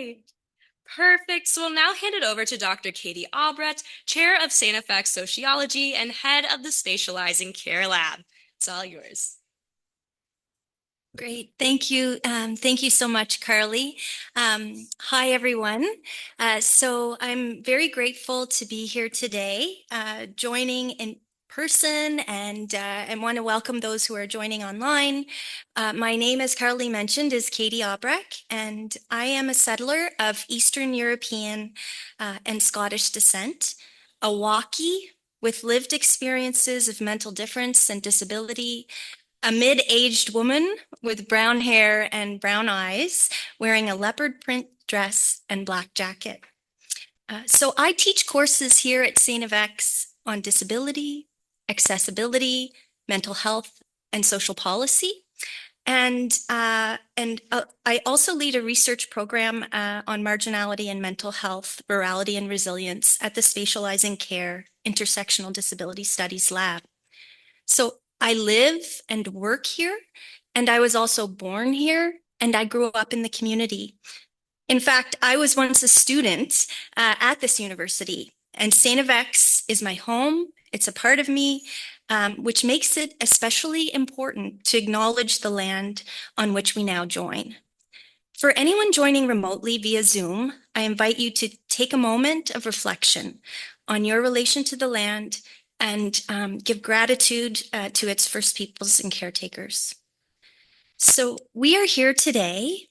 right. Perfect. So we'll now hand it over to Dr. Katie Aubrecht, Chair of St. FX Sociology and Head of the Spatializing Care Lab. It's all yours. Great. Thank you. Thank you so much, Carly. Hi, everyone. So I'm very grateful to be here today, joining in person and want to welcome those who are joining online. My name, as Carly mentioned, is Katie Aubrecht, and I am a settler of Eastern European and Scottish descent, a walkie with lived experiences of mental difference and disability, a mid-aged woman with brown hair and brown eyes, wearing a leopard print dress and black jacket. So I teach courses here at St. FX on disability, accessibility, mental health, and social policy. And I also lead a research program on marginality and mental health, virality and resilience at the Spatializing Care Intersectional Disability Studies Lab. So I live and work here, and I was also born here, and I grew up in the community. In fact, I was once a student at this university, and St. FX is my home. It's a part of me, which makes it especially important to acknowledge the land on which we now join. For anyone joining remotely via Zoom, I invite you to take a moment of reflection on your relation to the land and give gratitude to its First Peoples and caretakers. So we are here today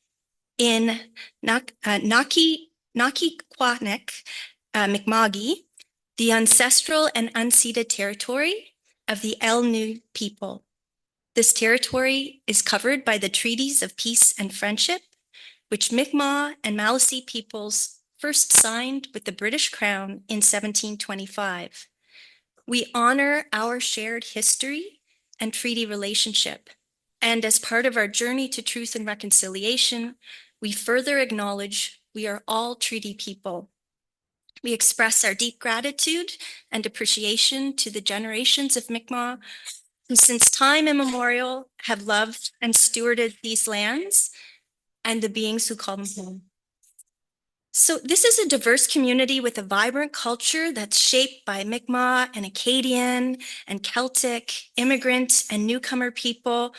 in Nakiquanek, Mi'kma'ki, the ancestral and unceded territory of the Elnu people. This territory is covered by the treaties of peace and friendship, which Mi'kmaq and Maliseet peoples first signed with the British Crown in 1725. We honor our shared history and treaty relationship. And as part of our journey to truth and reconciliation, we further acknowledge we are all treaty people. We express our deep gratitude and appreciation to the generations of Mi'kmaq who since time immemorial have loved and stewarded these lands and the beings who call them home. So this is a diverse community with a vibrant culture that's shaped by Mi'kmaq and Acadian and Celtic, immigrant and newcomer people,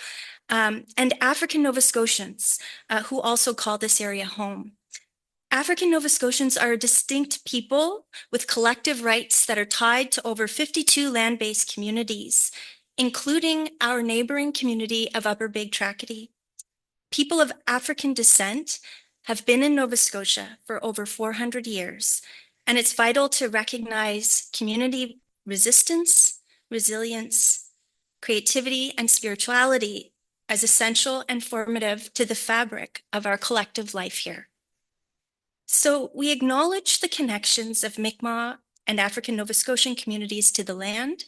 and African Nova Scotians, who also call this area home. African Nova Scotians are a distinct people with collective rights that are tied to over 52 land-based communities, including our neighboring community of Upper Big Tracadie. People of African descent have been in Nova Scotia for over 400 years, and it's vital to recognize community resistance, resilience, creativity, and spirituality as essential and formative to the fabric of our collective life here. So we acknowledge the connections of Mi'kmaq and African Nova Scotian communities to the land,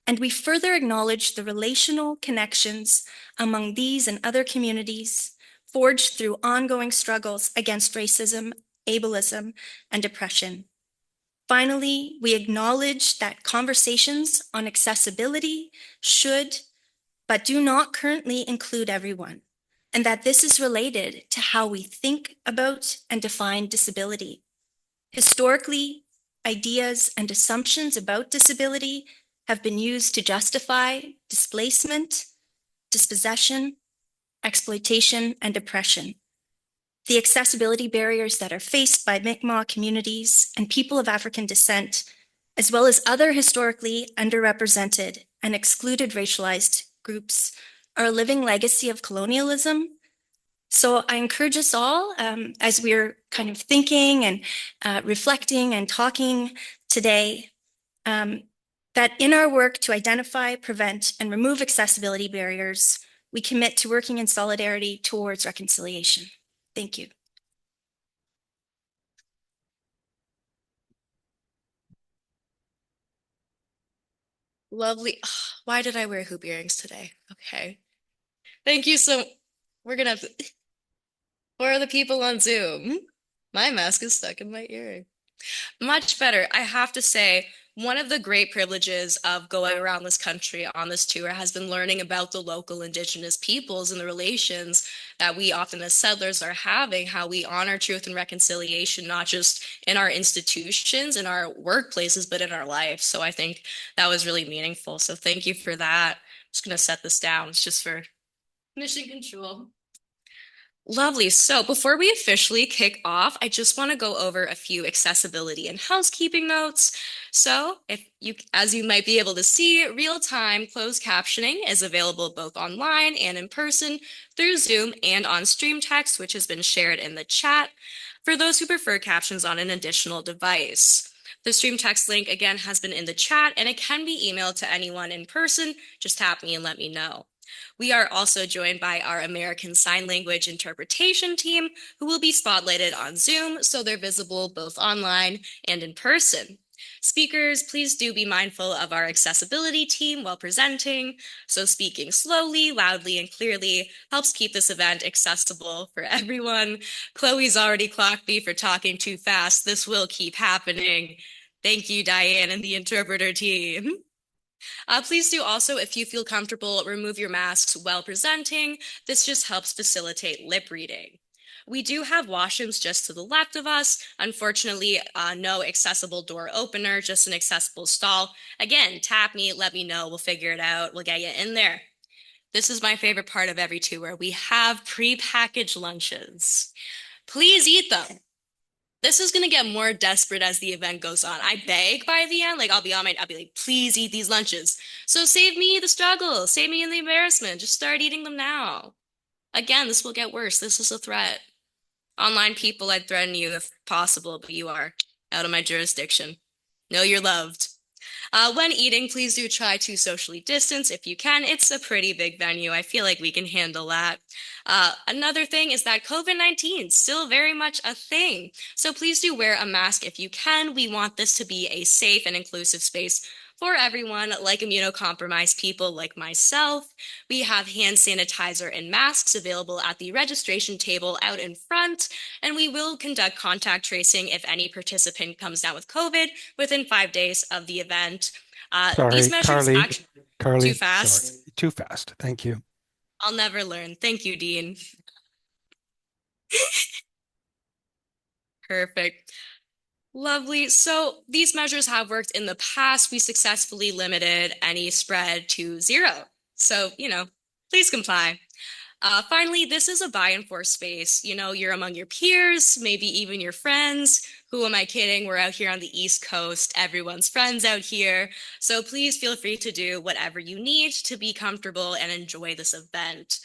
and we further acknowledge the relational connections among these and other communities forged through ongoing struggles against racism, ableism, and oppression. Finally, we acknowledge that conversations on accessibility should, but do not currently include everyone, and that this is related to how we think about and define disability. Historically, ideas and assumptions about disability have been used to justify displacement, dispossession, exploitation, and oppression. The accessibility barriers that are faced by Mi'kmaq communities and people of African descent, as well as other historically underrepresented and excluded racialized groups, are a living legacy of colonialism. So I encourage us all, as we're kind of thinking and reflecting and talking today, that in our work to identify, prevent, and remove accessibility barriers, we commit to working in solidarity towards reconciliation. Thank you. Lovely. Ugh, why did I wear hoop earrings today? Okay. Thank you so. We're gonna have to. For the people on Zoom, my mask is stuck in my ear. Much better. I have to say, One of the great privileges of going around this country on this tour has been learning about the local Indigenous peoples and the relations that we often as settlers are having, how we honor truth and reconciliation, not just in our institutions, in our workplaces, but in our life. So I think that was really meaningful. So thank you for that. I'm just going to set this down. It's just for mission control. Lovely. So before we officially kick off, I just want to go over a few accessibility and housekeeping notes. So as you might be able to see, real-time closed captioning is available both online and in person through Zoom and on stream text, which has been shared in the chat for those who prefer captions on an additional device. The stream text link again has been in the chat and it can be emailed to anyone in person. Just tap me and let me know. We are also joined by our American Sign Language interpretation team, who will be spotlighted on Zoom, so they're visible both online and in person. Speakers, please do be mindful of our accessibility team while presenting. So speaking slowly, loudly, and clearly helps keep this event accessible for everyone. Chloe's already clocked me for talking too fast. This will keep happening. Thank you, Diane and the interpreter team. Please do also, if you feel comfortable, remove your masks while presenting. This just helps facilitate lip reading. We do have washrooms just to the left of us. Unfortunately, no accessible door opener, just an accessible stall. Again, tap me, let me know, we'll figure it out, we'll get you in there. This is my favorite part of every tour. We have pre-packaged lunches. Please eat them. This is gonna get more desperate as the event goes on. I beg by the end, like I'll be like, please eat these lunches. So save me the struggle, save me in the embarrassment. Just start eating them now. Again, this will get worse. This is a threat. Online people, I'd threaten you if possible, but you are out of my jurisdiction. Know you're loved. When eating, please do try to socially distance if you can. It's a pretty big venue. I feel like we can handle that. Another thing is that COVID-19 is still very much a thing. So please do wear a mask if you can. We want this to be a safe and inclusive space for everyone, like immunocompromised people like myself. We have hand sanitizer and masks available at the registration table out in front, and we will conduct contact tracing if any participant comes down with COVID within 5 days of the event. These Sorry, measures actually too Carly, fast. sorry, too fast. Thank you. I'll never learn. Thank you, Dean. Perfect. Lovely. So these measures have worked in the past. We successfully limited any spread to 0. So, please comply. Finally, this is a buy and force space. You're among your peers, maybe even your friends. Who am I kidding? We're out here on the East Coast. Everyone's friends out here. So please feel free to do whatever you need to be comfortable and enjoy this event.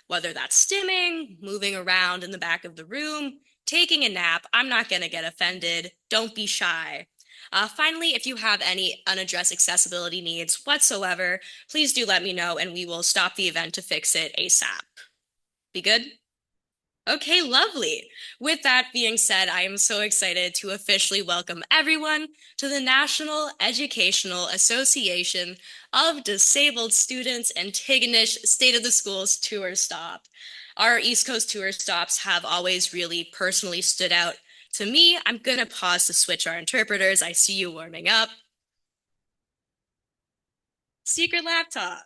Whether that's stimming, moving around in the back of the room, taking a nap, I'm not going to get offended. Don't be shy. Finally, if you have any unaddressed accessibility needs whatsoever, please do let me know and we will stop the event to fix it ASAP. Be good? Okay, lovely. With that being said, I am so excited to officially welcome everyone to the National Educational Association of Disabled Students Antigonish State of the Schools tour stop. Our East Coast tour stops have always really personally stood out to me. I'm gonna pause to switch our interpreters. I see you warming up. Secret laptop.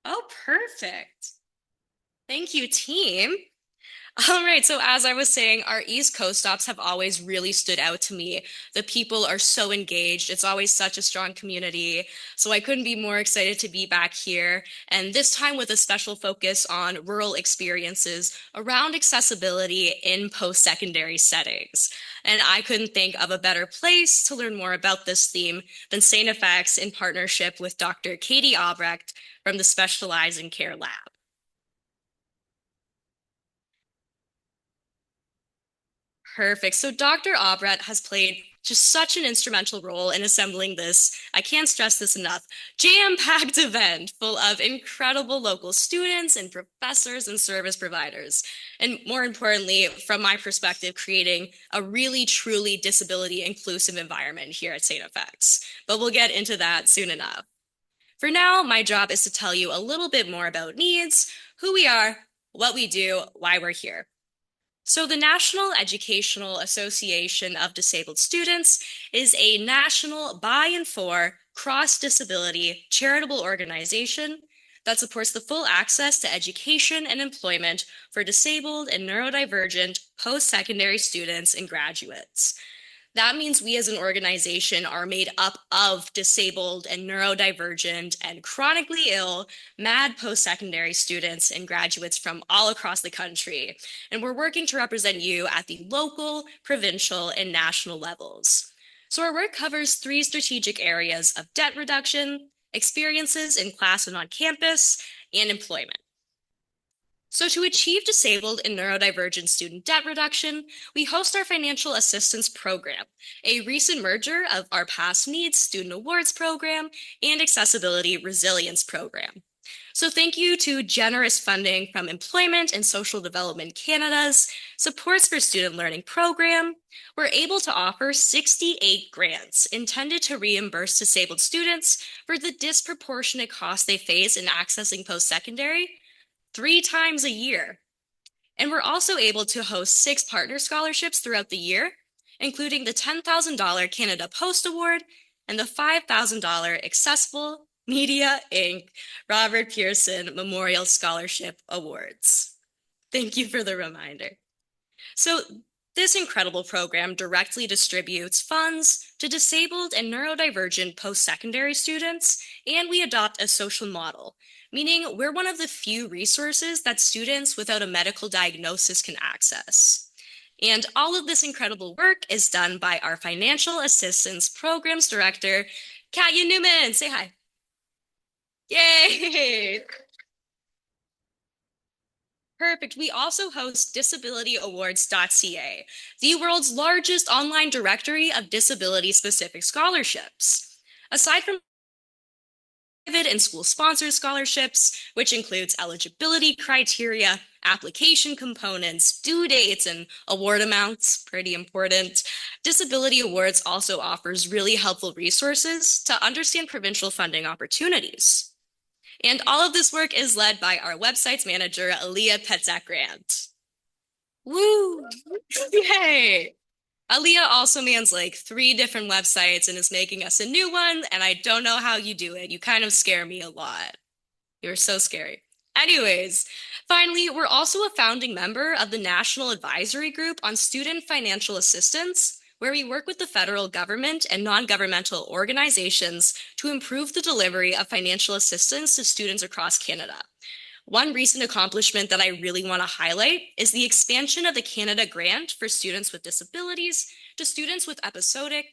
Oh, perfect. Thank you, team. All right, so as I was saying, our East Coast stops have always really stood out to me. The people are so engaged. It's always such a strong community. So I couldn't be more excited to be back here, and this time with a special focus on rural experiences around accessibility in post-secondary settings. And I couldn't think of a better place to learn more about this theme than St. FX in partnership with Dr. Katie Aubrecht from the Spatializing Care Lab. Perfect. So Dr. Aubrecht has played just such an instrumental role in assembling this, I can't stress this enough, jam-packed event full of incredible local students and professors and service providers. And more importantly, from my perspective, creating a really truly disability inclusive environment here at St. FX. But we'll get into that soon enough. For now, my job is to tell you a little bit more about NEADS, who we are, what we do, why we're here. So the National Educational Association of Disabled Students is a national by and for cross-disability charitable organization that supports the full access to education and employment for disabled and neurodivergent post-secondary students and graduates. That means we as an organization are made up of disabled and neurodivergent and chronically ill MAD post-secondary students and graduates from all across the country. And we're working to represent you at the local, provincial, and national levels. So our work covers 3 strategic areas of debt reduction, experiences in class and on campus, and employment. So to achieve disabled and neurodivergent student debt reduction, we host our financial assistance program, a recent merger of our past NEADS Student Awards program and Accessibility Resilience program. So thank you to generous funding from Employment and Social Development Canada's Supports for Student Learning program, we're able to offer 68 grants intended to reimburse disabled students for the disproportionate costs they face in accessing post-secondary 3 times a year. And we're also able to host 6 partner scholarships throughout the year, including the $10,000 Canada Post Award and the $5,000 Accessible Media Inc. Robert Pearson Memorial Scholarship Awards. Thank you for the reminder. So this incredible program directly distributes funds to disabled and neurodivergent post-secondary students, and we adopt a social model, meaning we're one of the few resources that students without a medical diagnosis can access. And all of this incredible work is done by our Financial Assistance Programs Director, Katya Newman. Say hi. Yay! Perfect. We also host disabilityawards.ca, the world's largest online directory of disability-specific scholarships. Aside from private and school-sponsored scholarships, which includes eligibility criteria, application components, due dates, and award amounts, pretty important, Disability Awards also offers really helpful resources to understand provincial funding opportunities. And all of this work is led by our website's manager, Aaliyah Petzak-Grant. Woo! Yay! Aaliyah also mans like 3 different websites and is making us a new one, and I don't know how you do it. You kind of scare me a lot. You're so scary. Anyways, finally, we're also a founding member of the National Advisory Group on Student Financial Assistance, where we work with the federal government and non-governmental organizations to improve the delivery of financial assistance to students across Canada. One recent accomplishment that I really want to highlight is the expansion of the Canada Grant for students with disabilities to students with episodic,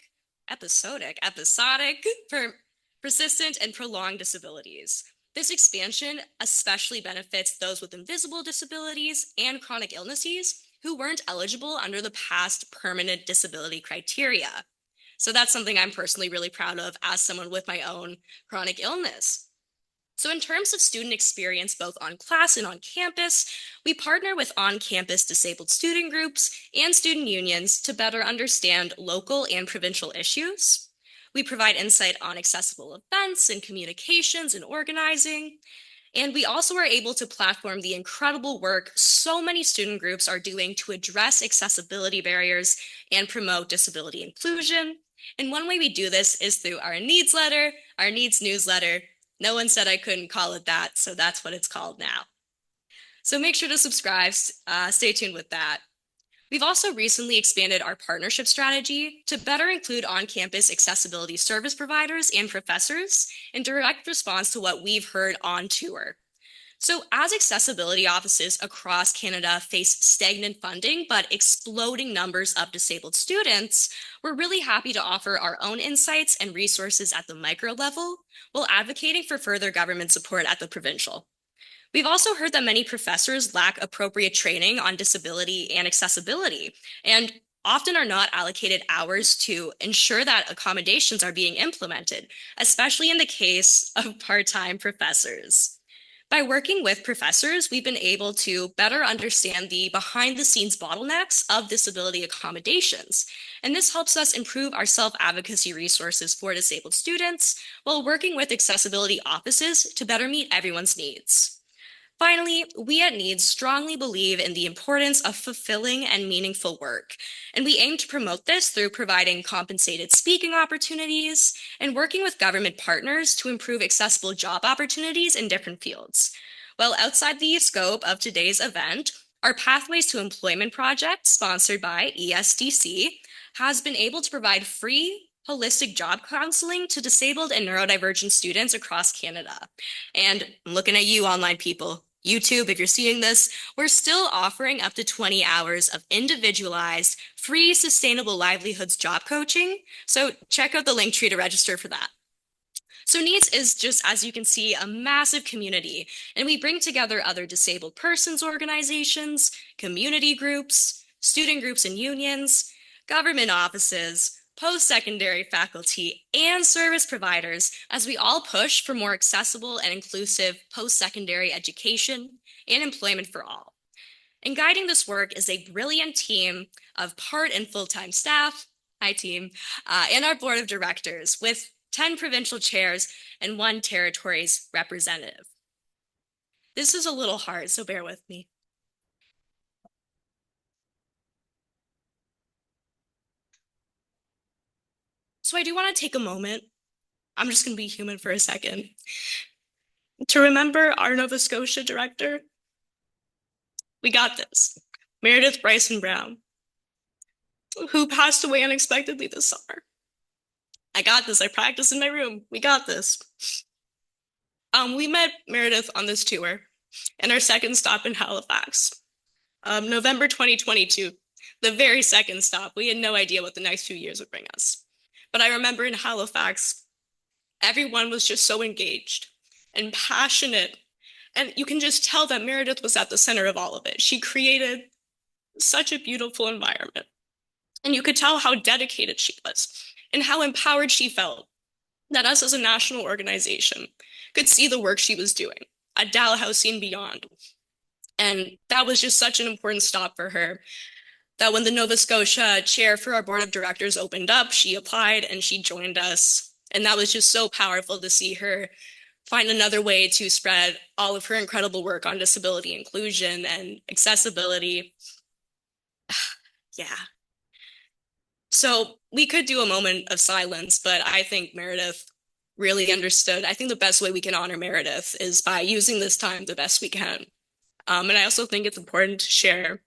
persistent, and prolonged disabilities. This expansion especially benefits those with invisible disabilities and chronic illnesses who weren't eligible under the past permanent disability criteria. So that's something I'm personally really proud of as someone with my own chronic illness. So in terms of student experience, both on class and on campus, we partner with on-campus disabled student groups and student unions to better understand local and provincial issues. We provide insight on accessible events and communications and organizing. And we also are able to platform the incredible work so many student groups are doing to address accessibility barriers and promote disability inclusion. And one way we do this is through our NEADS letter, our NEADS newsletter. No one said I couldn't call it that, so that's what it's called now. So make sure to subscribe, stay tuned with that. We've also recently expanded our partnership strategy to better include on-campus accessibility service providers and professors in direct response to what we've heard on tour. So as accessibility offices across Canada face stagnant funding but exploding numbers of disabled students, we're really happy to offer our own insights and resources at the micro level while advocating for further government support at the provincial. We've also heard that many professors lack appropriate training on disability and accessibility, and often are not allocated hours to ensure that accommodations are being implemented, especially in the case of part-time professors. By working with professors, we've been able to better understand the behind-the-scenes bottlenecks of disability accommodations, and this helps us improve our self-advocacy resources for disabled students while working with accessibility offices to better meet everyone's needs. Finally, we at NEADS strongly believe in the importance of fulfilling and meaningful work, and we aim to promote this through providing compensated speaking opportunities and working with government partners to improve accessible job opportunities in different fields. Well, outside the scope of today's event, our Pathways to Employment project, sponsored by ESDC, has been able to provide free holistic job counseling to disabled and neurodivergent students across Canada. And I'm looking at you, online people. YouTube, if you're seeing this, we're still offering up to 20 hours of individualized, free, sustainable livelihoods job coaching. So check out the link tree to register for that. So NEADS is just, as you can see, a massive community, and we bring together other disabled persons organizations, community groups, student groups and unions, government offices, post-secondary faculty, and service providers as we all push for more accessible and inclusive post-secondary education and employment for all. And guiding this work is a brilliant team of part and full-time staff, hi team, and our board of directors with 10 provincial chairs and 1 territory's representative. This is a little hard, so bear with me. So I do want to take a moment, I'm just going to be human for a second, to remember our Nova Scotia director. We got this, Meredith Bryson Brown, who passed away unexpectedly this summer. I got this, I practiced in my room, we got this. We met Meredith on this tour and our second stop in Halifax, November 2022, the very second stop. We had no idea what the next few years would bring us. But I remember in Halifax, everyone was just so engaged and passionate. And you can just tell that Meredith was at the center of all of it. She created such a beautiful environment. And you could tell how dedicated she was and how empowered she felt that us as a national organization could see the work she was doing at Dalhousie and beyond. And that was just such an important stop for her that when the Nova Scotia chair for our board of directors opened up, she applied and she joined us. And that was just so powerful to see her find another way to spread all of her incredible work on disability inclusion and accessibility. Yeah. So we could do a moment of silence, but I think Meredith really understood. I think the best way we can honor Meredith is by using this time the best we can. And I also think it's important to share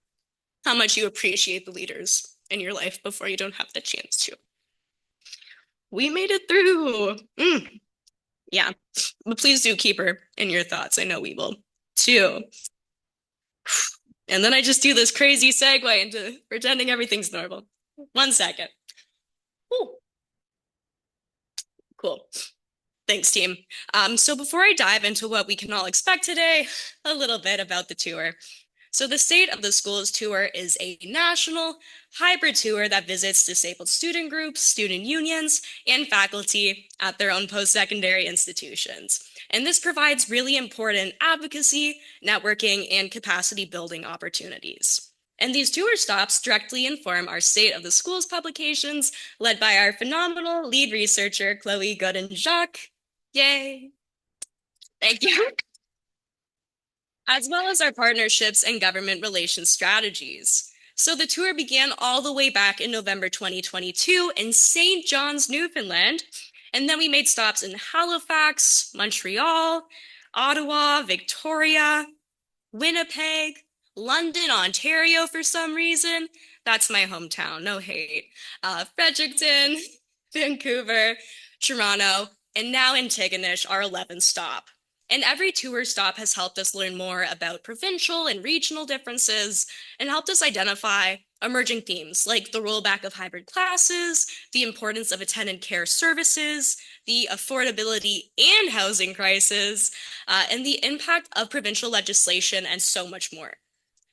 how much you appreciate the leaders in your life before you don't have the chance to. We made it through. Yeah, but please do keep her in your thoughts. I know we will too. And then I just do this crazy segue into pretending everything's normal. 1 second. Ooh. Cool. Thanks, team. So before I dive into what we can all expect today, a little bit about the tour. So the State of the Schools tour is a national hybrid tour that visits disabled student groups, student unions, and faculty at their own post-secondary institutions. And this provides really important advocacy, networking, and capacity building opportunities. And these tour stops directly inform our State of the Schools publications, led by our phenomenal lead researcher, Chloe Godin-Jacques. Yay! Thank you. As well as our partnerships and government relations strategies. So the tour began all the way back in November 2022 in St. John's, Newfoundland. And then we made stops in Halifax, Montreal, Ottawa, Victoria, Winnipeg, London, Ontario for some reason. That's my hometown, no hate. Fredericton, Vancouver, Toronto, and now Antigonish, our 11th stop. And every tour stop has helped us learn more about provincial and regional differences and helped us identify emerging themes like the rollback of hybrid classes, the importance of attendant care services, the affordability and housing crisis, and the impact of provincial legislation, and so much more.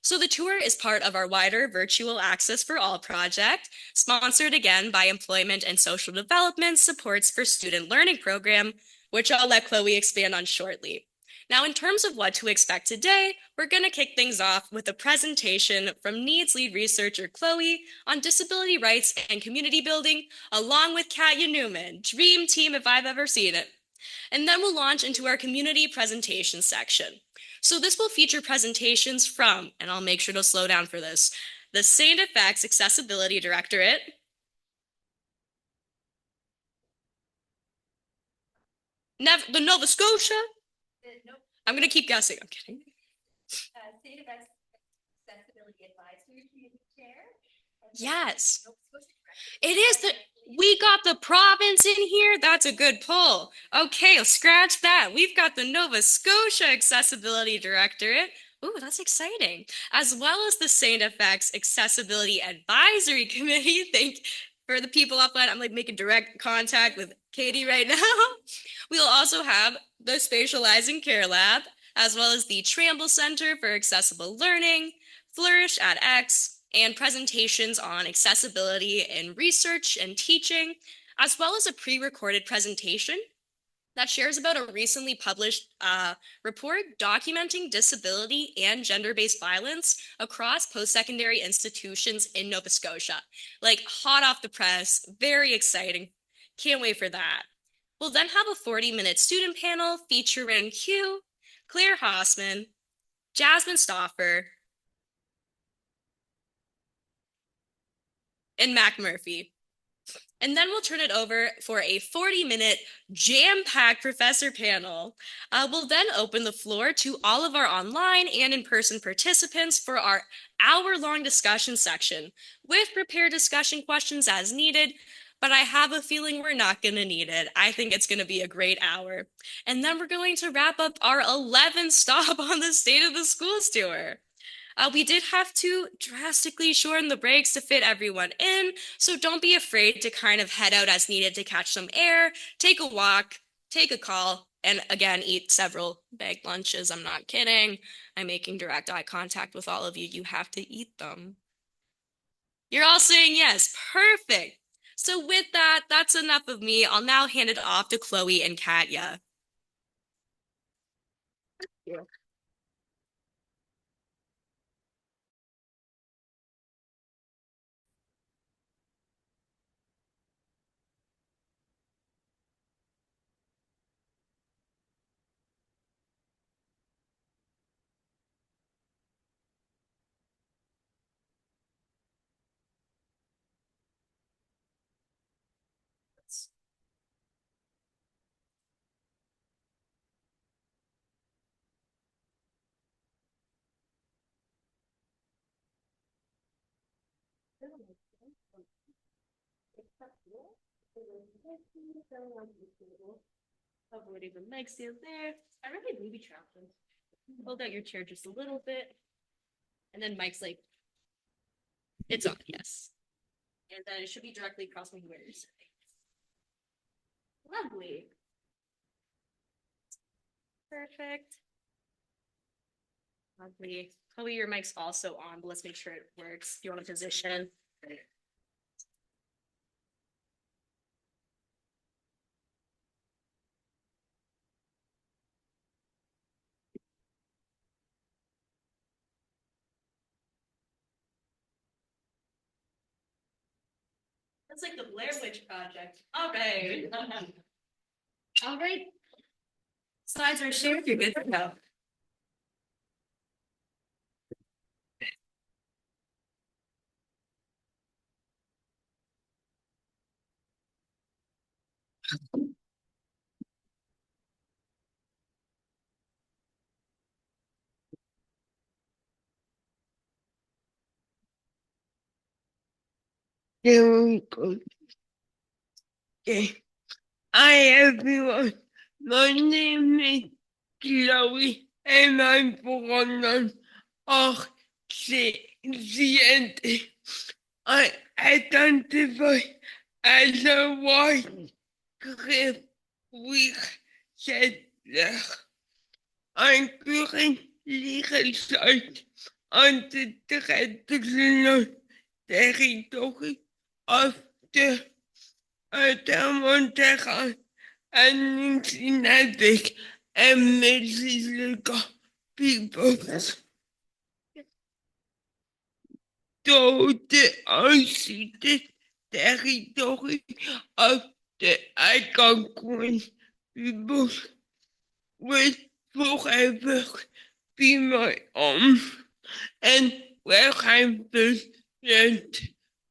So the tour is part of our wider Virtual Access for All project, sponsored again by Employment and Social Development Supports for Student Learning program, which I'll let Chloe expand on shortly. Now, in terms of what to expect today, we're going to kick things off with a presentation from NEADS lead researcher Chloe on disability rights and community building, along with Katya Newman, dream team if I've ever seen it. And then we'll launch into our community presentation section. So this will feature presentations from, and I'll make sure to slow down for this, the St. FX Accessibility Directorate, the Nova Scotia. Nope. I'm going to keep guessing. I'm kidding. St. FX Accessibility Advisory Committee Chair. Yes. It is we got the province in here. That's a good pull. Okay, I'll scratch that. We've got the Nova Scotia Accessibility Directorate. Ooh, that's exciting. As well as the St. FX Accessibility Advisory Committee. Thank for the people offline. I'm like making direct contact with Katie right now. We'll also have the Spatializing Care Lab, as well as the Tramble Center for Accessible Learning, Flourish at X, and presentations on accessibility in research and teaching, as well as a pre-recorded presentation that shares about a recently published report documenting disability and gender-based violence across post-secondary institutions in Nova Scotia. Like hot off the press, very exciting. Can't wait for that. We'll then have a 40-minute student panel featuring Q, Claire Hossman, Jasmine Stoffer, and Mac Murphy. And then we'll turn it over for a 40-minute jam-packed professor panel. We'll then open the floor to all of our online and in-person participants for our hour-long discussion section with prepared discussion questions as needed, but I have a feeling we're not going to need it. I think it's going to be a great hour. And then we're going to wrap up our 11th stop on the State of the Schools tour. We did have to drastically shorten the breaks to fit everyone in, so don't be afraid to kind of head out as needed to catch some air, take a walk, take a call, and again, eat several bag lunches. I'm not kidding. I'm making direct eye contact with all of you. You have to eat them. You're all saying yes. Perfect. So with that, that's enough of me. I'll now hand it off to Chloe and Katya. Thank you. Avoiding the mic stand there. I really booby trapped them. Hold out your chair just a little bit. And then Mike's like, it's on, yes. And then it should be directly across from where you're sitting. Lovely. Perfect. Lovely. Chloe, your mic's also on, but let's make sure it works. Do you want to position? That's like the Blair Witch Project. All right. All right. Slides are shared. You're good to go. There we go. Okay. Hi everyone. My name is Chloe and I'm from Occidente. I identify as a white Greek settler. I'm currently research on the traditional territory of the Montreal and Nunavik and Mississauga peoples. Though the unceded territory of the Algonquin people with forever be my own and where I'm different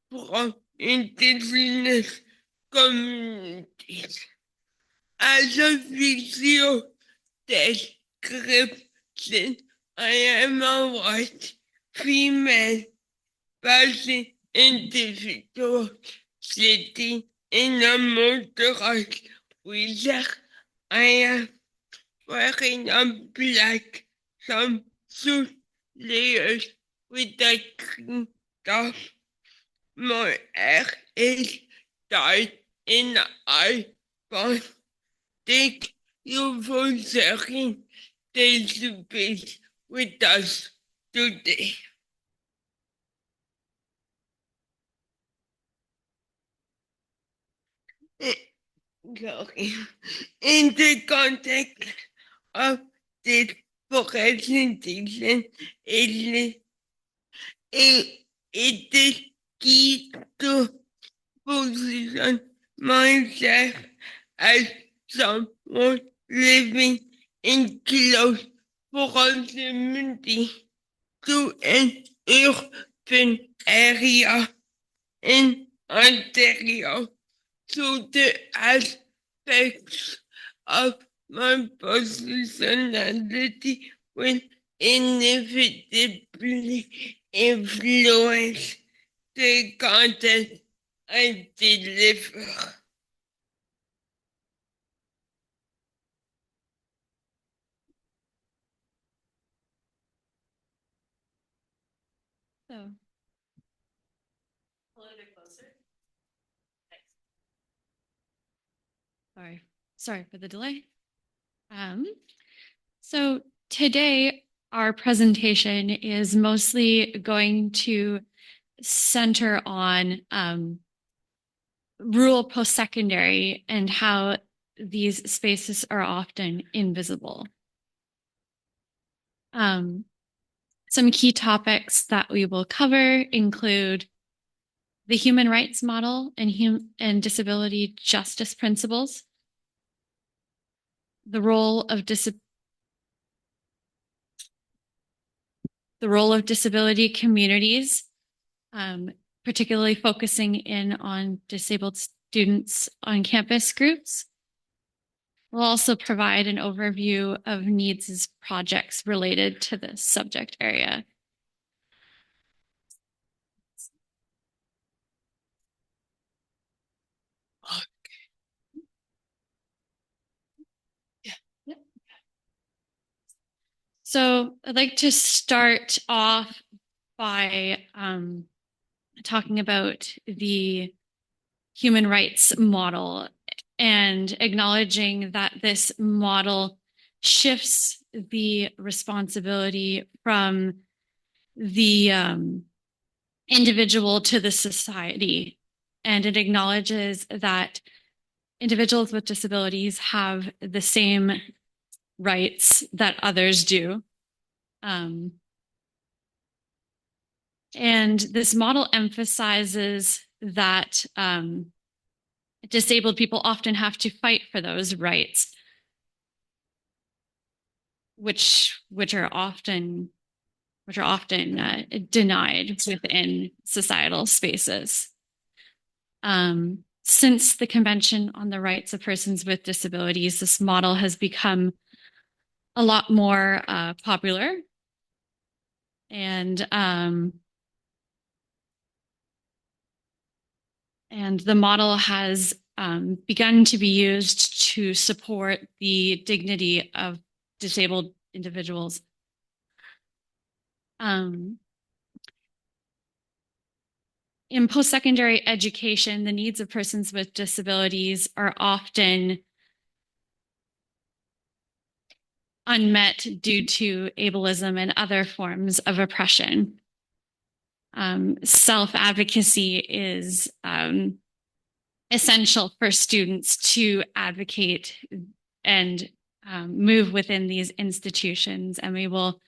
from indigenous communities. As a visual description, I am a white female person individual sitting in a motorized wheelchair. I am wearing a black jumpsuit layers with a green top. My hair is tied in a bun. Thank you for sharing this space with us today. Sorry. In the context of this presentation, it is key to position myself as someone living in close proximity to an urban area in Ontario. So the aspects of my personality will inevitably influence the content I deliver. So, A little bit closer. sorry for the delay. So today our presentation is mostly going to center on rural post-secondary and how these spaces are often invisible. Some key topics that we will cover include the human rights model and disability justice principles, the role of disability communities, particularly focusing in on disabled students on campus groups. We'll also provide an overview of NEADS projects related to this subject area. So I'd like to start off by talking about the human rights model and acknowledging that this model shifts the responsibility from the individual to the society. And it acknowledges that individuals with disabilities have the same rights that others do. And this model emphasizes that disabled people often have to fight for those rights, which are often denied within societal spaces. Since the Convention on the Rights of Persons with Disabilities, this model has become a lot more popular, and the model has begun to be used to support the dignity of disabled individuals. In post-secondary education, the needs of persons with disabilities are often unmet due to ableism and other forms of oppression. Self-advocacy is essential for students to advocate and move within these institutions, and we will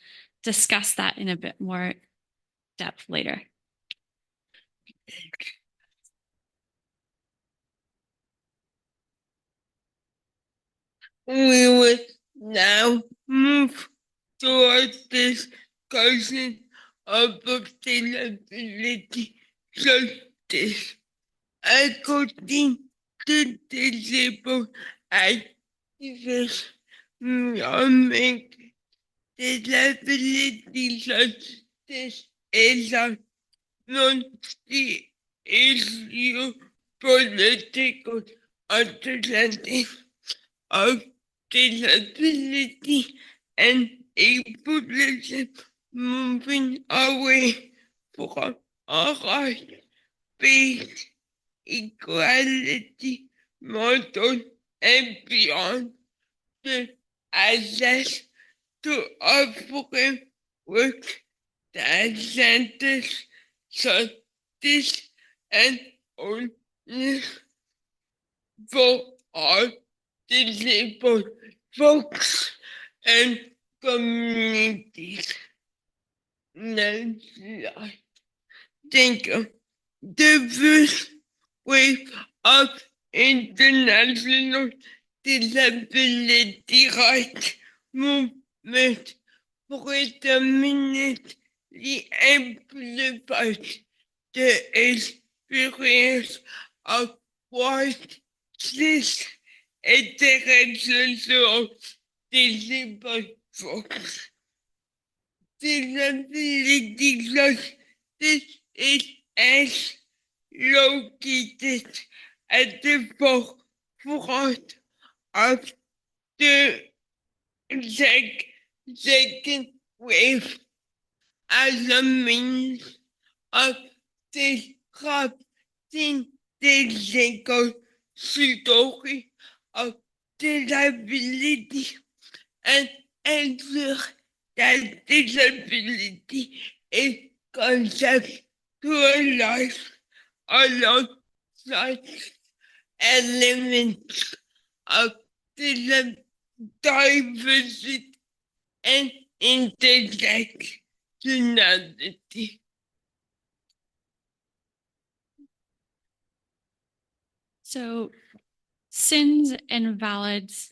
discuss that in a bit more depth later. We will now move towards discussion of sustainability justice. According to disabled activists, disability justice is a multi-issue political understanding of disability and ableism, moving away from a right-based equality model and beyond to access to a framework that centers justice and wholeness for all disabled folks and communities. Next slide. Thank you. The first wave of international disability rights movement predominantly amplifies the experience of white cis heterosexual disabled folks. Disability justice is as located at the forefront of the second wave as a means of disrupting the legal story of disability and ensure that disability is conceptualized alongside elements of diversity and intersectionality. So SIN's invalids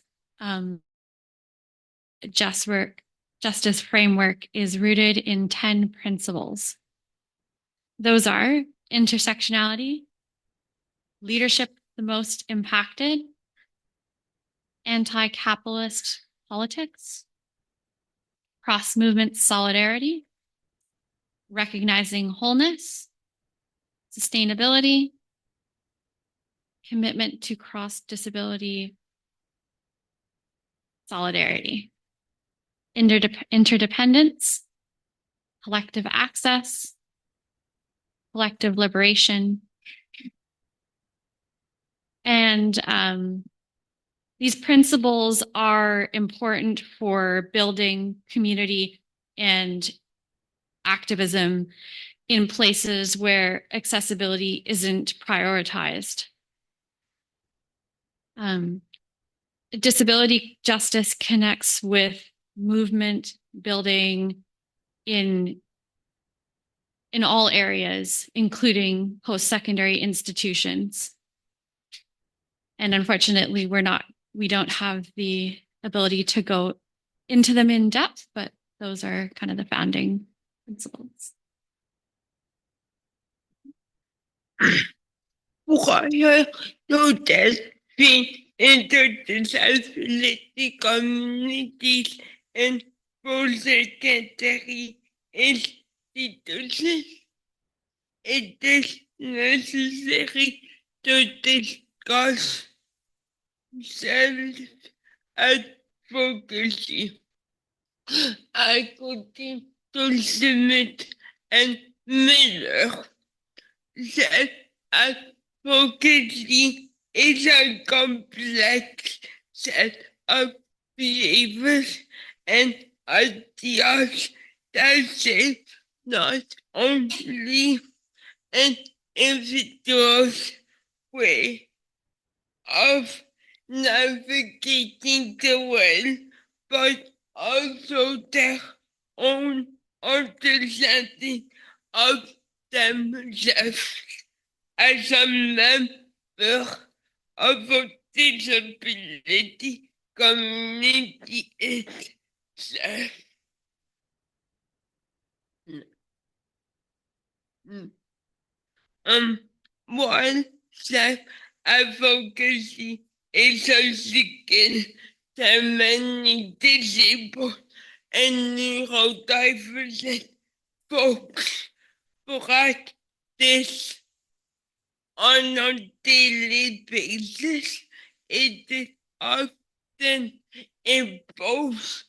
justice framework is rooted in 10 principles. Those are intersectionality, leadership the most impacted, anti-capitalist politics, cross-movement solidarity, recognizing wholeness, sustainability, commitment to cross-disability solidarity, interdependence, collective access, collective liberation. And these principles are important for building community and activism in places where accessibility isn't prioritized. Disability justice connects with movement building in all areas, including post-secondary institutions. And unfortunately, we don't have the ability to go into them in depth, but those are kind of the founding principles. Prior to testing interdisability communities and post-secondary institutions, it is necessary to discuss self-advocacy. According to Smith and Miller, self-advocacy is a complex set of behaviors and ideas that shape not only an individual's way of navigating the world, but also their own understanding of themselves as a member of a disability community itself. While self-advocacy is a skill that many disabled and neurodivergent folks practice on a daily basis, it is often imposed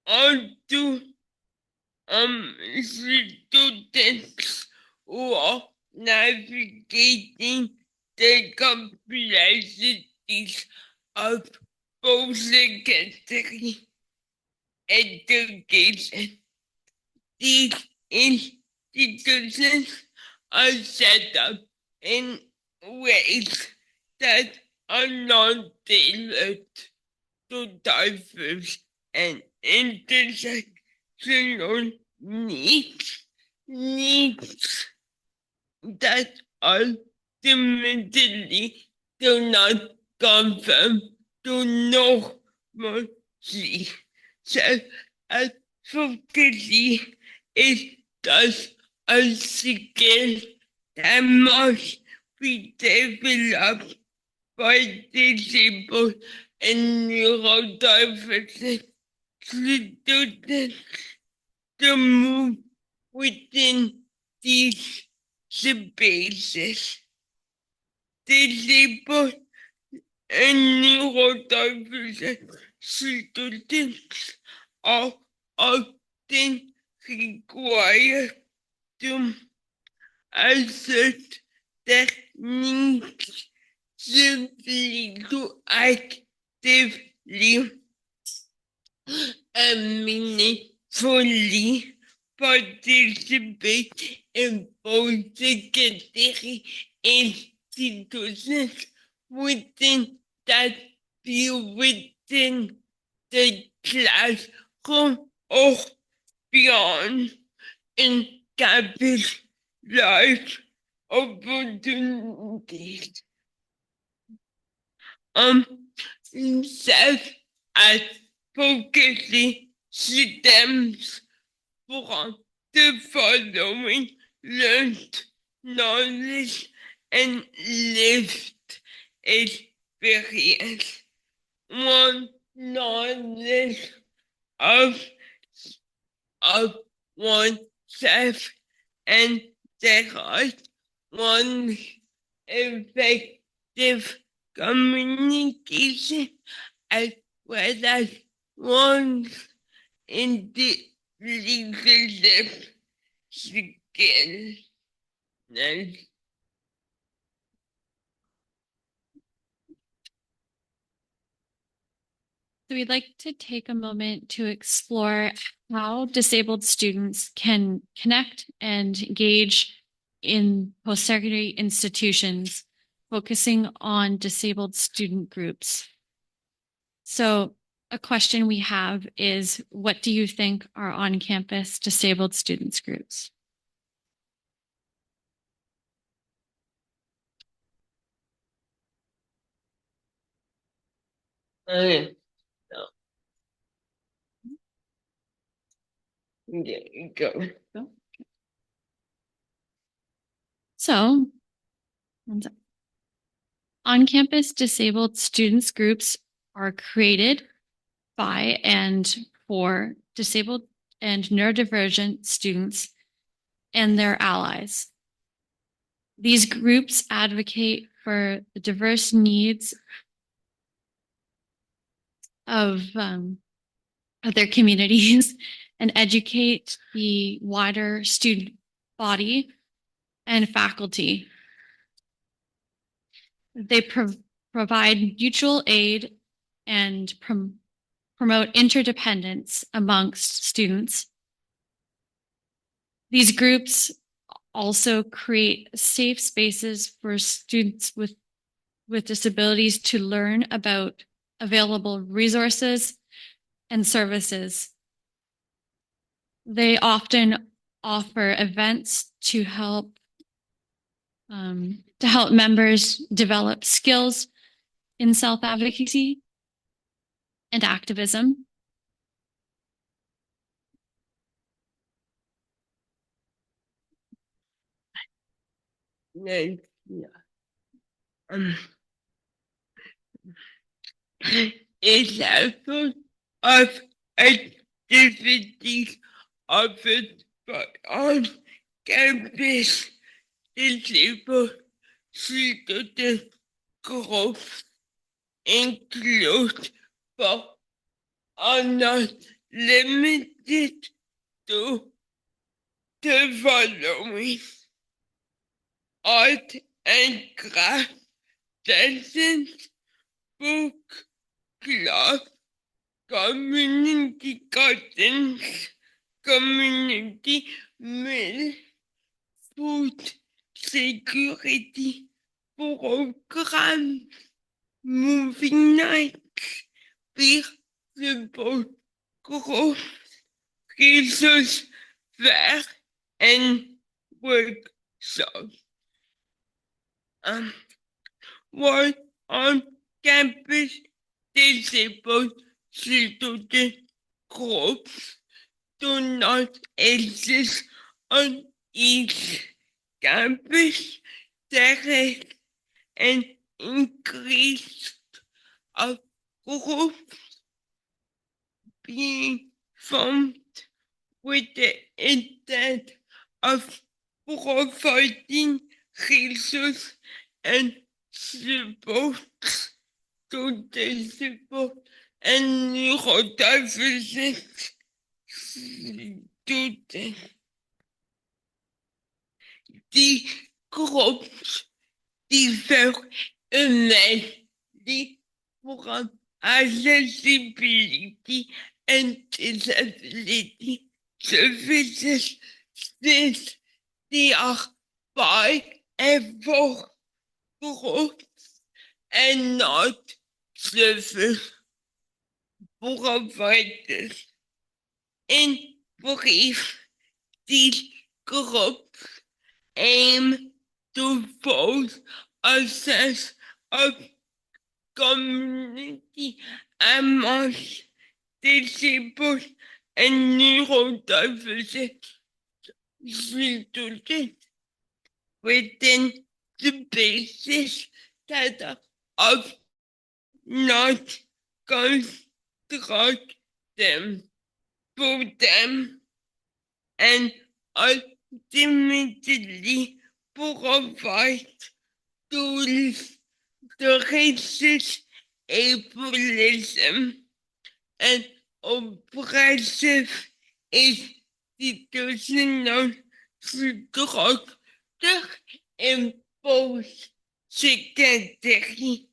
onto students who are navigating the complexities of post-secondary education. These institutions are set up in ways that are not tailored to diverse and intersectional needs that ultimately do not conform to normalcy. Self-advocacy is thus a skill that must be developed by disabled and neurodivergent students to move within these spaces. Disabled and neurodivergent students are often required to assert their needs simply to actively and meaningfully participate in post-secondary institutions within that be within the classroom or beyond in campus life opportunities. Self-advocacy stems from the following learned knowledge and lived experience. One, knowledge of oneself and their right. One, effective communication as well as one's leadership skills. So we'd like to take a moment to explore how disabled students can connect and engage in post-secondary institutions, focusing on disabled student groups. So a question we have is, what do you think are on-campus disabled students groups? Okay. There you go. So, on-campus disabled students groups are created by and for disabled and neurodivergent students and their allies. These groups advocate for the diverse needs of their communities and educate the wider student body and faculty. They provide mutual aid and promote interdependence amongst students. These groups also create safe spaces for students with disabilities to learn about available resources and services. They often offer events to help members develop skills in self-advocacy and activism. Yeah. Examples of activities offered by on-campus disabled student groups include but are not limited to the following: art and craft lessons, book club, community gardens, community meal, food security program, movie nights, peer support groups, resource fair, and workshops. While on campus disabled student groups do not exist on each campus, there is an increase of groups being formed with the intent of providing resources and support to disabled and neurodivergent students. The groups differ immensely from accessibility and disability services since they are by effort groups and not service providers. In brief, these groups aim to force a sense of community amongst disabled and neurodivergent students within the basis that are not construct them for them and ultimately provide tools to resist ableism and oppressive institutional structure imposed secondary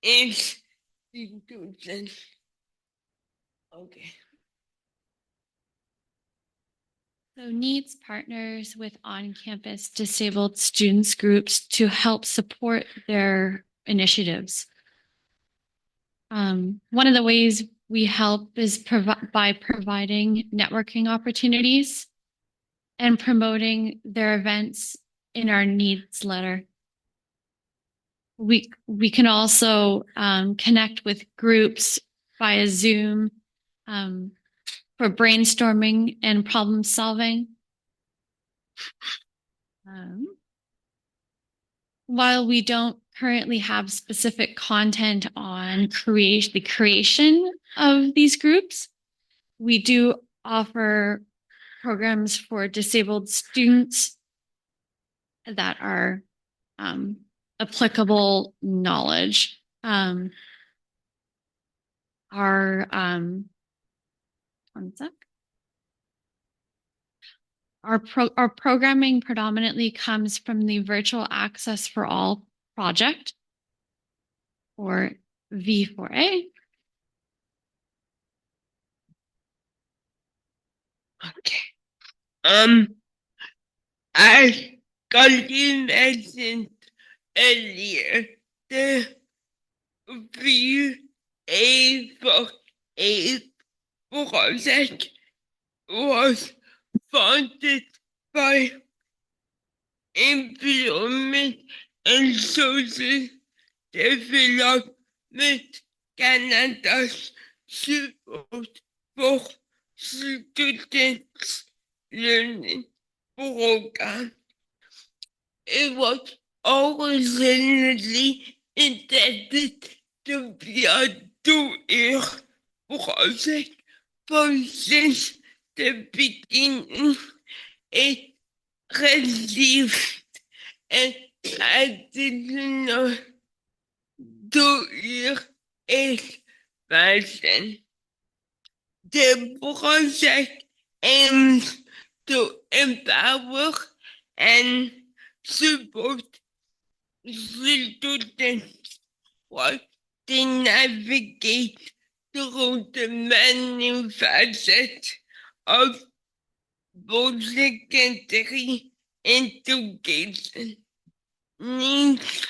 institutions. Okay. So NEADS partners with on-campus disabled students groups to help support their initiatives. One of the ways we help is by providing networking opportunities and promoting their events in our NEADS letter. We can also connect with groups via Zoom for brainstorming and problem solving. While we don't currently have specific content on the creation of these groups, we do offer programs for disabled students that are applicable knowledge. One sec. Our programming predominantly comes from the Virtual Access for All project, or V4A. Okay. As Colleen mentioned earlier, the V4A project was funded by Employment and Social Development Canada's support for students learning program. It was originally intended to be a two-year project, but since the beginning, it received an additional two-year expansion. The project aims to empower and support students while they navigate through the many facets of post-secondary education. NEADS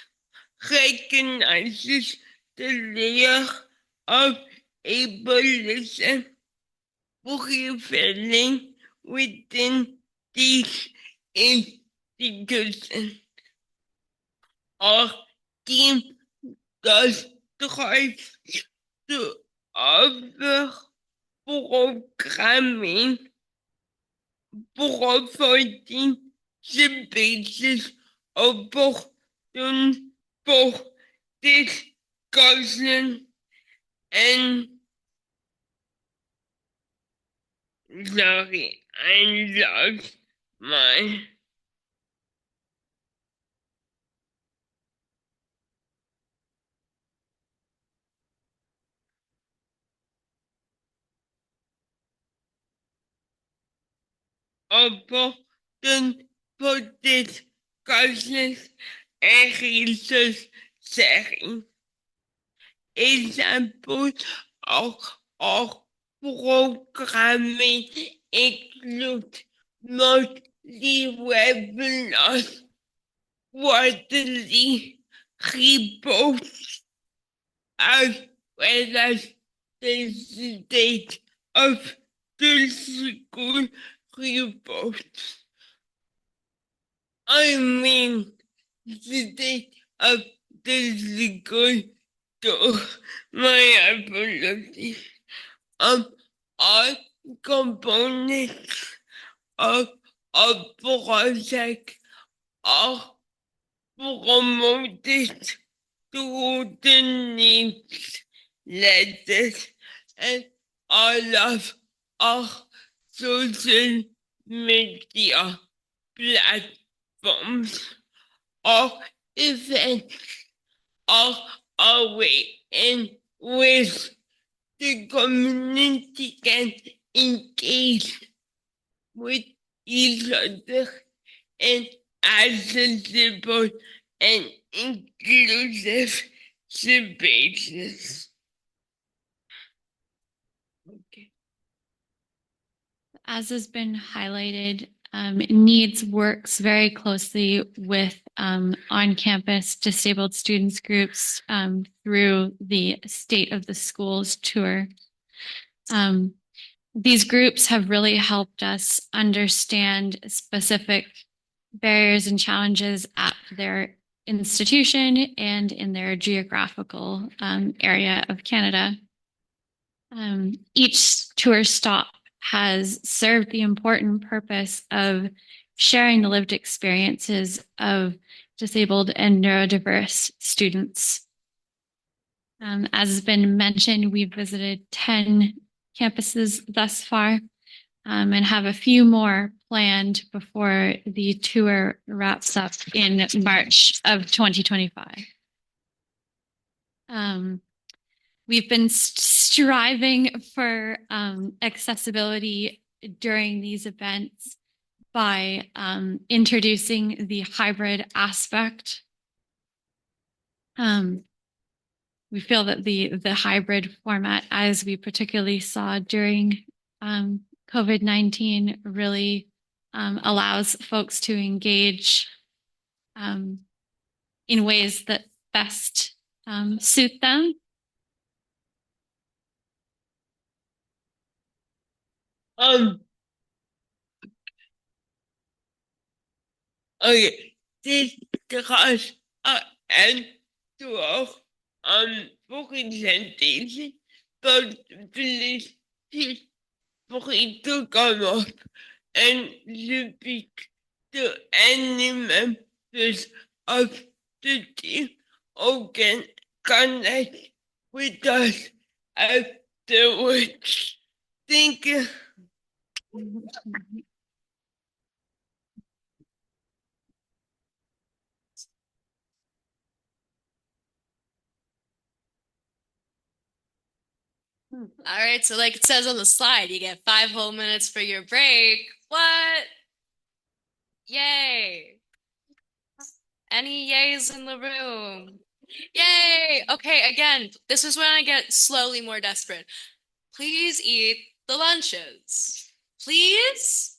recognizes the layer of ableism prevailing within these institutions. Our team does try to offer programming providing the basis opportunity for discussion and sorry, I lost my opportunity for discussions and research sharing. Examples of programming include monthly webinars, quarterly reports, as well as the state of the school reports. I mean, the state of the school to my apologies. All components of a project are promoted through the NEADS letters and all of our social media platforms or events are a way in which the community can engage with each other in accessible and inclusive spaces. Okay. As has been highlighted, NEADS works very closely with on-campus disabled students groups through the State of the Schools tour. These groups have really helped us understand specific barriers and challenges at their institution and in their geographical area of Canada. Each tour stop has served the important purpose of sharing the lived experiences of disabled and neurodiverse students. As has been mentioned, we've visited 10 campuses thus far and have a few more planned before the tour wraps up in March of 2025. We've been striving for accessibility during these events by introducing the hybrid aspect. We feel that the hybrid format, as we particularly saw during COVID-19, really allows folks to engage in ways that best suit them. Okay, this draws an end to our presentation. but please feel free to come up and speak to any members of the team or can connect with us afterwards. Thank you. All right, so like it says on the slide, you get 5 whole minutes for your break. What? Yay! Any yays in the room? Yay! Okay, again, this is when I get slowly more desperate. Please eat the lunches. Please?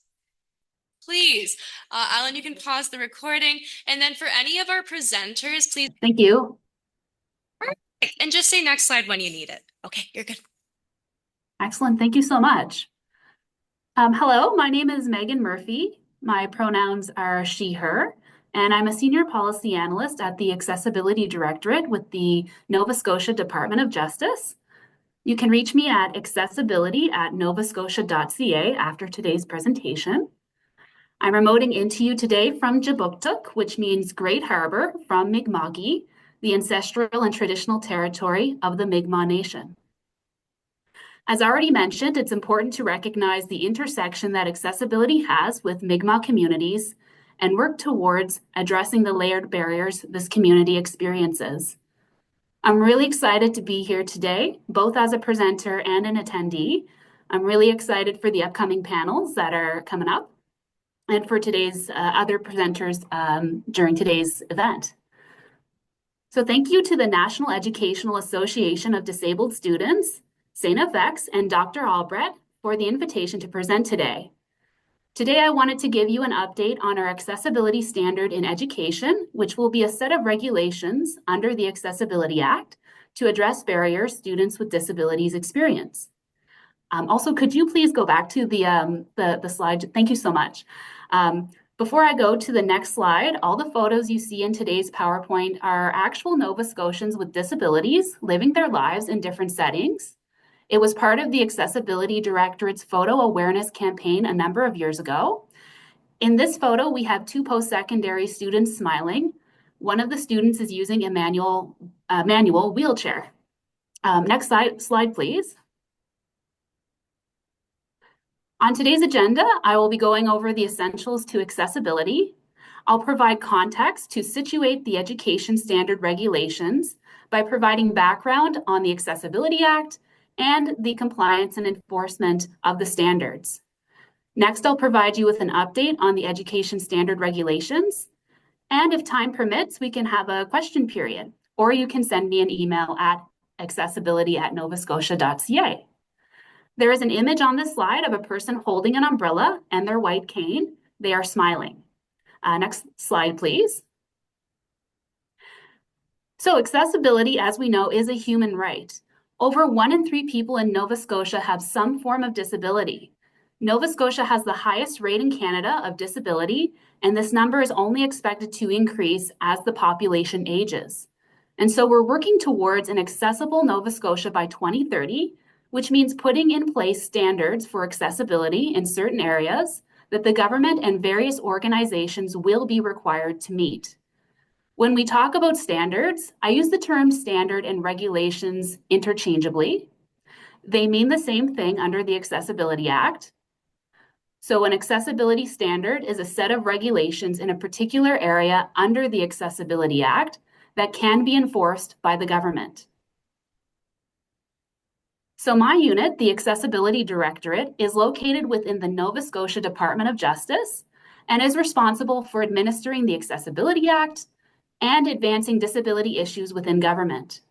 Please. Alan, you can pause the recording. And then for any of our presenters, please. Thank you. And just say next slide when you need it. Okay, you're good. Excellent. Thank you so much. Hello, my name is Meghan Murphy. My pronouns are she, her, and I'm a senior policy analyst at the Accessibility Directorate with the Nova Scotia Department of Justice. You can reach me at accessibility@novascotia.ca after today's presentation. I'm remoting into you today from Jabuktuk, which means Great Harbor, from Mi'kma'ki, the ancestral and traditional territory of the Mi'kmaq Nation. As already mentioned, it's important to recognize the intersection that accessibility has with Mi'kmaq communities and work towards addressing the layered barriers this community experiences. I'm really excited to be here today, both as a presenter and an attendee. I'm really excited for the upcoming panels that are coming up and for today's other presenters during today's event. So thank you to the National Educational Association of Disabled Students, St. FX, and Dr. Aubrecht for the invitation to present today. Today, I wanted to give you an update on our accessibility standard in education, which will be a set of regulations under the Accessibility Act to address barriers students with disabilities experience. Also, could you please go back to the slide? Thank you so much. Before I go to the next slide, all the photos you see in today's PowerPoint are actual Nova Scotians with disabilities living their lives in different settings. It was part of the Accessibility Directorate's photo awareness campaign a number of years ago. In this photo, we have 2 post-secondary students smiling. One of the students is using a manual wheelchair. Next slide, please. On today's agenda, I will be going over the essentials to accessibility. I'll provide context to situate the education standard regulations by providing background on the Accessibility Act and the compliance and enforcement of the standards. Next, I'll provide you with an update on the education standard regulations. And if time permits, we can have a question period, or you can send me an email at accessibility@novascotia.ca. There is an image on this slide of a person holding an umbrella and their white cane. They are smiling. Next slide, please. So accessibility, as we know, is a human right. Over 1 in 3 people in Nova Scotia have some form of disability. Nova Scotia has the highest rate in Canada of disability, and this number is only expected to increase as the population ages. And so we're working towards an accessible Nova Scotia by 2030, which means putting in place standards for accessibility in certain areas that the government and various organizations will be required to meet. When we talk about standards, I use the term standard and regulations interchangeably. They mean the same thing under the Accessibility Act. So an accessibility standard is a set of regulations in a particular area under the Accessibility Act that can be enforced by the government. So my unit, the Accessibility Directorate, is located within the Nova Scotia Department of Justice and is responsible for administering the Accessibility Act and advancing disability issues within government.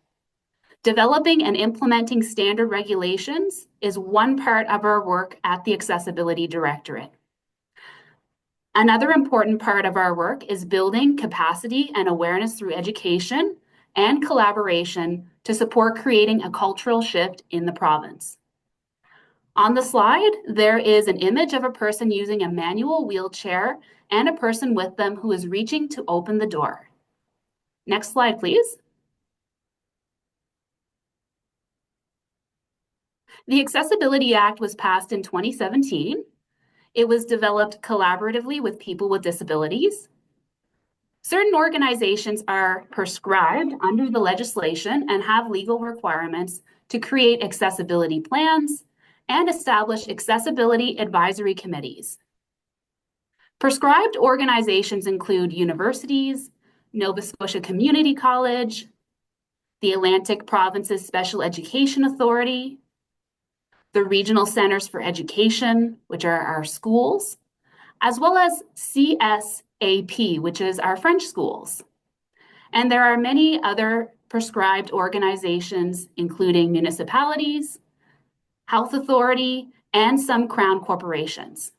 Developing and implementing standard regulations is one part of our work at the Accessibility Directorate. Another important part of our work is building capacity and awareness through education and collaboration to support creating a cultural shift in the province. On the slide, there is an image of a person using a manual wheelchair and a person with them who is reaching to open the door. Next slide, please. The Accessibility Act was passed in 2017. It was developed collaboratively with people with disabilities. Certain organizations are prescribed under the legislation and have legal requirements to create accessibility plans and establish accessibility advisory committees. Prescribed organizations include universities, Nova Scotia Community College, the Atlantic Provinces Special Education Authority, the Regional Centers for Education, which are our schools, as well as CSAP, which is our French schools. And there are many other prescribed organizations, including municipalities, health authority, and some crown corporations.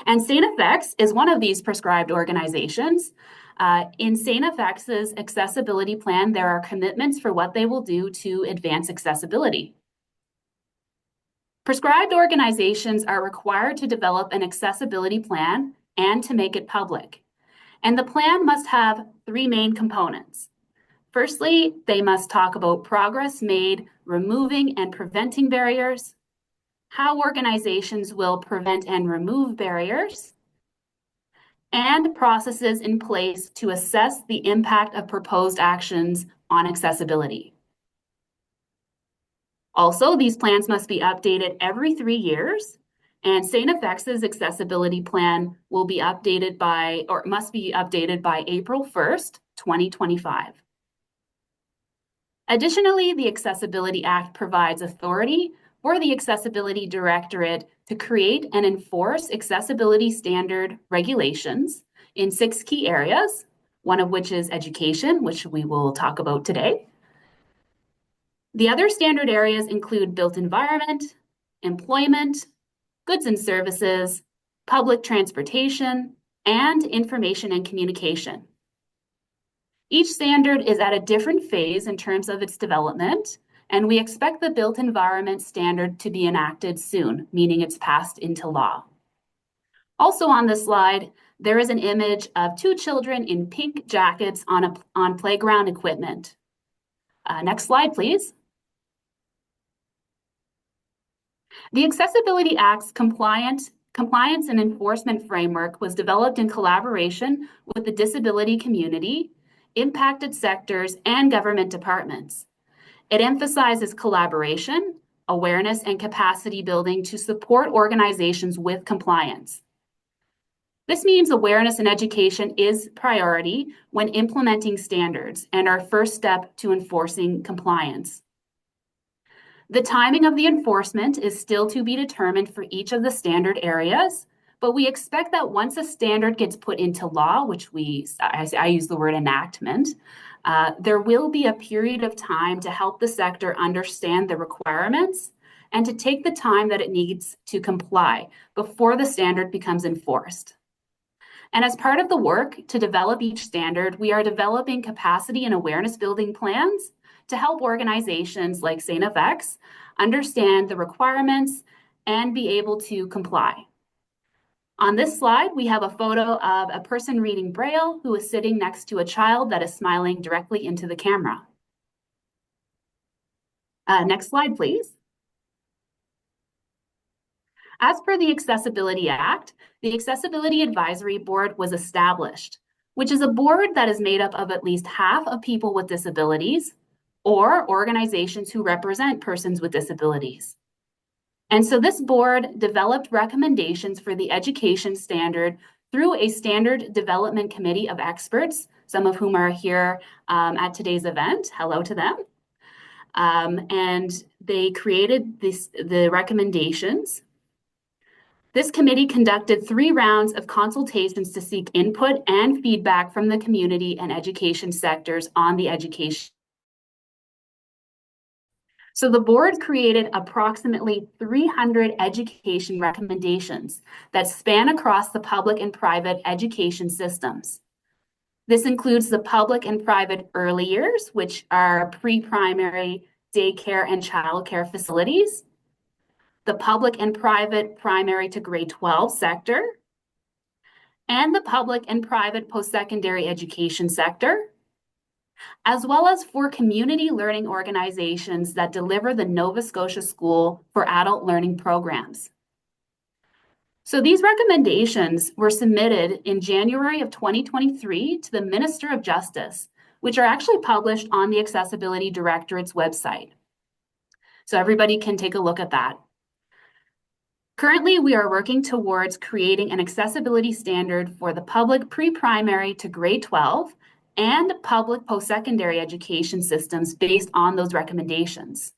And St. FX is one of these prescribed organizations. In St. FX's accessibility plan, there are commitments for what they will do to advance accessibility. Prescribed organizations are required to develop an accessibility plan and to make it public. And the plan must have three main components. Firstly, they must talk about progress made removing and preventing barriers, how organizations will prevent and remove barriers, and processes in place to assess the impact of proposed actions on accessibility. Also, these plans must be updated every 3 years, and St. FX's accessibility plan will be updated by, or must be updated by April 1st, 2025. Additionally, the Accessibility Act provides authority for the Accessibility Directorate to create and enforce accessibility standard regulations in 6 key areas, one of which is education, which we will talk about today. The other standard areas include built environment, employment, goods and services, public transportation, and information and communication. Each standard is at a different phase in terms of its development, and we expect the built environment standard to be enacted soon, meaning it's passed into law. Also on this slide, there is an image of 2 children in pink jackets on playground equipment. Next slide, please. The Accessibility Act's compliance and enforcement framework was developed in collaboration with the disability community, impacted sectors, and government departments. It emphasizes collaboration, awareness, and capacity building to support organizations with compliance. This means awareness and education is priority when implementing standards and our first step to enforcing compliance. The timing of the enforcement is still to be determined for each of the standard areas, but we expect that once a standard gets put into law, which I use the word enactment, there will be a period of time to help the sector understand the requirements and to take the time that it needs to comply before the standard becomes enforced. And as part of the work to develop each standard, we are developing capacity and awareness building plans to help organizations like St. FX understand the requirements and be able to comply. On this slide, we have a photo of a person reading Braille who is sitting next to a child that is smiling directly into the camera. Next slide, please. As per the Accessibility Act, the Accessibility Advisory Board was established, which is a board that is made up of at least half of people with disabilities or organizations who represent persons with disabilities. And so this board developed recommendations for the education standard through a standard development committee of experts, some of whom are here at today's event. Hello to them. And they created the recommendations. This committee conducted 3 rounds of consultations to seek input and feedback from the community and education sectors on the education. So the board created approximately 300 education recommendations that span across the public and private education systems. This includes the public and private early years, which are pre-primary daycare and childcare facilities, the public and private primary to grade 12 sector, and the public and private post-secondary education sector, as well as for community learning organizations that deliver the Nova Scotia School for Adult Learning programs. So these recommendations were submitted in January of 2023 to the Minister of Justice, which are actually published on the Accessibility Directorate's website. So everybody can take a look at that. Currently, we are working towards creating an accessibility standard for the public pre-primary to grade 12 and public post-secondary education systems based on those recommendations.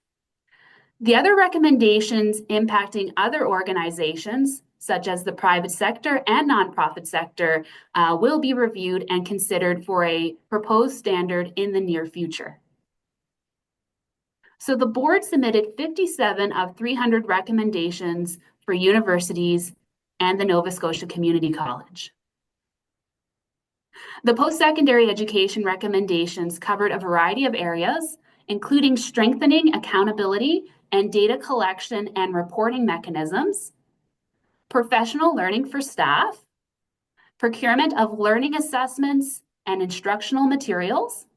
The other recommendations impacting other organizations, such as the private sector and nonprofit sector, will be reviewed and considered for a proposed standard in the near future. So the board submitted 57 of 300 recommendations for universities and the Nova Scotia Community College. The post-secondary education recommendations covered a variety of areas, including strengthening accountability and data collection and reporting mechanisms, professional learning for staff, procurement of learning assessments and instructional materials,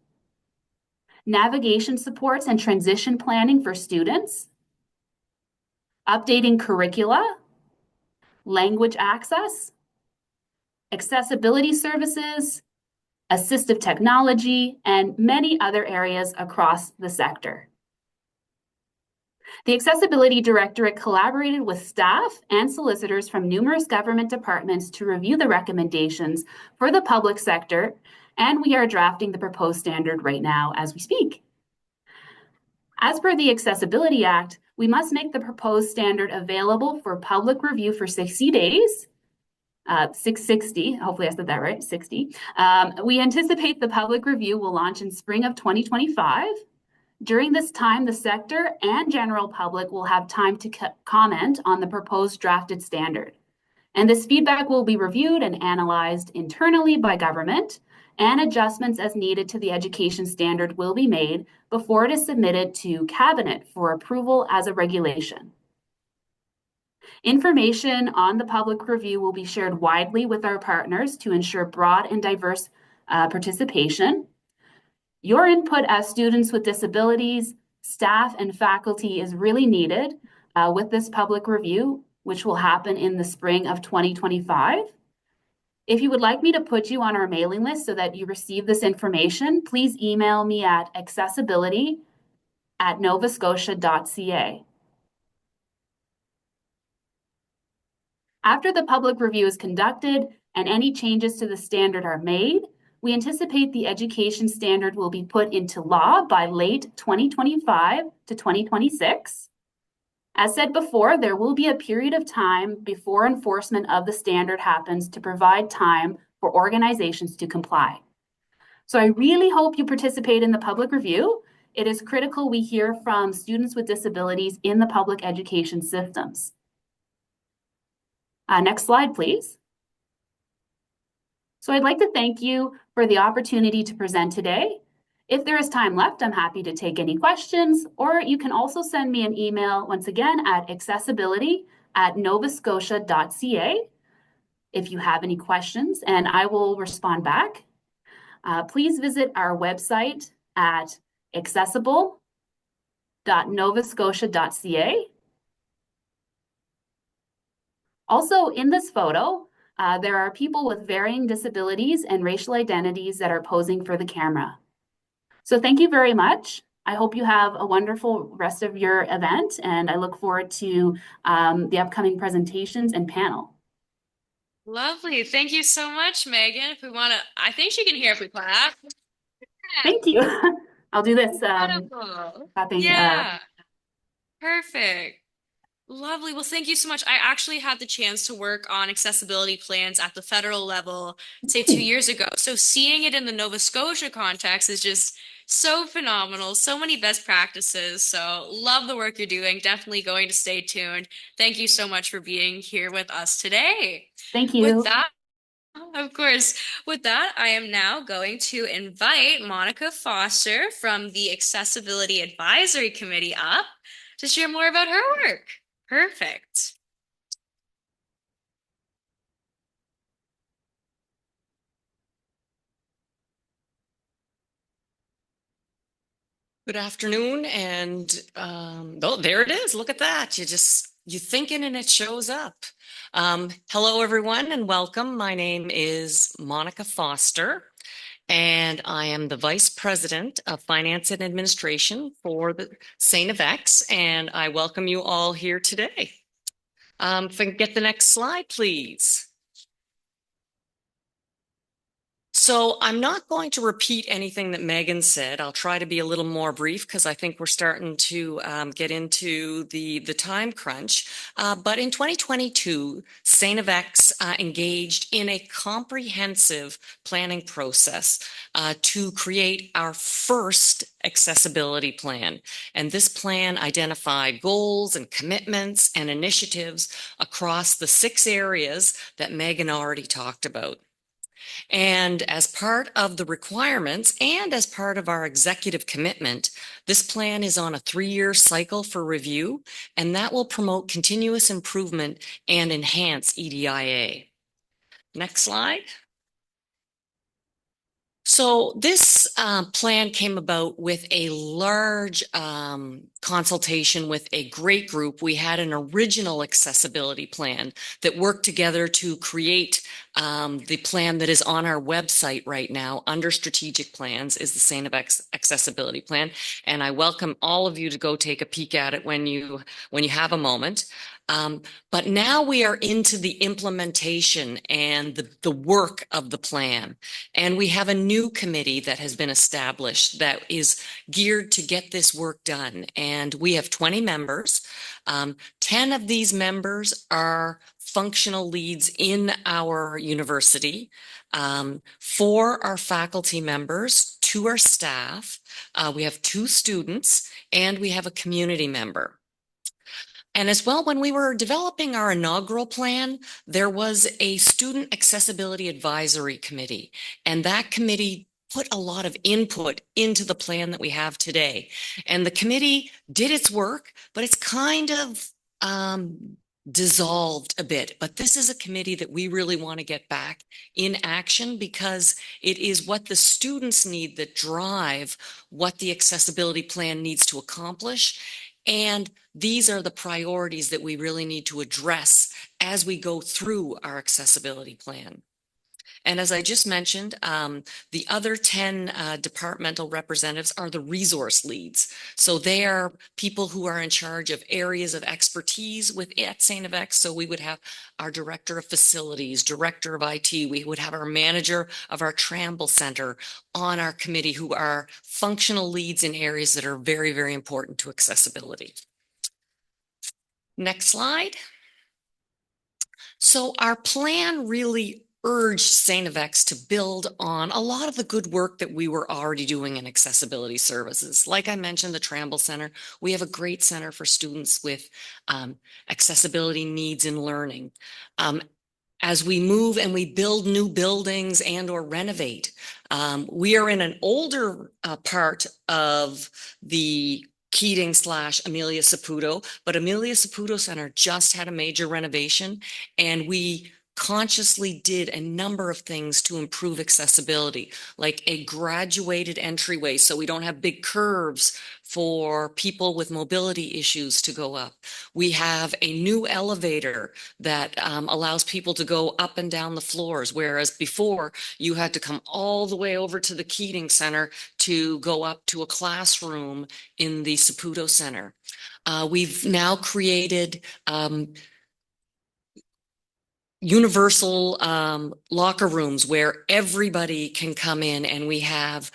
navigation supports and transition planning for students, updating curricula, language access, accessibility services, assistive technology, and many other areas across the sector. The Accessibility Directorate collaborated with staff and solicitors from numerous government departments to review the recommendations for the public sector, and we are drafting the proposed standard right now as we speak. As per the Accessibility Act, we must make the proposed standard available for public review for 60 days, 660, hopefully I said that right, 60. We anticipate the public review will launch in spring of 2025. During this time, the sector and general public will have time to comment on the proposed drafted standard. And this feedback will be reviewed and analyzed internally by government, and adjustments as needed to the education standard will be made before it is submitted to Cabinet for approval as a regulation. Information on the public review will be shared widely with our partners to ensure broad and diverse participation. Your input as students with disabilities, staff, and faculty is really needed with this public review, which will happen in the spring of 2025. If you would like me to put you on our mailing list so that you receive this information, please email me at accessibility@novascotia.ca. After the public review is conducted and any changes to the standard are made, we anticipate the education standard will be put into law by late 2025 to 2026. As said before, there will be a period of time before enforcement of the standard happens to provide time for organizations to comply. So I really hope you participate in the public review. It is critical we hear from students with disabilities in the public education systems. Next slide, please. So I'd like to thank you for the opportunity to present today. If there is time left, I'm happy to take any questions, or you can also send me an email once again at accessibility@novascotia.ca if you have any questions, and I will respond back. Please visit our website at accessible.novascotia.ca. Also, in this photo, there are people with varying disabilities and racial identities that are posing for the camera. So thank you very much. I hope you have a wonderful rest of your event, and I look forward to the upcoming presentations and panel. Lovely. Thank you so much, Megan. If we want to, I think she can hear if we clap. Thank you. I'll do this. Incredible. Clapping, Yeah. Perfect. Lovely. Well, thank you so much. I actually had the chance to work on accessibility plans at the federal level, say 2 years ago. So seeing it in the Nova Scotia context is just so phenomenal. So many best practices. So love the work you're doing. Definitely going to stay tuned. Thank you so much for being here with us today. Thank you. With that, of course. With that, I am now going to invite Monica Foster from the Accessibility Advisory Committee up to share more about her work. Perfect. Good afternoon, and oh, there it is. Look at that. You thinking and it shows up. Hello, everyone, and welcome. My name is Monica Foster, and I am the Vice President of Finance and Administration for the St. FX, and I welcome you all here today. If I can get the next slide, please. So I'm not going to repeat anything that Meghan said. I'll try to be a little more brief because I think we're starting to get into the time crunch. But in 2022, St. FX engaged in a comprehensive planning process to create our first accessibility plan. And this plan identified goals and commitments and initiatives across the 6 areas that Meghan already talked about. And as part of the requirements and as part of our executive commitment, this plan is on a 3-year cycle for review, and that will promote continuous improvement and enhance EDIA. Next slide. So this plan came about with a large consultation with a great group. We had an original accessibility plan that worked together to create the plan that is on our website right now under strategic plans is the St. FX accessibility plan. And I welcome all of you to go take a peek at it when you have a moment. But now we are into the implementation and the work of the plan. And we have a new committee that has been established that is geared to get this work done. And we have 20 members. 10 of these members are functional leads in our university. 4 are faculty members, 2 are staff. We have 2 students, and we have a community member. And as well, when we were developing our inaugural plan, there was a student accessibility advisory committee, and that committee put a lot of input into the plan that we have today. And the committee did its work, but it's kind of dissolved a bit. But this is a committee that we really want to get back in action because it is what the students need that drive what the accessibility plan needs to accomplish. And these are the priorities that we really need to address as we go through our accessibility plan. And as I just mentioned, the other 10 departmental representatives are the resource leads. So they are people who are in charge of areas of expertise at St. FX. So we would have our director of facilities, director of IT. We would have our manager of our Tramble Center on our committee who are functional leads in areas that are very, very important to accessibility. Next slide. So our plan really urged St. FX to build on a lot of the good work that we were already doing in accessibility services. Like I mentioned, the Tramble Center, we have a great center for students with accessibility needs in learning. As we move and we build new buildings and or renovate, we are in an older part of the Keating/Amelia Saputo, but Amelia Saputo Center just had a major renovation, and we consciously did a number of things to improve accessibility, like a graduated entryway so we don't have big curves for people with mobility issues to go up. We have a new elevator that allows people to go up and down the floors, whereas before you had to come all the way over to the Keating Center to go up to a classroom in the Saputo Center. We've now created universal locker rooms where everybody can come in, and we have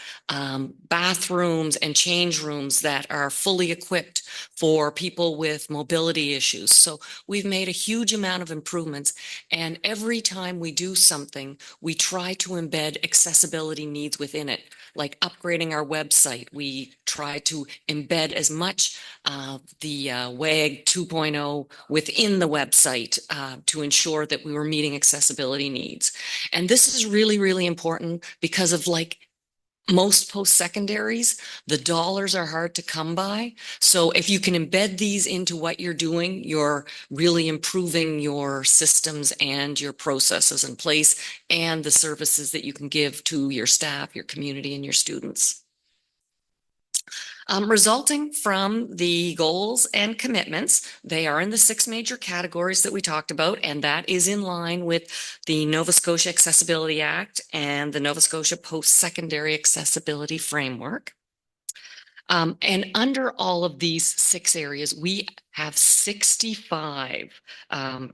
bathrooms and change rooms that are fully equipped for people with mobility issues. So we've made a huge amount of improvements, and every time we do something, we try to embed accessibility needs within it. Like upgrading our website, we try to embed as much the WAG 2.0 within the website to ensure that we were meeting accessibility needs. And this is really, really important because of like most post-secondaries, the dollars are hard to come by. So if you can embed these into what you're doing, you're really improving your systems and your processes in place and the services that you can give to your staff, your community, and your students. Resulting from the goals and commitments, they are in the 6 major categories that we talked about, and that is in line with the Nova Scotia Accessibility Act and the Nova Scotia Post-Secondary Accessibility Framework. And under all of these 6 areas, we have 65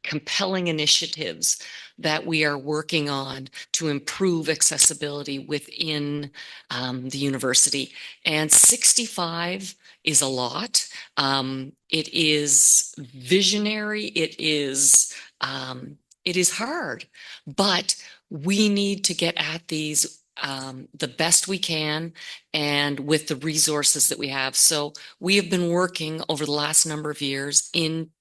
compelling initiatives that we are working on to improve accessibility within the university. And 65 is a lot. It is visionary. It is hard, but we need to get at these the best we can and with the resources that we have. So we have been working over the last number of years in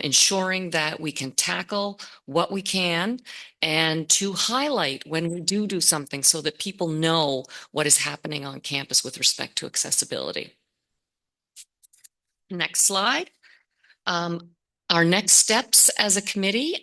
ensuring that we can tackle what we can and to highlight when we do something so that people know what is happening on campus with respect to accessibility. Next slide. Our next steps as a committee,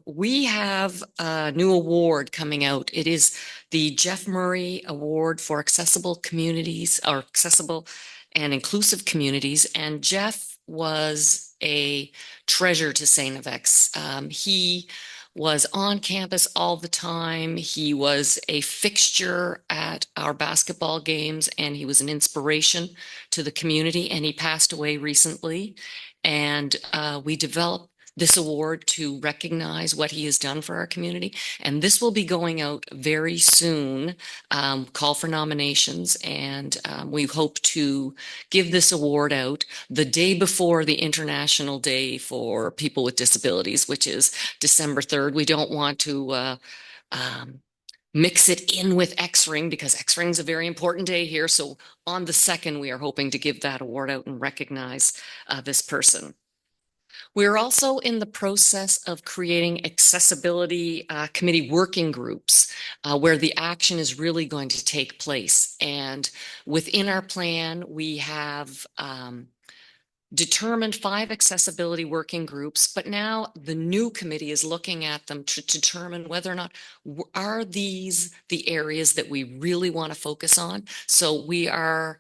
we have a new award coming out. It is the Jeff Murray Award for Accessible Communities, or Accessible and Inclusive Communities. And Jeff was a treasure to St. FX. He was on campus all the time. He was a fixture at our basketball games, and he was an inspiration to the community, and he passed away recently. And we developed this award to recognize what he has done for our community. And this will be going out very soon, call for nominations. And we hope to give this award out the day before the International Day for People with Disabilities, which is December 3rd. We don't want to mix it in with X-Ring because X-Ring is a very important day here. So on the 2nd, we are hoping to give that award out and recognize this person. We're also in the process of creating accessibility committee working groups where the action is really going to take place. And within our plan, we have determined 5 accessibility working groups, but now the new committee is looking at them to determine whether or not are these the areas that we really want to focus on. So we are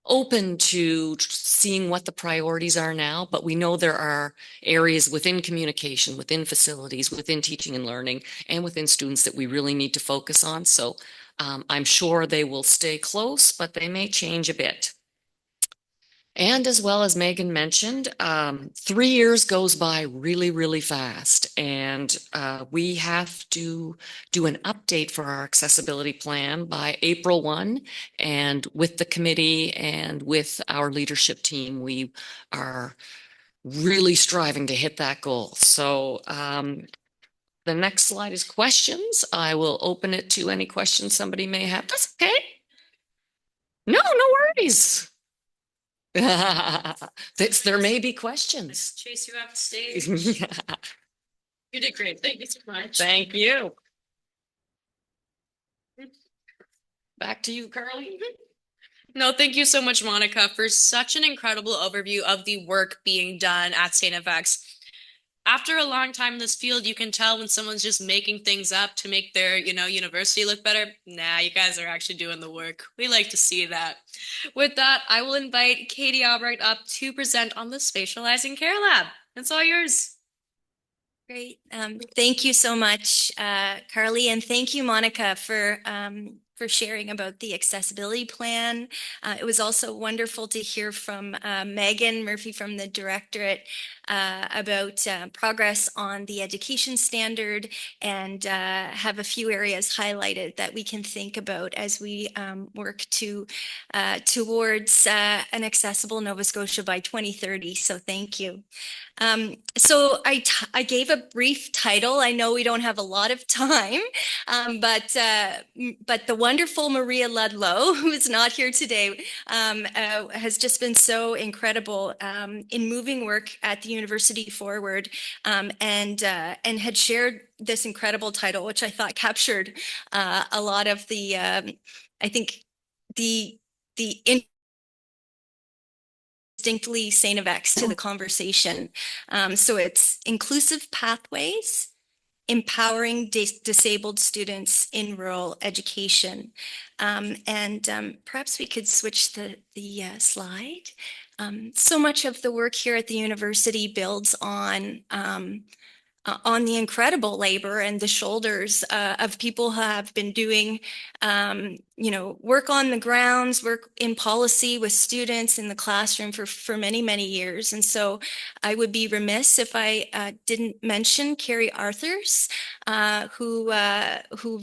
open to seeing what the priorities are now, but we know there are areas within communication, within facilities, within teaching and learning, and within students that we really need to focus on. So I'm sure they will stay close, but they may change a bit. And as well as Meghan mentioned, 3 years goes by really, really fast. And we have to do an update for our accessibility plan by April 1. And with the committee and with our leadership team, we are really striving to hit that goal. So the next slide is questions. I will open it to any questions somebody may have. That's okay. No worries. There may be questions. Chase you off the stage. You did great. Thank you so much. Thank you. Back to you, Carly. No, thank you so much, Monica, for such an incredible overview of the work being done at St. FX. After a long time in this field, you can tell when someone's just making things up to make their, university look better. Nah, you guys are actually doing the work. We like to see that. With that, I will invite Katie Aubrecht up to present on the Spatializing Care Lab. It's all yours. Great. Thank you so much, Carly, and thank you, Monica, for sharing about the accessibility plan. It was also wonderful to hear from Meghan Murphy from the Directorate about progress on the education standard and have a few areas highlighted that we can think about as we work towards an accessible Nova Scotia by 2030. So thank you. So I gave a brief title. I know we don't have a lot of time, but the wonderful Maria Ludlow, who is not here today, has just been so incredible in moving work at the university forward, and had shared this incredible title, which I thought captured a lot of the, I think the distinctly St. FX to the conversation. So it's inclusive pathways empowering disabled students in rural education. Perhaps we could switch the slide. So much of the work here at the university builds on the incredible labor and the shoulders of people who have been doing, work on the grounds, work in policy with students in the classroom for many, many years. And so I would be remiss if I didn't mention Carrie Arthurs, who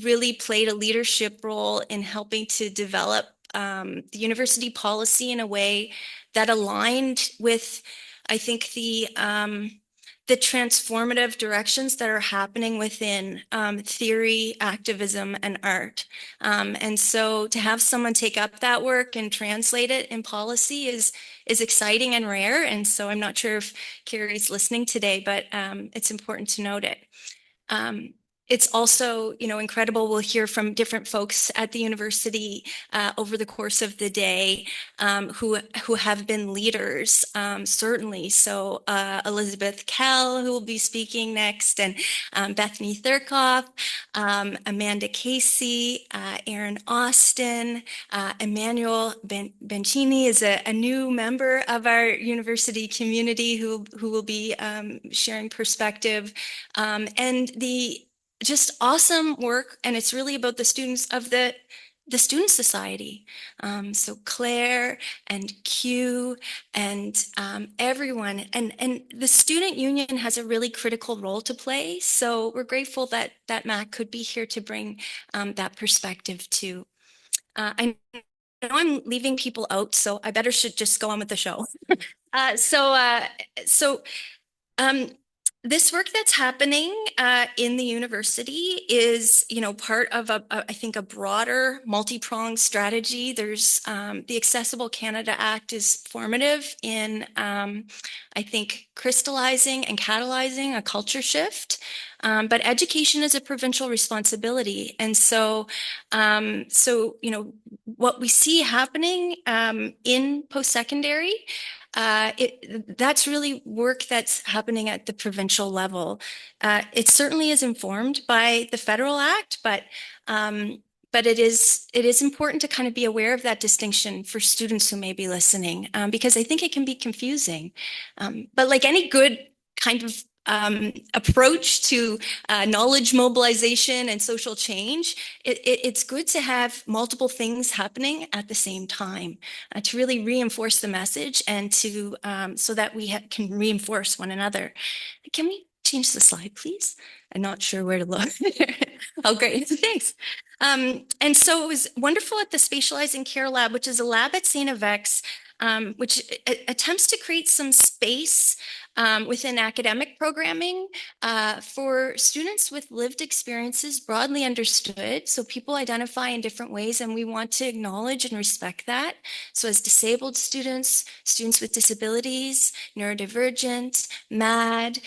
really played a leadership role in helping to develop the university policy in a way that aligned with, I think, the transformative directions that are happening within theory, activism, and art. And so to have someone take up that work and translate it in policy is exciting and rare. And so I'm not sure if Carrie's listening today, but it's important to note it. It's also, incredible. We'll hear from different folks at the university over the course of the day who have been leaders, certainly. So Elizabeth Kell, who will be speaking next, and Bethany Theuerkauf, Amanda Casey, Erin Austen, Emmanuel Bencini is a new member of our university community who will be sharing perspective, and the just awesome work. And it's really about the students of the Student Society. So Claire and Q and everyone. And the Student Union has a really critical role to play. So we're grateful that Matt could be here to bring that perspective too. I know I'm leaving people out, so I better should just go on with the show. This work that's happening in the university is, part of I think a broader multi-pronged strategy. There's the Accessible Canada Act is formative in, I think, crystallizing and catalyzing a culture shift. But education is a provincial responsibility. And so, what we see happening in post-secondary, that's really work that's happening at the provincial level. It certainly is informed by the federal act, but it is important to kind of be aware of that distinction for students who may be listening, because I think it can be confusing. But like any good kind of approach to knowledge mobilization and social change, it's good to have multiple things happening at the same time to really reinforce the message and to so that we can reinforce one another. Can we change the slide, please? I'm not sure where to look. Oh, great. Thanks. And so it was wonderful at the Spatializing Care Lab, which is a lab at St. Avex, which attempts to create some space within academic programming for students with lived experiences broadly understood. So people identify in different ways, and we want to acknowledge and respect that. So as disabled students, students with disabilities, neurodivergent, MAD,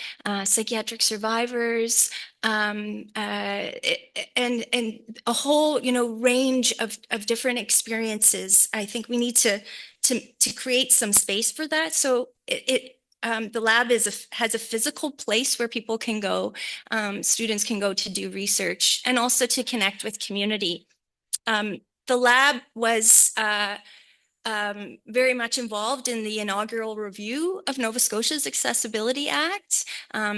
psychiatric survivors, and a whole, range of different experiences. I think we need to create some space for that. So the lab has a physical place where people can go, students can go to do research and also to connect with community. The lab was very much involved in the inaugural review of Nova Scotia's Accessibility Act.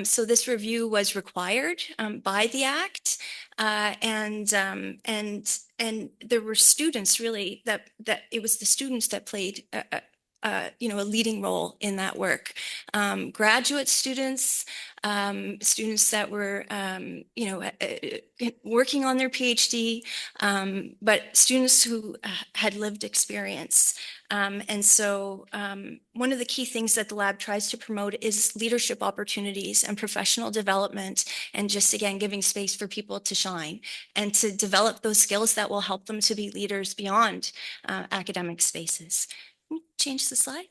So this review was required by the Act, and there were students really that it was the students that played a leading role in that work. Graduate students, students that were, working on their PhD, but students who had lived experience. And so one of the key things that the lab tries to promote is leadership opportunities and professional development, and just, again, giving space for people to shine and to develop those skills that will help them to be leaders beyond academic spaces. Change the slide.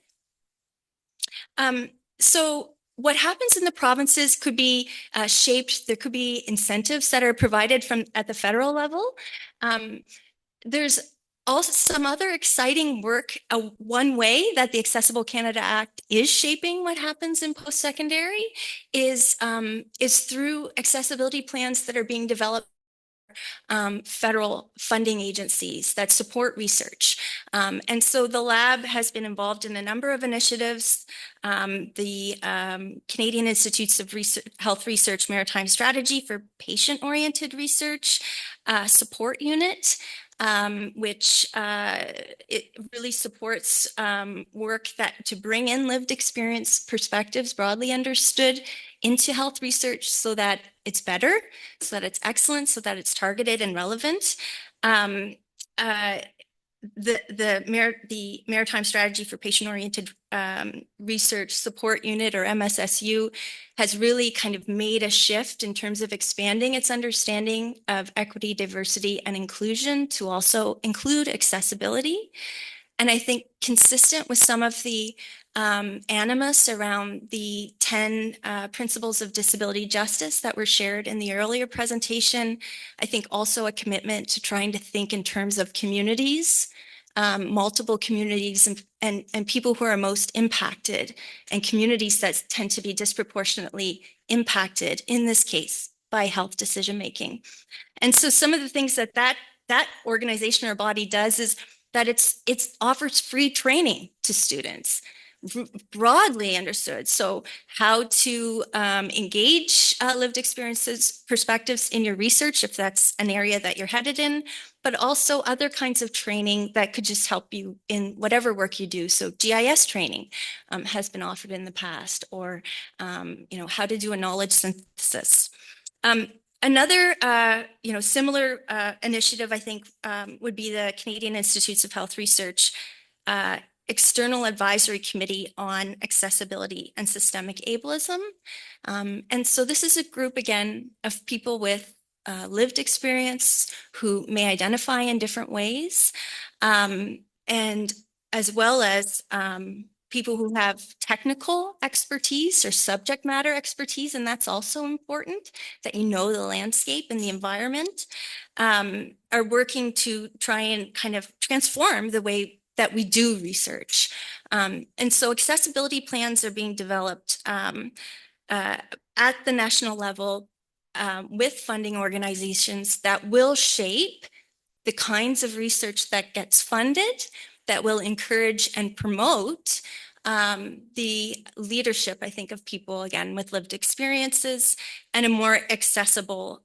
So what happens in the provinces could be shaped. There could be incentives that are provided at the federal level. There's Also, some other exciting work, one way that the Accessible Canada Act is shaping what happens in post-secondary is through accessibility plans that are being developed federal funding agencies that support research. And so the lab has been involved in a number of initiatives. The Canadian Institutes of Health Research Maritime Strategy for Patient-Oriented Research Support Unit, which it really supports work that to bring in lived experience perspectives broadly understood into health research so that it's better, so that it's excellent, so that it's targeted and relevant. The Maritime Strategy for Patient-Oriented Research Support Unit, or MSSU, has really kind of made a shift in terms of expanding its understanding of equity, diversity, and inclusion to also include accessibility. And I think consistent with some of the animus around the 10 principles of disability justice that were shared in the earlier presentation, I think also a commitment to trying to think in terms of communities, multiple communities and people who are most impacted, and communities that tend to be disproportionately impacted, in this case, by health decision making. And so some of the things that organization or body does is that it offers free training to students, broadly understood. So how to engage lived experiences, perspectives in your research, if that's an area that you're headed in, but also other kinds of training that could just help you in whatever work you do. So GIS training has been offered in the past, or how to do a knowledge synthesis. Another, similar initiative, I think, would be the Canadian Institutes of Health Research External Advisory Committee on Accessibility and Systemic Ableism. And so this is a group, again, of people with lived experience who may identify in different ways, and as well as people who have technical expertise or subject matter expertise, and that's also important, that you know the landscape and the environment, are working to try and kind of transform the way that we do research. And so accessibility plans are being developed at the national level with funding organizations that will shape the kinds of research that gets funded, that will encourage and promote the leadership, I think, of people, again, with lived experiences and a more accessible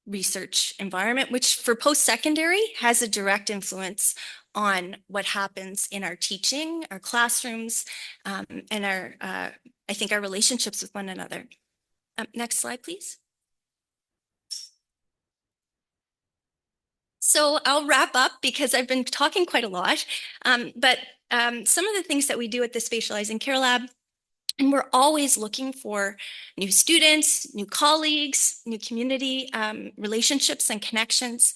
research environment, which for post-secondary has a direct influence on what happens in our teaching, our classrooms, and I think our relationships with one another. Next slide, please. So I'll wrap up because I've been talking quite a lot, but some of the things that we do at the Spatializing Care Lab, and we're always looking for new students, new colleagues, new community relationships and connections.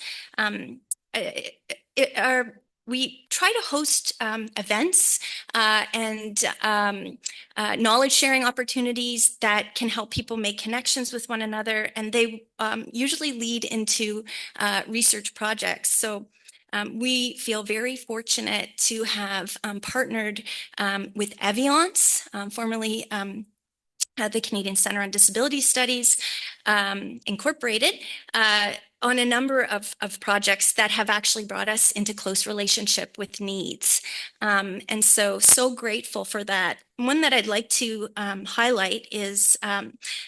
We try to host events and knowledge sharing opportunities that can help people make connections with one another, and they usually lead into research projects. So we feel very fortunate to have partnered with Eviance, formerly the Canadian Centre on Disability Studies, Incorporated, on a number of projects that have actually brought us into close relationship with NEADS. And so grateful for that. One that I'd like to highlight is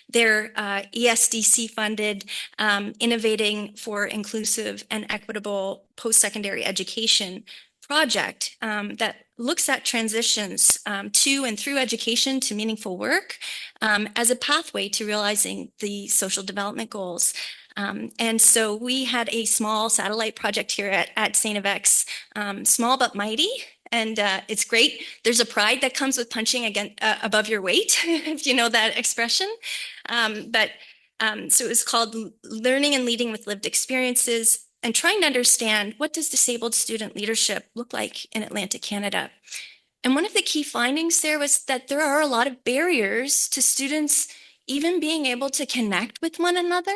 their ESDC-funded Innovating for Inclusive and Equitable Post-Secondary Education project that looks at transitions to and through education to meaningful work as a pathway to realizing the social development goals. And so we had a small satellite project here at St. Yves, small but mighty, and it's great. There's a pride that comes with punching again above your weight, if you know that expression. So it was called Learning and Leading with Lived Experiences, and trying to understand, what does disabled student leadership look like in Atlantic Canada? And one of the key findings there was that there are a lot of barriers to students even being able to connect with one another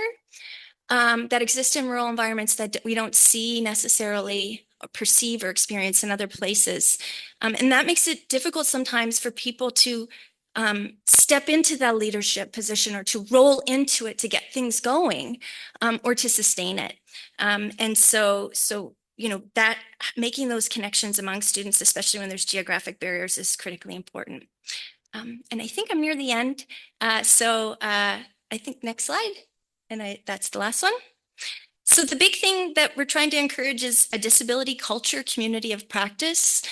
that exist in rural environments that we don't see necessarily perceive or experience in other places. And that makes it difficult sometimes for people to step into that leadership position or to roll into it to get things going, or to sustain it. And so, that making those connections among students, especially when there's geographic barriers, is critically important. And I think I'm near the end. I think next slide. And that's the last one. So the big thing that we're trying to encourage is a disability culture, community of practice,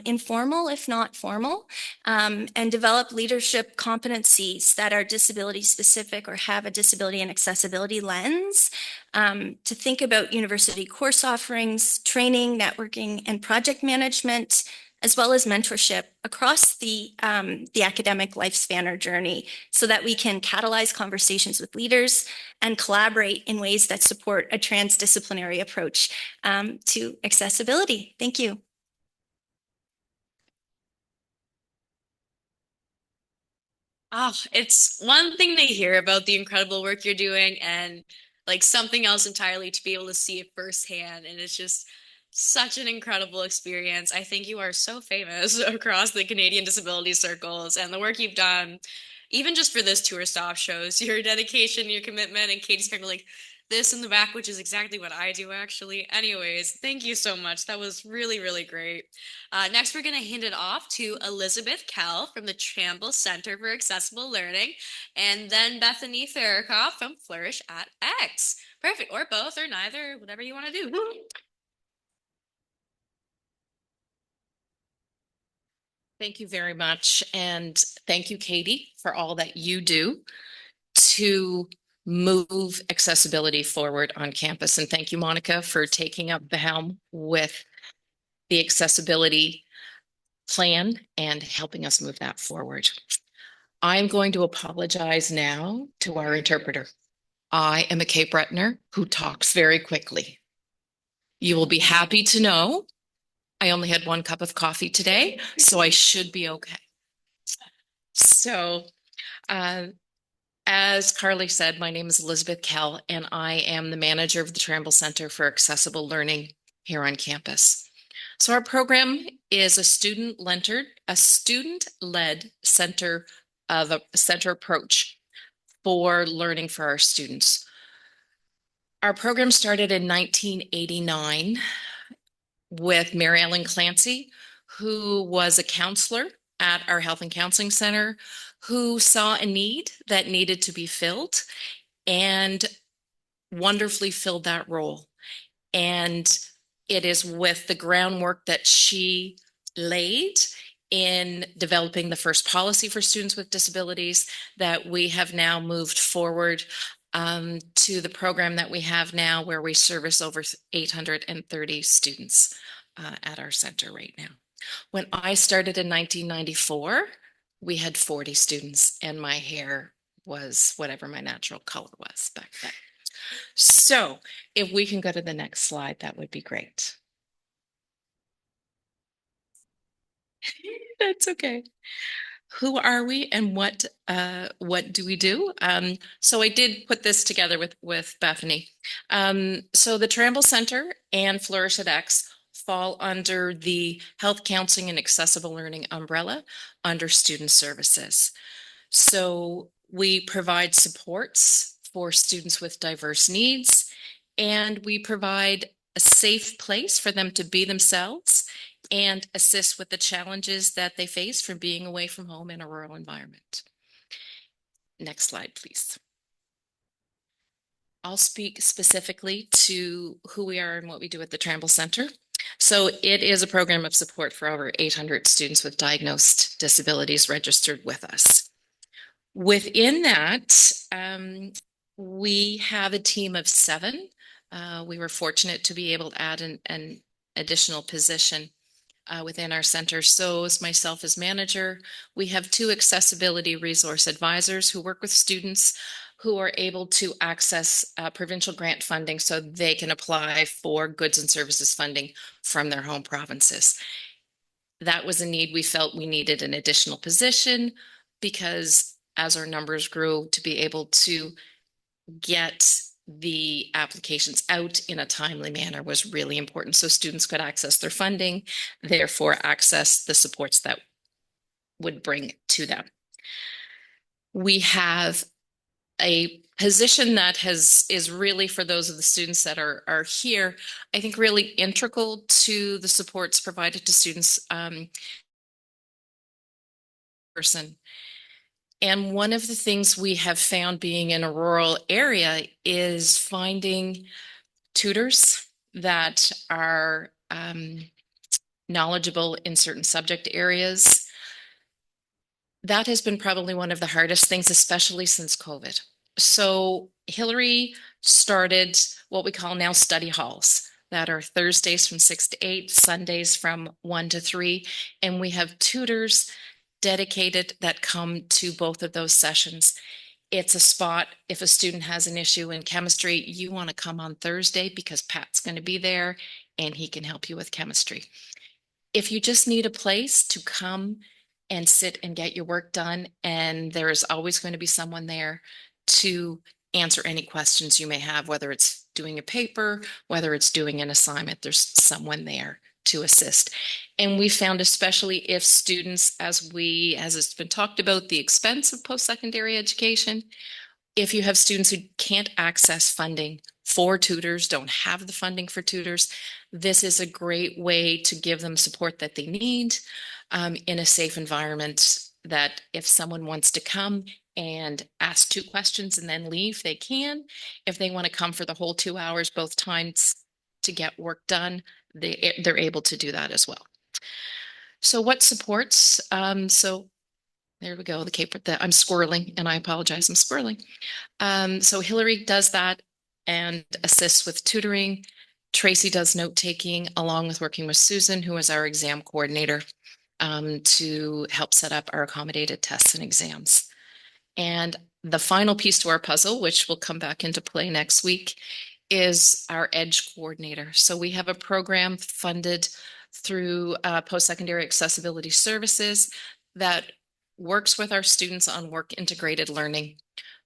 informal, if not formal, and develop leadership competencies that are disability specific or have a disability and accessibility lens, to think about university course offerings, training, networking, and project management, as well as mentorship across the academic lifespan or journey, so that we can catalyze conversations with leaders and collaborate in ways that support a transdisciplinary approach to accessibility. Thank you. Oh, it's one thing to hear about the incredible work you're doing, and like something else entirely to be able to see it firsthand. And it's just such an incredible experience. I think you are so famous across the Canadian disability circles, and the work you've done, even just for this tour stop, shows your dedication, your commitment. And Katie's kind of like this in the back, which is exactly what I do, actually. Anyways, thank you so much. That was really, really great. Next, we're going to hand it off to Elizabeth Kell from the Tramble Center for Accessible Learning, and then Bethany Theuerkauf from Flourish at X. Perfect, or both, or neither, whatever you want to do. Thank you very much. And thank you, Katie, for all that you do to move accessibility forward on campus. And thank you, Monica, for taking up the helm with the accessibility plan and helping us move that forward. I'm going to apologize now to our interpreter. I am a Cape Bretoner who talks very quickly. You will be happy to know I only had 1 cup of coffee today, so I should be okay. So, as Carly said, my name is Elizabeth Kell, and I am the manager of the Tramble Center for Accessible Learning here on campus. So our program is a student-led center approach for learning for our students. Our program started in 1989 with Mary Ellen Clancy, who was a counselor at our Health and Counseling Center, who saw a need that needed to be filled and wonderfully filled that role. And it is with the groundwork that she laid in developing the first policy for students with disabilities that we have now moved forward to the program that we have now, where we service over 830 students at our center right now. When I started in 1994, we had 40 students, and my hair was whatever my natural color was back then. So if we can go to the next slide, that would be great. That's okay. Who are we and what do we do? So I did put this together with Bethany. So the Tramble Center and Flourish at X fall under the Health Counseling and Accessible Learning umbrella under Student Services. So we provide supports for students with diverse needs, and we provide a safe place for them to be themselves and assist with the challenges that they face from being away from home in a rural environment. Next slide, please. I'll speak specifically to who we are and what we do at the Tramble Center. So it is a program of support for over 800 students with diagnosed disabilities registered with us. Within that, we have a team of 7. We were fortunate to be able to add an additional position within our center. So as myself as manager, we have 2 accessibility resource advisors who work with students who are able to access provincial grant funding so they can apply for goods and services funding from their home provinces. That was a need. We felt we needed an additional position because as our numbers grew, to be able to get the applications out in a timely manner was really important. So students could access their funding, therefore access the supports that would bring to them. We have a position that is really for those of the students that are here, I think really integral to the supports provided to students person. And one of the things we have found being in a rural area is finding tutors that are knowledgeable in certain subject areas. That has been probably one of the hardest things, especially since COVID. So Hillary started what we call now study halls that are Thursdays from 6 to 8, Sundays from 1 to 3. And we have tutors dedicated that come to both of those sessions. It's a spot. If a student has an issue in chemistry, you want to come on Thursday because Pat's going to be there and he can help you with chemistry. If you just need a place to come and sit and get your work done, and there is always going to be someone there to answer any questions you may have, whether it's doing a paper, whether it's doing an assignment, there's someone there to assist. And we found, especially if students, as it's been talked about, the expense of post-secondary education, if you have students who can't access funding for tutors, don't have the funding for tutors, this is a great way to give them support that they need in a safe environment, that if someone wants to come and ask 2 questions and then leave, they can. If they want to come for the whole 2 hours, both times to get work done, they're able to do that as well. So what supports? So there we go, the caper that I'm squirreling, and I apologize, I'm squirreling. So Hillary does that and assists with tutoring. Tracy does note-taking along with working with Susan, who is our exam coordinator, to help set up our accommodated tests and exams. And the final piece to our puzzle, which will come back into play next week, is our EDGE coordinator. So we have a program funded through post-secondary accessibility services that works with our students on work integrated learning.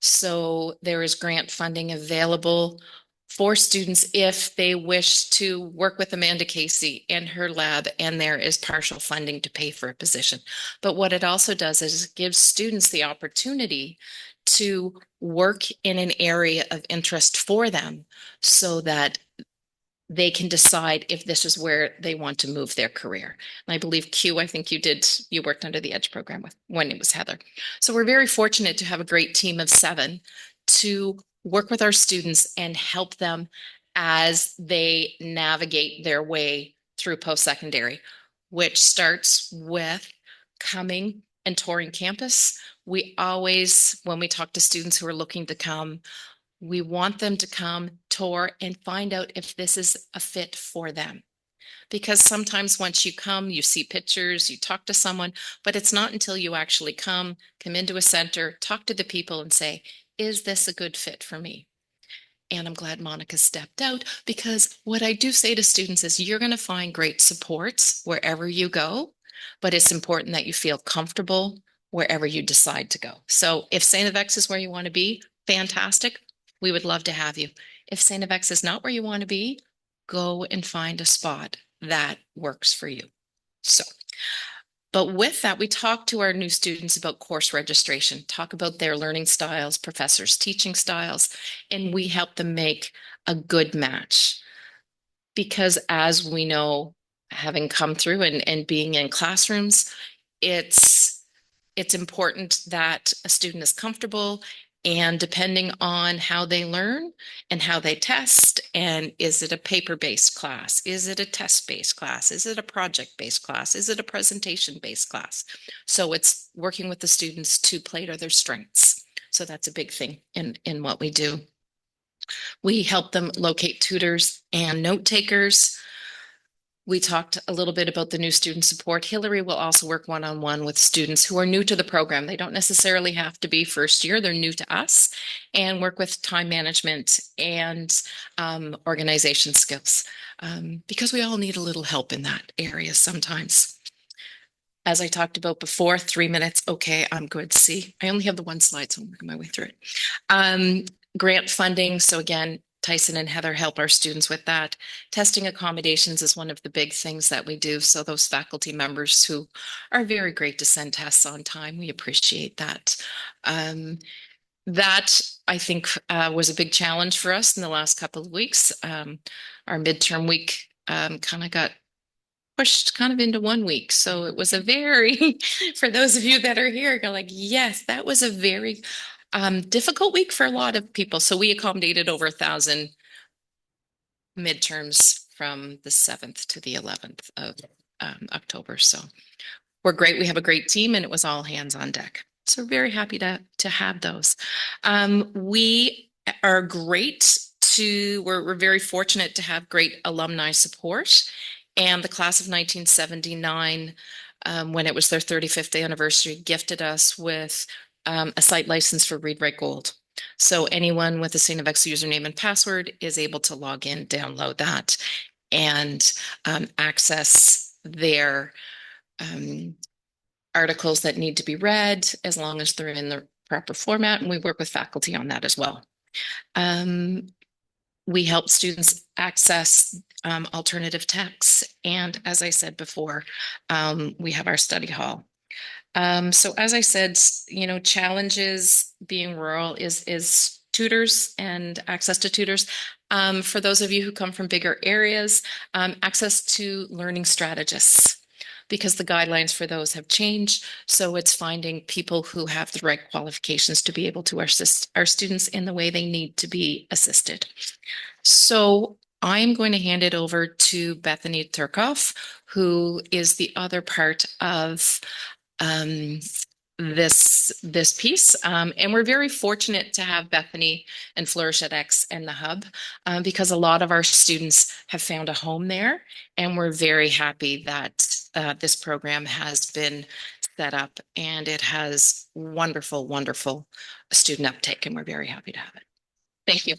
So there is grant funding available for students if they wish to work with Amanda Casey and her lab, and there is partial funding to pay for a position. But what it also does is it gives students the opportunity to work in an area of interest for them so that they can decide if this is where they want to move their career. And I believe Q, I think you worked under the EDGE program when it was Heather. So we're very fortunate to have a great team of 7 to work with our students and help them as they navigate their way through post-secondary, which starts with coming and touring campus. We always, when we talk to students who are looking to come, we want them to come, tour, and find out if this is a fit for them. Because sometimes once you come, you see pictures, you talk to someone, but it's not until you actually come into a center, talk to the people and say, is this a good fit for me? And I'm glad Monica stepped out, because what I do say to students is you're going to find great supports wherever you go, but it's important that you feel comfortable wherever you decide to go. So if St. FX is where you want to be, fantastic. We would love to have you. If St. FX is not where you want to be, go and find a spot that works for you. So, but with that, we talk to our new students about course registration, talk about their learning styles, professors' teaching styles, and we help them make a good match. Because as we know, having come through and being in classrooms, it's important that a student is comfortable, and depending on how they learn and how they test, and is it a paper-based class? Is it a test-based class? Is it a project-based class? Is it a presentation-based class? So it's working with the students to play to their strengths. So that's a big thing in what we do. We help them locate tutors and note takers. We talked a little bit about the new student support. Hillary will also work one-on-one with students who are new to the program. They don't necessarily have to be first year. They're new to us, and work with time management and organization skills, because we all need a little help in that area sometimes. As I talked about before, 3 minutes. Okay, I'm good. See, I only have the 1 slide, so I'm working my way through it. grant funding. So again, Tyson and Heather help our students with that. Testing accommodations is one of the big things that we do. So those faculty members who are very great to send tests on time, we appreciate that. That I think was a big challenge for us in the last couple of weeks. Our midterm week kind of got pushed kind of into 1 week. So it was a very, for those of you that are here, go like, yes, that was a very difficult week for a lot of people. So we accommodated over 1,000 midterms from the 7th to the 11th of October. So we're great. We have a great team and it was all hands on deck. So we're very happy to have those. We are great we're very fortunate to have great alumni support. And the class of 1979, when it was their 35th anniversary, gifted us with a site license for Read Write Gold. So anyone with a StFX username and password is able to log in, download that, and access their articles that need to be read as long as they're in the proper format. And we work with faculty on that as well. We help students access alternative texts. And as I said before, we have our study hall. So as I said, challenges being rural is tutors and access to tutors. For those of you who come from bigger areas, access to learning strategists, because the guidelines for those have changed. So it's finding people who have the right qualifications to be able to assist our students in the way they need to be assisted. So I'm going to hand it over to Bethany Theuerkauf, who is the other part of this piece. And we're very fortunate to have Bethany and Flourish at X and the Hub because a lot of our students have found a home there. And we're very happy that this program has been set up and it has wonderful, wonderful student uptake. And we're very happy to have it. Thank you.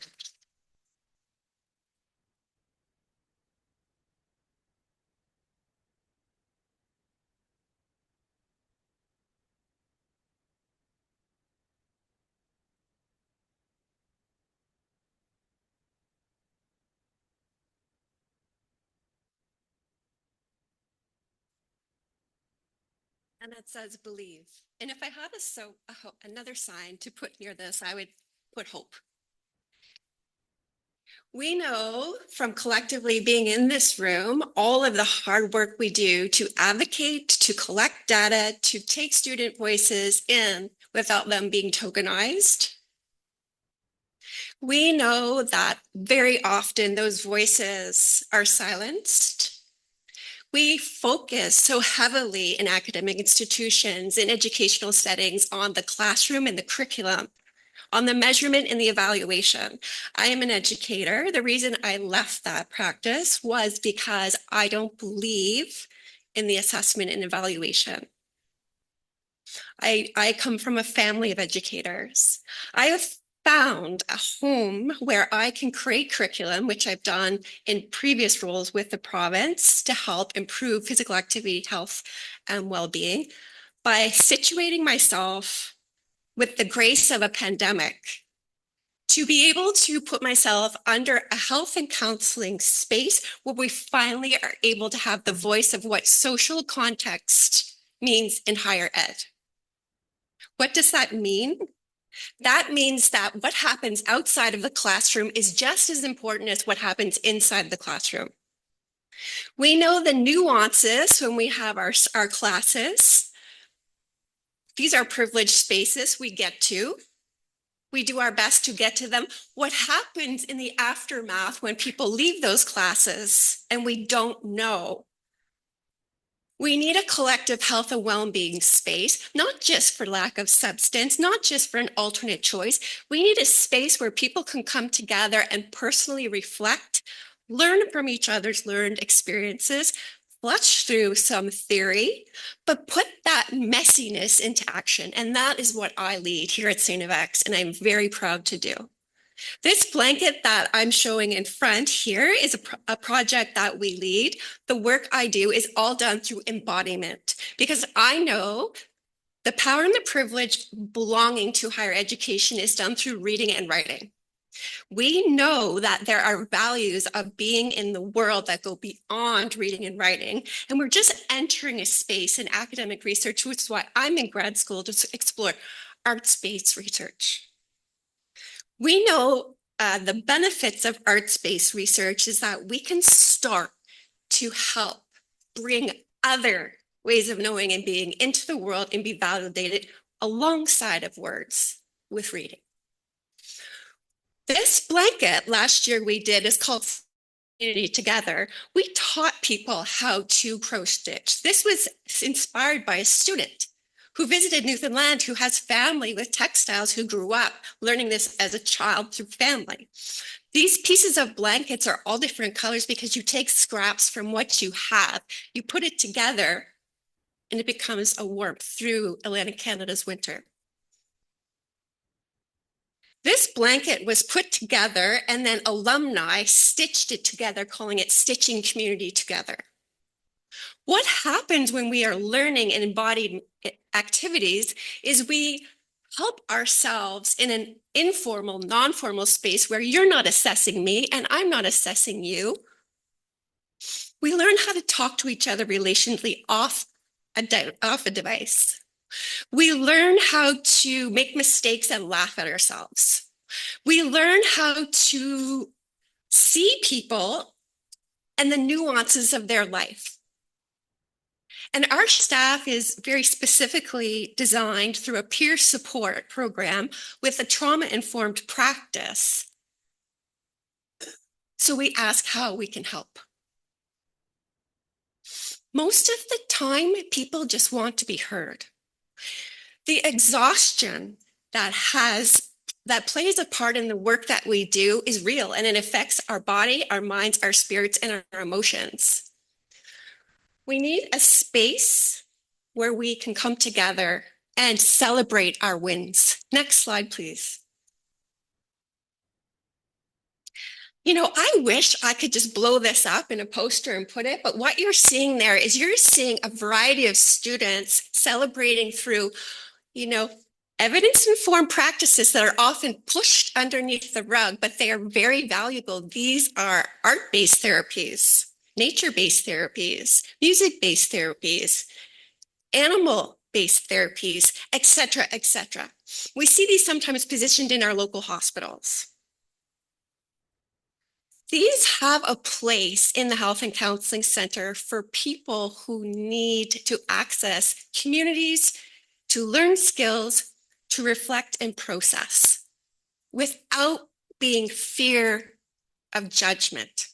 And it says believe. And if I had another sign to put near this, I would put hope. We know from collectively being in this room, all of the hard work we do to advocate, to collect data, to take student voices in without them being tokenized. We know that very often those voices are silenced. We focus so heavily in academic institutions, in educational settings, on the classroom and the curriculum, on the measurement and the evaluation. I am an educator. The reason I left that practice was because I don't believe in the assessment and evaluation. I come from a family of educators. I have found a home where I can create curriculum, which I've done in previous roles with the province to help improve physical activity, health, and well-being by situating myself with the grace of a pandemic to be able to put myself under a health and counseling space where we finally are able to have the voice of what social context means in higher ed. What does that mean? That means that what happens outside of the classroom is just as important as what happens inside the classroom. We know the nuances when we have our classes. These are privileged spaces we get to. We do our best to get to them. What happens in the aftermath when people leave those classes and we don't know? We need a collective health and well-being space, not just for lack of substance, not just for an alternate choice. We need a space where people can come together and personally reflect, learn from each other's learned experiences, flush through some theory, but put that messiness into action. And that is what I lead here at StFX, and I'm very proud to do. This blanket that I'm showing in front here is a project that we lead. The work I do is all done through embodiment because I know the power and the privilege belonging to higher education is done through reading and writing. We know that there are values of being in the world that go beyond reading and writing. And we're just entering a space in academic research, which is why I'm in grad school to explore arts-based research. We know the benefits of arts-based research is that we can start to help bring other ways of knowing and being into the world and be validated alongside of words with reading. This blanket last year we did is called Community Together. We taught people how to crow stitch. This was inspired by a student who visited Newfoundland, who has family with textiles, who grew up learning this as a child through family. These pieces of blankets are all different colors because you take scraps from what you have, you put it together, and it becomes a warmth through Atlantic Canada's winter. This blanket was put together and then alumni stitched it together, calling it Stitching Community Together. What happens when we are learning and embodying activities is we help ourselves in an informal, non-formal space where you're not assessing me and I'm not assessing you. We learn how to talk to each other relationally off a device. We learn how to make mistakes and laugh at ourselves. We learn how to see people and the nuances of their life. And our staff is very specifically designed through a peer support program with a trauma-informed practice. So we ask how we can help. Most of the time, people just want to be heard. The exhaustion that plays a part in the work that we do is real, and it affects our body, our minds, our spirits, and our emotions. We need a space where we can come together and celebrate our wins. Next slide, please. You know, I wish I could just blow this up in a poster and put it, but what you're seeing there is you're seeing a variety of students celebrating through, you know, evidence-informed practices that are often pushed underneath the rug, but they are very valuable. These are art-based therapies, nature-based therapies, music-based therapies, animal-based therapies, et cetera, et cetera. We see these sometimes positioned in our local hospitals. These have a place in the Health and Counseling Center for people who need to access communities, to learn skills, to reflect and process without being fear of judgment.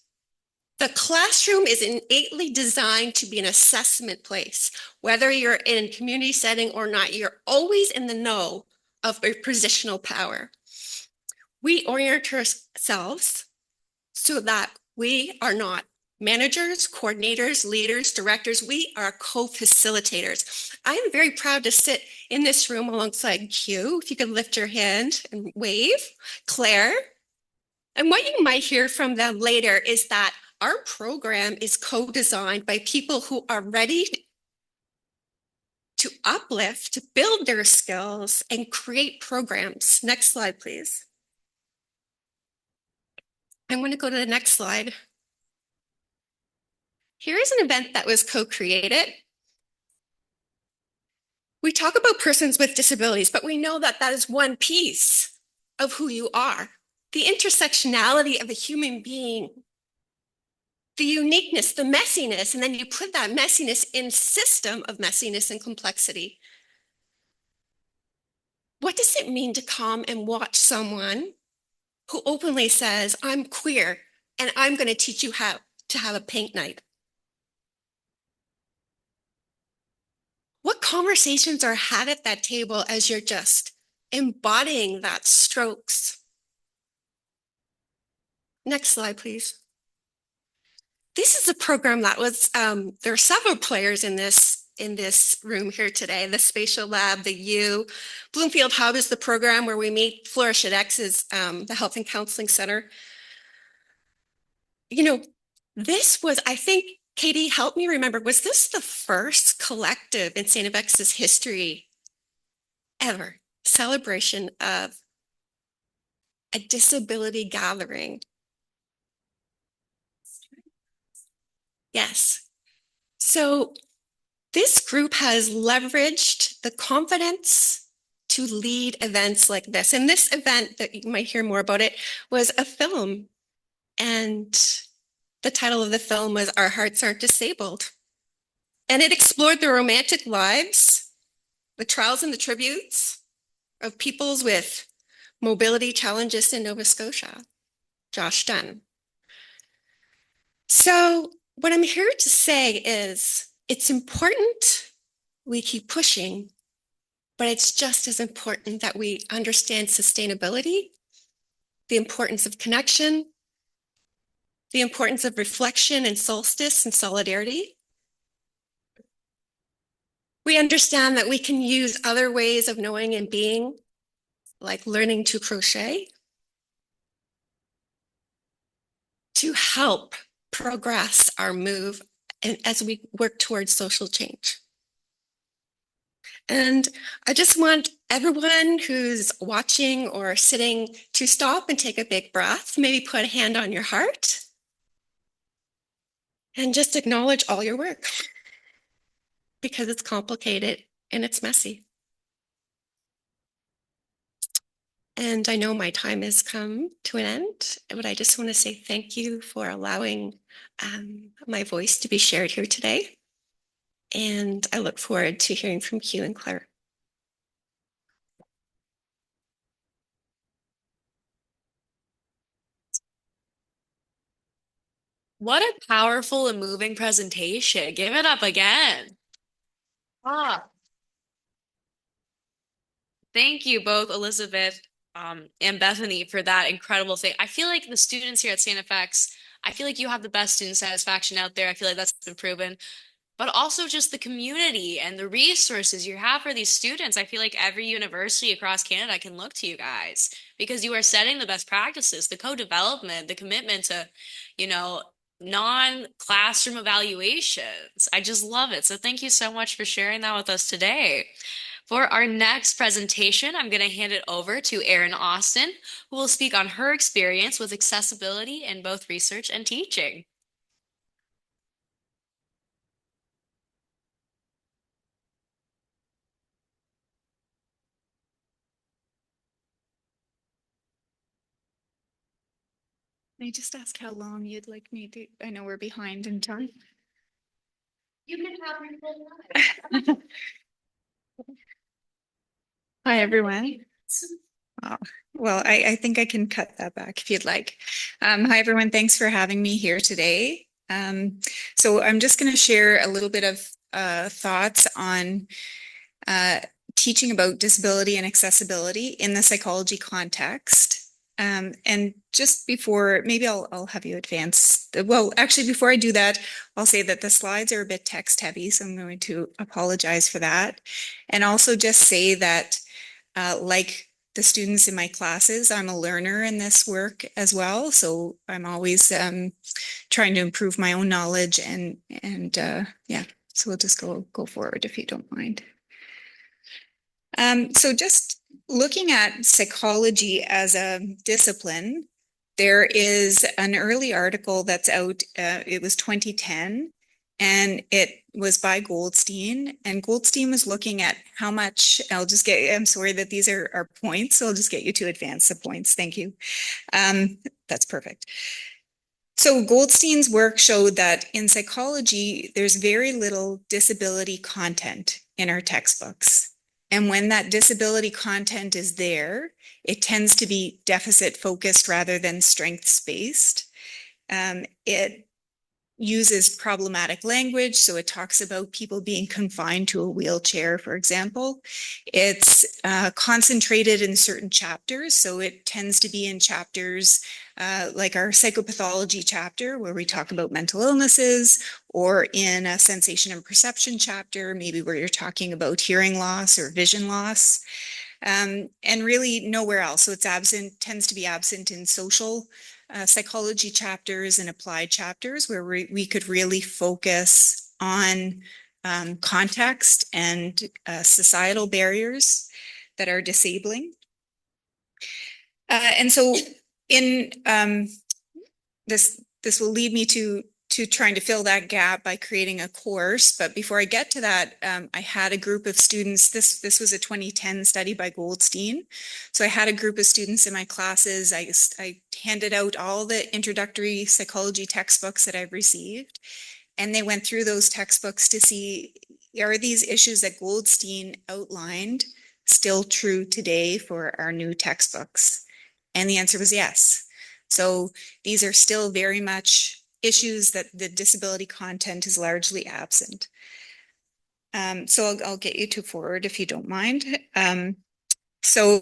The classroom is innately designed to be an assessment place. Whether you're in a community setting or not, you're always in the know of a positional power. We orient ourselves so that we are not managers, coordinators, leaders, directors. We are co-facilitators. I am very proud to sit in this room alongside Q. If you could lift your hand and wave, Claire. And what you might hear from them later is that our program is co-designed by people who are ready to uplift, to build their skills and create programs. Next slide, please. I'm going to go to the next slide. Here is an event that was co-created. We talk about persons with disabilities, but we know that that is one piece of who you are. The intersectionality of a human being, the uniqueness, the messiness, and then you put that messiness in system of messiness and complexity. What does it mean to come and watch someone who openly says, I'm queer, and I'm going to teach you how to have a paint night? What conversations are had at that table as you're just embodying that strokes? Next slide, please. This is a program that was, there are several players in this room here today, the Spatial Lab, the U. Bloomfield Hub is the program where we meet. Flourish at X is the Health and Counseling Center. You know, this was, I think, Katie, help me remember, was this the first collective in St. FX's history ever celebration of a disability gathering. Yes. So this group has leveraged the confidence to lead events like this. And this event that you might hear more about it was a film. And the title of the film was Our Hearts Aren't Disabled. And it explored the romantic lives, the trials and the tributes of peoples with mobility challenges in Nova Scotia. Josh Dunn. So what I'm here to say is it's important we keep pushing, but it's just as important that we understand sustainability, the importance of connection, the importance of reflection and solstice and solidarity. We understand that we can use other ways of knowing and being, like learning to crochet, to help progress our move and as we work towards social change. And I just want everyone who's watching or sitting to stop and take a big breath, maybe put a hand on your heart and just acknowledge all your work because it's complicated and it's messy. And I know my time has come to an end, but I just want to say thank you for allowing my voice to be shared here today. And I look forward to hearing from Hugh and Claire. What a powerful and moving presentation. Give it up again. Ah. Thank you both, Elizabeth and Bethany, for that incredible thing. I feel like the students here at St. FX, I feel like you have the best student satisfaction out there. I feel like that's been proven. But also just the community and the resources you have for these students. I feel like every university across Canada can look to you guys because you are setting the best practices, the co-development, the commitment to, you know, non-classroom evaluations. I just love it. So thank you so much for sharing that with us today. For our next presentation, I'm going to hand it over to Erin Austen, who will speak on her experience with accessibility in both research and teaching. May I just ask how long you'd like me to? I know we're behind in time. You can have your Hi, everyone. Oh, well, I think I can cut that back if you'd like. Hi, everyone. Thanks for having me here today. So I'm just going to share a little bit of thoughts on teaching about disability and accessibility in the psychology context. And just before, maybe I'll have you advance. Well, actually, before I do that, I'll say that the slides are a bit text heavy, so I'm going to apologize for that. And also just say that like the students in my classes, I'm a learner in this work as well. So I'm always trying to improve my own knowledge and yeah, so we'll just go forward if you don't mind. So just looking at psychology as a discipline, there is an early article that's out, it was 2010, and it was by Goldstein, and Goldstein was looking at how much, I'm sorry that these are points, so I'll just get you to advance the points, thank you. That's perfect. So Goldstein's work showed that in psychology, there's very little disability content in our textbooks. And when that disability content is there, it tends to be deficit focused rather than strengths based. It uses problematic language. So it talks about people being confined to a wheelchair, for example. It's concentrated in certain chapters. So it tends to be in chapters like our psychopathology chapter, where we talk about mental illnesses, or in a sensation and perception chapter, maybe where you're talking about hearing loss or vision loss. And really nowhere else. So it's absent, tends to be absent in social psychology chapters and applied chapters, where we could really focus on context and societal barriers that are disabling. And so in this will lead me to trying to fill that gap by creating a course. But before I get to that, I had a group of students. This was a 2010 study by Goldstein. So I had a group of students in my classes. I handed out all the introductory psychology textbooks that I've received. And they went through those textbooks to see, are these issues that Goldstein outlined still true today for our new textbooks? And the answer was yes. So these are still very much issues that the disability content is largely absent. So I'll get you to forward if you don't mind. So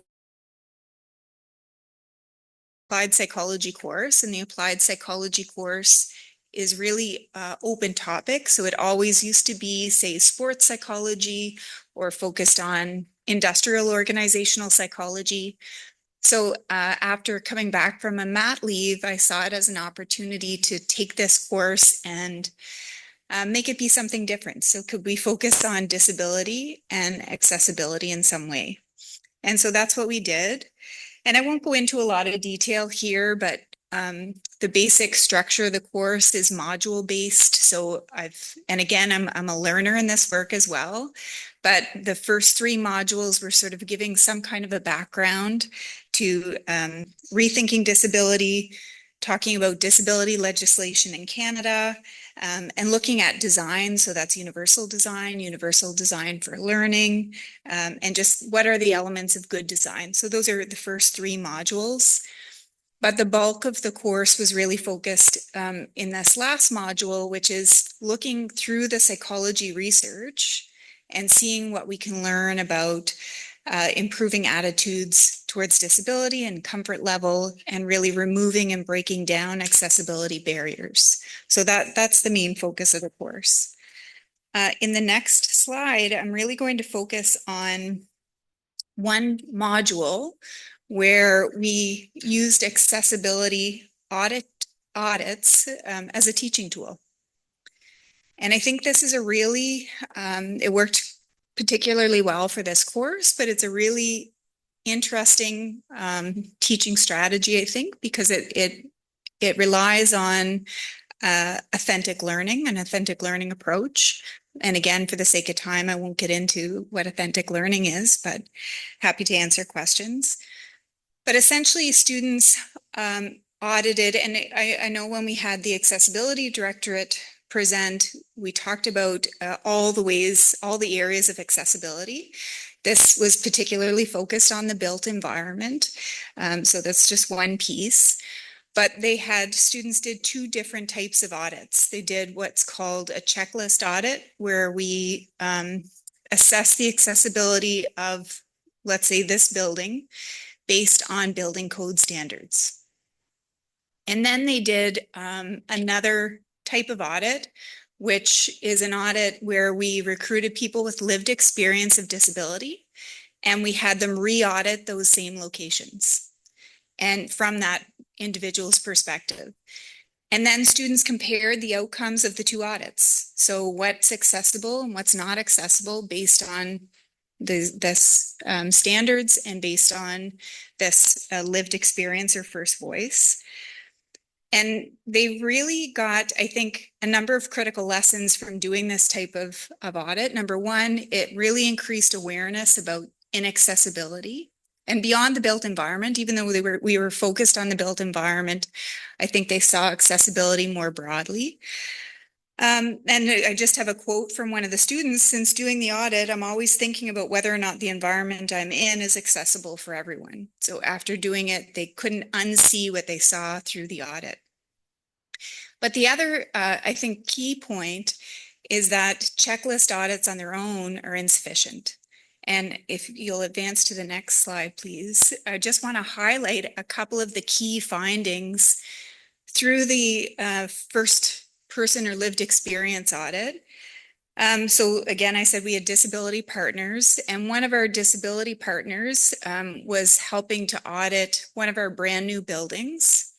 applied psychology course, and the applied psychology course is really open topic. So it always used to be, say, sports psychology or focused on industrial organizational psychology. So after coming back from a mat leave, I saw it as an opportunity to take this course and make it be something different. So could we focus on disability and accessibility in some way? And so that's what we did. And I won't go into a lot of detail here, but the basic structure of the course is module based. So and again, I'm a learner in this work as well, but the first 3 modules were sort of giving some kind of a background to rethinking disability, talking about disability legislation in Canada, and looking at design. So that's universal design for learning, and just what are the elements of good design. So those are the first 3 modules. But the bulk of the course was really focused in this last module, which is looking through the psychology research and seeing what we can learn about improving attitudes towards disability and comfort level, and really removing and breaking down accessibility barriers. So that's the main focus of the course. In the next slide, I'm really going to focus on one module where we used accessibility audits as a teaching tool. And I think this is a really, it worked particularly well for this course, but it's a really interesting teaching strategy, I think, because it relies on authentic learning, an authentic learning approach. And again, for the sake of time, I won't get into what authentic learning is, but happy to answer questions. But essentially, students audited, and I know when we had the accessibility directorate present, we talked about all the areas of accessibility. This was particularly focused on the built environment. So that's just one piece. But students did 2 different types of audits. They did what's called a checklist audit, where we assess the accessibility of, let's say, this building based on building code standards. And then they did another type of audit, which is an audit where we recruited people with lived experience of disability, and we had them re-audit those same locations, and from that individual's perspective. And then students compared the outcomes of the 2 audits. So what's accessible and what's not accessible based on this standards and based on this lived experience or first voice. And they really got, I think, a number of critical lessons from doing this type of audit. Number one, it really increased awareness about inaccessibility. And beyond the built environment, even though we were focused on the built environment, I think they saw accessibility more broadly. And I just have a quote from one of the students. Since doing the audit, I'm always thinking about whether or not the environment I'm in is accessible for everyone. So after doing it, they couldn't unsee what they saw through the audit. But the other, I think, key point is that checklist audits on their own are insufficient. And if you'll advance to the next slide, please. I just want to highlight a couple of the key findings through the first person or lived experience audit. So again, I said we had disability partners, and one of our disability partners was helping to audit one of our brand new buildings.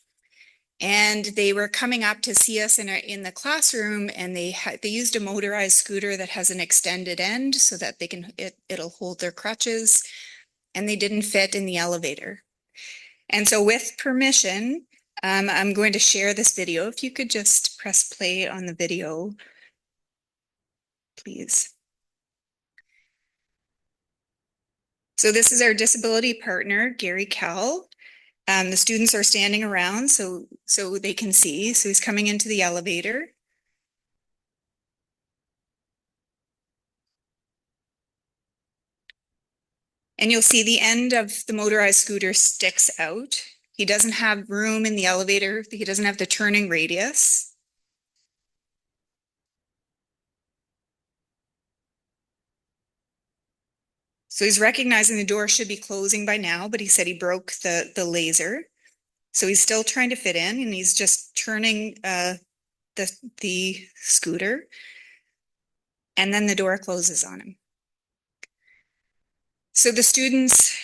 And they were coming up to see us in the classroom, and they used a motorized scooter that has an extended end so that it'll hold their crutches, and they didn't fit in the elevator. And so with permission, I'm going to share this video. If you could just press play on the video, please. So this is our disability partner, Gary Kell. The students are standing around so they can see. So he's coming into the elevator. And you'll see the end of the motorized scooter sticks out. He doesn't have room in the elevator. He doesn't have the turning radius. So he's recognizing the door should be closing by now, but he said he broke the laser. So he's still trying to fit in, and he's just turning the scooter. And then the door closes on him. So the students,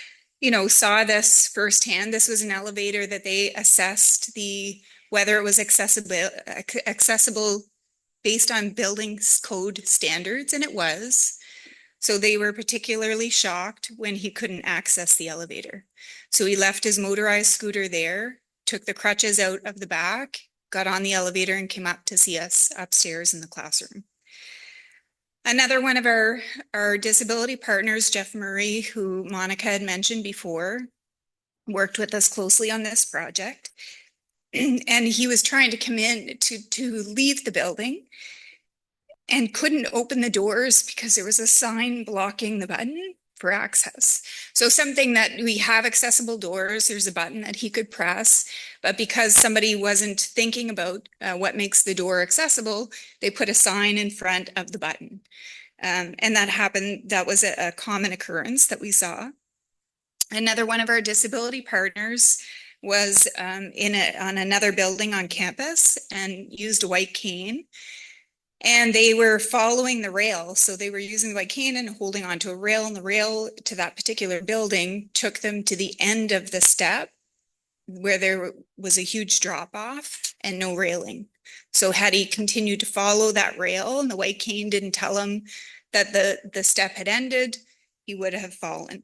saw this firsthand. This was an elevator that they assessed whether it was accessible based on building code standards, and it was. So they were particularly shocked when he couldn't access the elevator. So he left his motorized scooter there, took the crutches out of the back, got on the elevator, and came up to see us upstairs in the classroom. Another one of our disability partners, Jeff Murray, who Monica had mentioned before, worked with us closely on this project. And he was trying to come in to leave the building and couldn't open the doors because there was a sign blocking the button for access. So something that we have accessible doors, there's a button that he could press, but because somebody wasn't thinking about what makes the door accessible, they put a sign in front of the button. And that happened, that was a common occurrence that we saw. Another one of our disability partners was on another building on campus and used a white cane. And they were following the rail. So they were using the white cane and holding onto a rail, and the rail to that particular building took them to the end of the step where there was a huge drop off and no railing. So had he continued to follow that rail and the white cane didn't tell him that the step had ended, he would have fallen.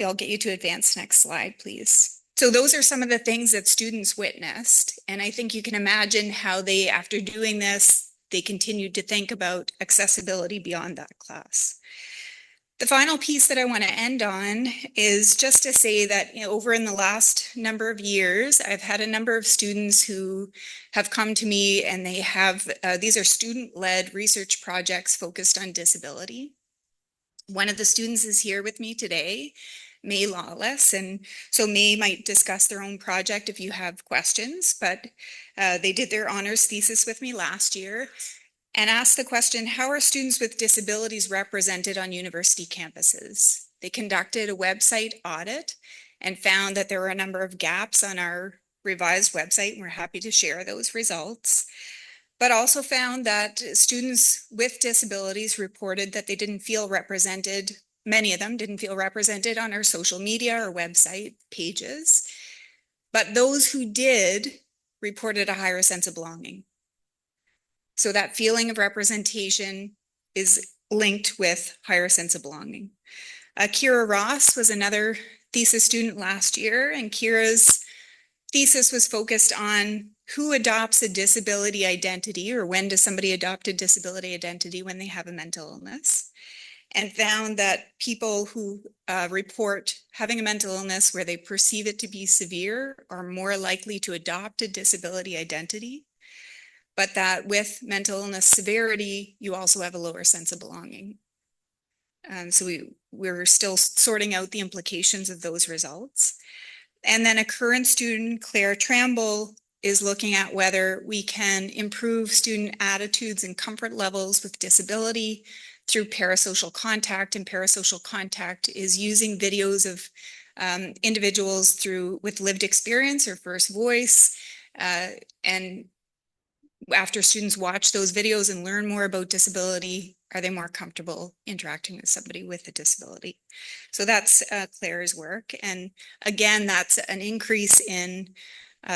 I'll get you to advance next slide, please. So those are some of the things that students witnessed. And I think you can imagine how they, after doing this, they continued to think about accessibility beyond that class. The final piece that I want to end on is just to say that over in the last number of years, I've had a number of students who have come to me, and they have, these are student-led research projects focused on disability. One of the students is here with me today, May Lawless, and so May might discuss their own project if you have questions, but they did their honors thesis with me last year and asked the question, how are students with disabilities represented on university campuses? They conducted a website audit and found that there were a number of gaps on our revised website, and we're happy to share those results, but also found that students with disabilities reported that they didn't feel represented. Many of them didn't feel represented on our social media or website pages, but those who did reported a higher sense of belonging. So that feeling of representation is linked with higher sense of belonging. Kira Ross was another thesis student last year, and Kira's thesis was focused on who adopts a disability identity, or when does somebody adopt a disability identity when they have a mental illness, and found that people who report having a mental illness where they perceive it to be severe are more likely to adopt a disability identity, but that with mental illness severity, you also have a lower sense of belonging. So we're still sorting out the implications of those results. And then a current student, Claire Tramble, is looking at whether we can improve student attitudes and comfort levels with disability through parasocial contact. And parasocial contact is using videos of individuals with lived experience or first voice. And after students watch those videos and learn more about disability, are they more comfortable interacting with somebody with a disability? So that's Claire's work. And again, that's an increase in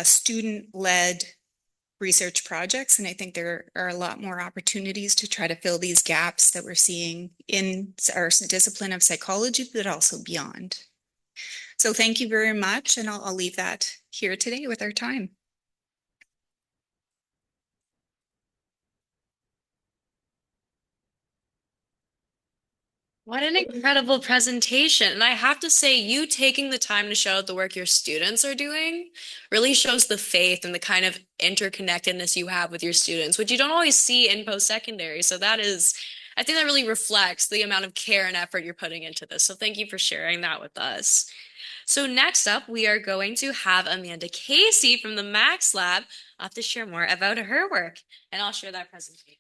student-led research projects. And I think there are a lot more opportunities to try to fill these gaps that we're seeing in our discipline of psychology, but also beyond. So thank you very much. And I'll leave that here today with our time. What an incredible presentation. And I have to say, you taking the time to show out the work your students are doing really shows the faith and the kind of interconnectedness you have with your students, which you don't always see in post-secondary. So that is, I think that really reflects the amount of care and effort you're putting into this. So thank you for sharing that with us. So next up, we are going to have Amanda Casey from the Max Lab to share more about her work. And I'll share that presentation.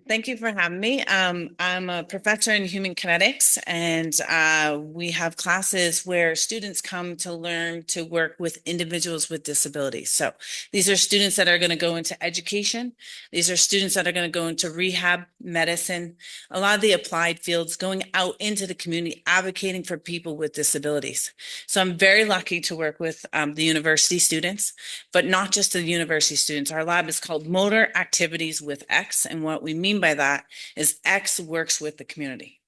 Thank you for having me. I'm a professor in human kinetics, and we have classes where students come to learn to work with individuals with disabilities. So these are students that are going to go into education. These are students that are going to go into rehab, medicine, a lot of the applied fields, going out into the community, advocating for people with disabilities. So I'm very lucky to work with the university students, but not just the university students. Our lab is called Motor Activities with X, and what we mean by that is X works with the community.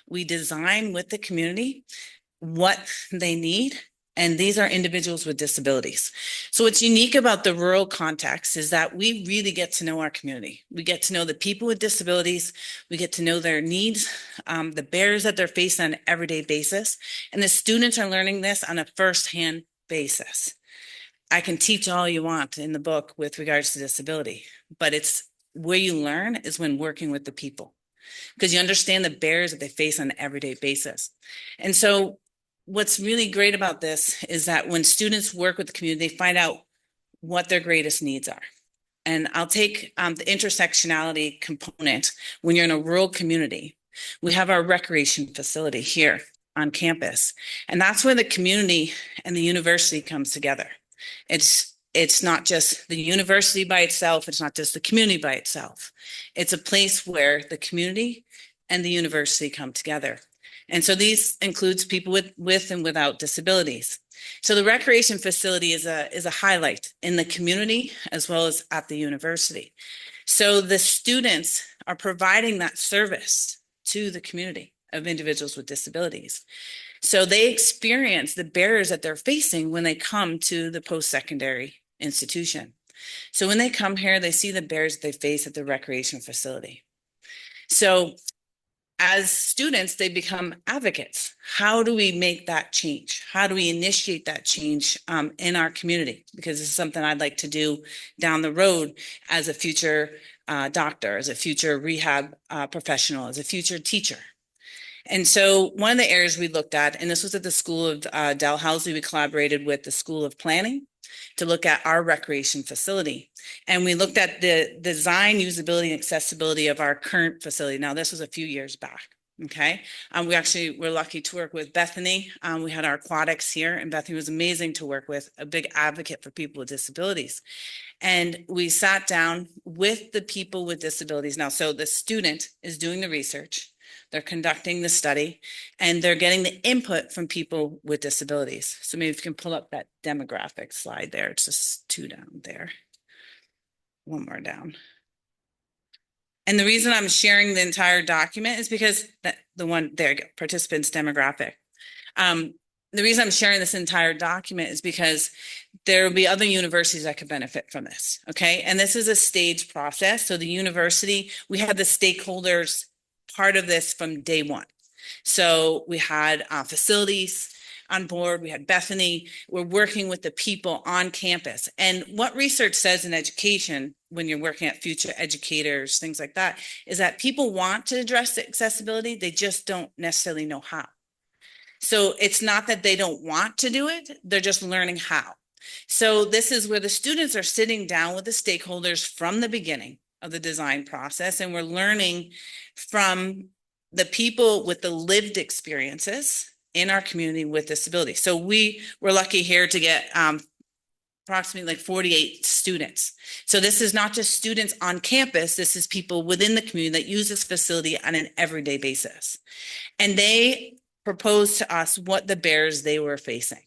We design with the community what they need, and these are individuals with disabilities. So what's unique about the rural context is that we really get to know our community. We get to know the people with disabilities. We get to know their needs, the barriers that they're facing on an everyday basis, and the students are learning this on a firsthand basis. I can teach all you want in the book with regards to disability, but it's where you learn is when working with the people, because you understand the barriers that they face on an everyday basis. And so what's really great about this is that when students work with the community, they find out what their greatest needs are. And I'll take the intersectionality component. When you're in a rural community, we have our recreation facility here on campus, and that's where the community and the university comes together. It's not just the university by itself. It's not just the community by itself. It's a place where the community and the university come together. And so these includes people with and without disabilities. So the recreation facility is a highlight in the community as well as at the university. So the students are providing that service to the community of individuals with disabilities. So they experience the barriers that they're facing when they come to the post-secondary institution. So when they come here, they see the barriers that they face at the recreation facility. So as students, they become advocates. How do we make that change? How do we initiate that change in our community? Because this is something I'd like to do down the road as a future doctor, as a future rehab professional, as a future teacher. And so one of the areas we looked at, and this was at the School of Dalhousie, we collaborated with the School of Planning to look at our recreation facility. And we looked at the design, usability, and accessibility of our current facility. Now, this was a few years back, okay? We actually were lucky to work with Bethany. We had our aquatics here, and Bethany was amazing to work with, a big advocate for people with disabilities. And we sat down with the people with disabilities. Now, so the student is doing the research, they're conducting the study, and they're getting the input from people with disabilities. So maybe if you can pull up that demographic slide there. It's just 2 down there. 1 more down. And the reason I'm sharing the entire document is because the one there, participants demographic. The reason I'm sharing this entire document is because there will be other universities that could benefit from this, okay? And this is a staged process. So the university, we had the stakeholders part of this from day one. So we had facilities on board, we had Bethany, we're working with the people on campus. And what research says in education, when you're working at future educators, things like that, is that people want to address accessibility, they just don't necessarily know how. So it's not that they don't want to do it, they're just learning how. So this is where the students are sitting down with the stakeholders from the beginning of the design process, and we're learning from the people with the lived experiences in our community with disabilities. So we were lucky here to get approximately like 48 students. So this is not just students on campus, this is people within the community that use this facility on an everyday basis. And they proposed to us what the barriers they were facing.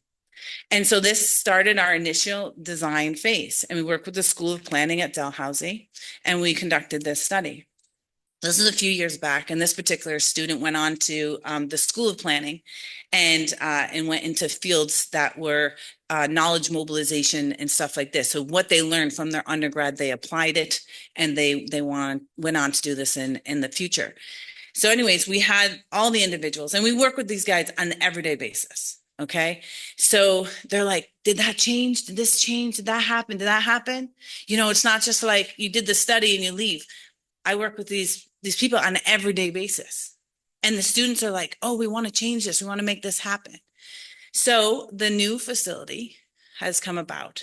And so this started our initial design phase. And we worked with the School of Planning at Dalhousie, and we conducted this study. This is a few years back, and this particular student went on to the School of Planning and went into fields that were knowledge mobilization and stuff like this. So what they learned from their undergrad, they applied it, and they went on to do this in the future. So anyways, we had all the individuals, and we work with these guys on an everyday basis. Okay. So they're like, did that change? Did this change? Did that happen? Did that happen? You know, it's not just like you did the study and you leave. I work with these people on an everyday basis. And the students are like, oh, we want to change this. We want to make this happen. So the new facility has come about.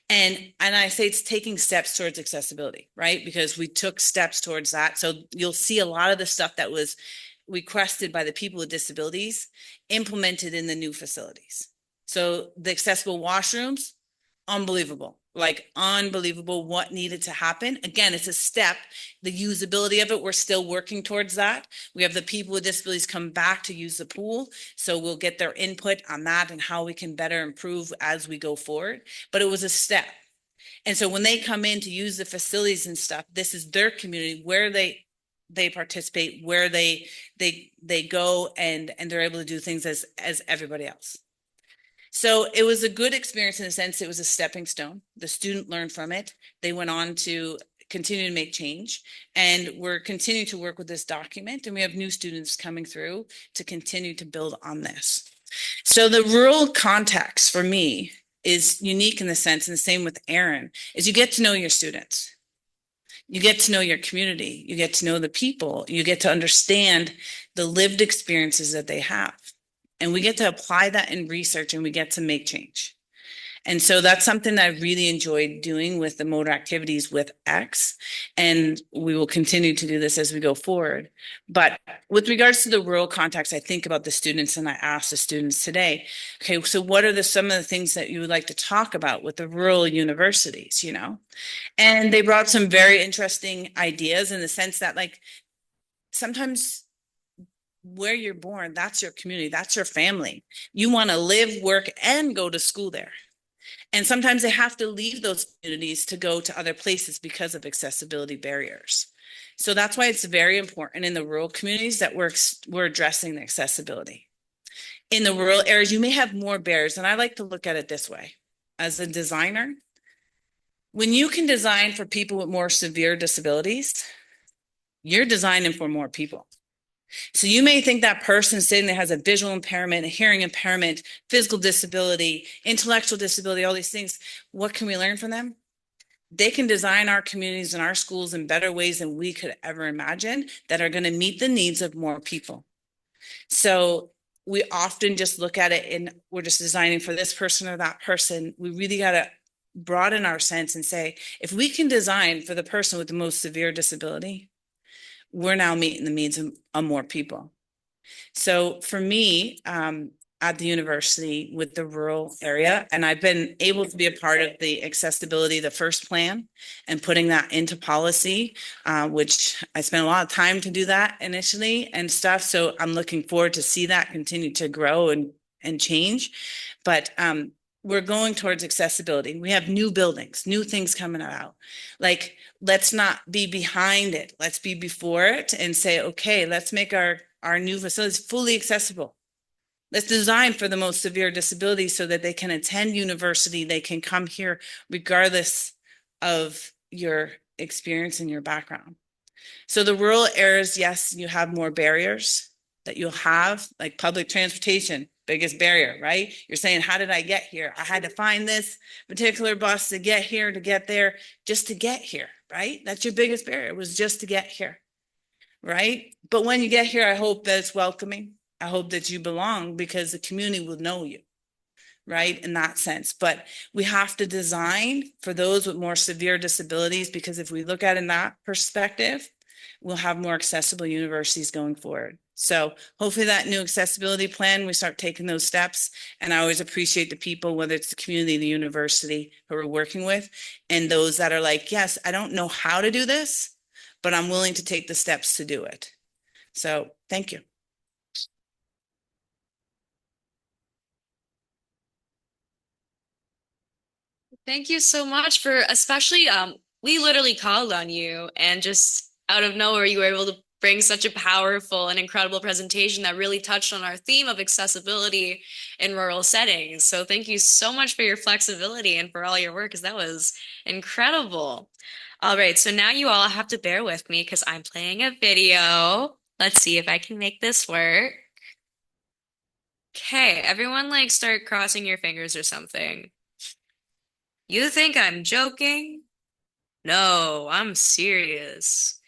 And I say it's taking steps towards accessibility, right? Because we took steps towards that. So you'll see a lot of the stuff that was requested by the people with disabilities implemented in the new facilities. So the accessible washrooms, unbelievable, like unbelievable what needed to happen. Again, it's a step. The usability of it, we're still working towards that. We have the people with disabilities come back to use the pool. So we'll get their input on that and how we can better improve as we go forward. But it was a step. And so when they come in to use the facilities and stuff, this is their community where they participate, where they go and they're able to do things as everybody else. So it was a good experience in the sense it was a stepping stone. The student learned from it. They went on to continue to make change, and we're continuing to work with this document, and we have new students coming through to continue to build on this. So the rural context for me is unique in the sense, and the same with Erin, is you get to know your students. You get to know your community. You get to know the people. You get to understand the lived experiences that they have. And we get to apply that in research, and we get to make change. And so that's something that I really enjoyed doing with the motor activities with X. And we will continue to do this as we go forward. But with regards to the rural context, I think about the students, and I asked the students today, okay, so what are some of the things that you would like to talk about with the rural universities, you know? And they brought some very interesting ideas in the sense that, like, sometimes where you're born, that's your community, that's your family. You want to live, work, and go to school there. And sometimes they have to leave those communities to go to other places because of accessibility barriers. So that's why it's very important in the rural communities that we're addressing the accessibility. In the rural areas, you may have more barriers, and I like to look at it this way. As a designer, when you can design for people with more severe disabilities, you're designing for more people. So you may think that person sitting there has a visual impairment, a hearing impairment, physical disability, intellectual disability, all these things. What can we learn from them? They can design our communities and our schools in better ways than we could ever imagine that are going to meet the needs of more people. So we often just look at it and we're just designing for this person or that person. We really got to broaden our sense and say, if we can design for the person with the most severe disability, we're now meeting the needs of more people. So for me, at the university with the rural area, and I've been able to be a part of the accessibility, the first plan, and putting that into policy, which I spent a lot of time to do that initially and stuff. So I'm looking forward to see that continue to grow and change. But we're going towards accessibility. We have new buildings, new things coming out. Like, let's not be behind it. Let's be before it and say, okay, let's make our new facilities fully accessible. Let's design for the most severe disabilities so that they can attend university. They can come here regardless of your experience and your background. So the rural areas, yes, you have more barriers that you'll have, like public transportation. Biggest barrier, right? You're saying, how did I get here? I had to find this particular bus to get here, to get there, just to get here, right? That's your biggest barrier. It was just to get here, right? But when you get here, I hope that it's welcoming. I hope that you belong because the community will know you, right? In that sense. But we have to design for those with more severe disabilities, because if we look at it in that perspective, we'll have more accessible universities going forward. So hopefully that new accessibility plan, we start taking those steps. And I always appreciate the people, whether it's the community, the university who we're working with, and those that are like, yes, I don't know how to do this, but I'm willing to take the steps to do it. So thank you. Thank you so much for especially we literally called on you and just out of nowhere you were able to bring such a powerful and incredible presentation that really touched on our theme of accessibility in rural settings. So thank you so much for your flexibility and for all your work because that was incredible. All right, so now you all have to bear with me because I'm playing a video. Let's see if I can make this work. Okay, everyone like start crossing your fingers or something. You think I'm joking? No, I'm serious.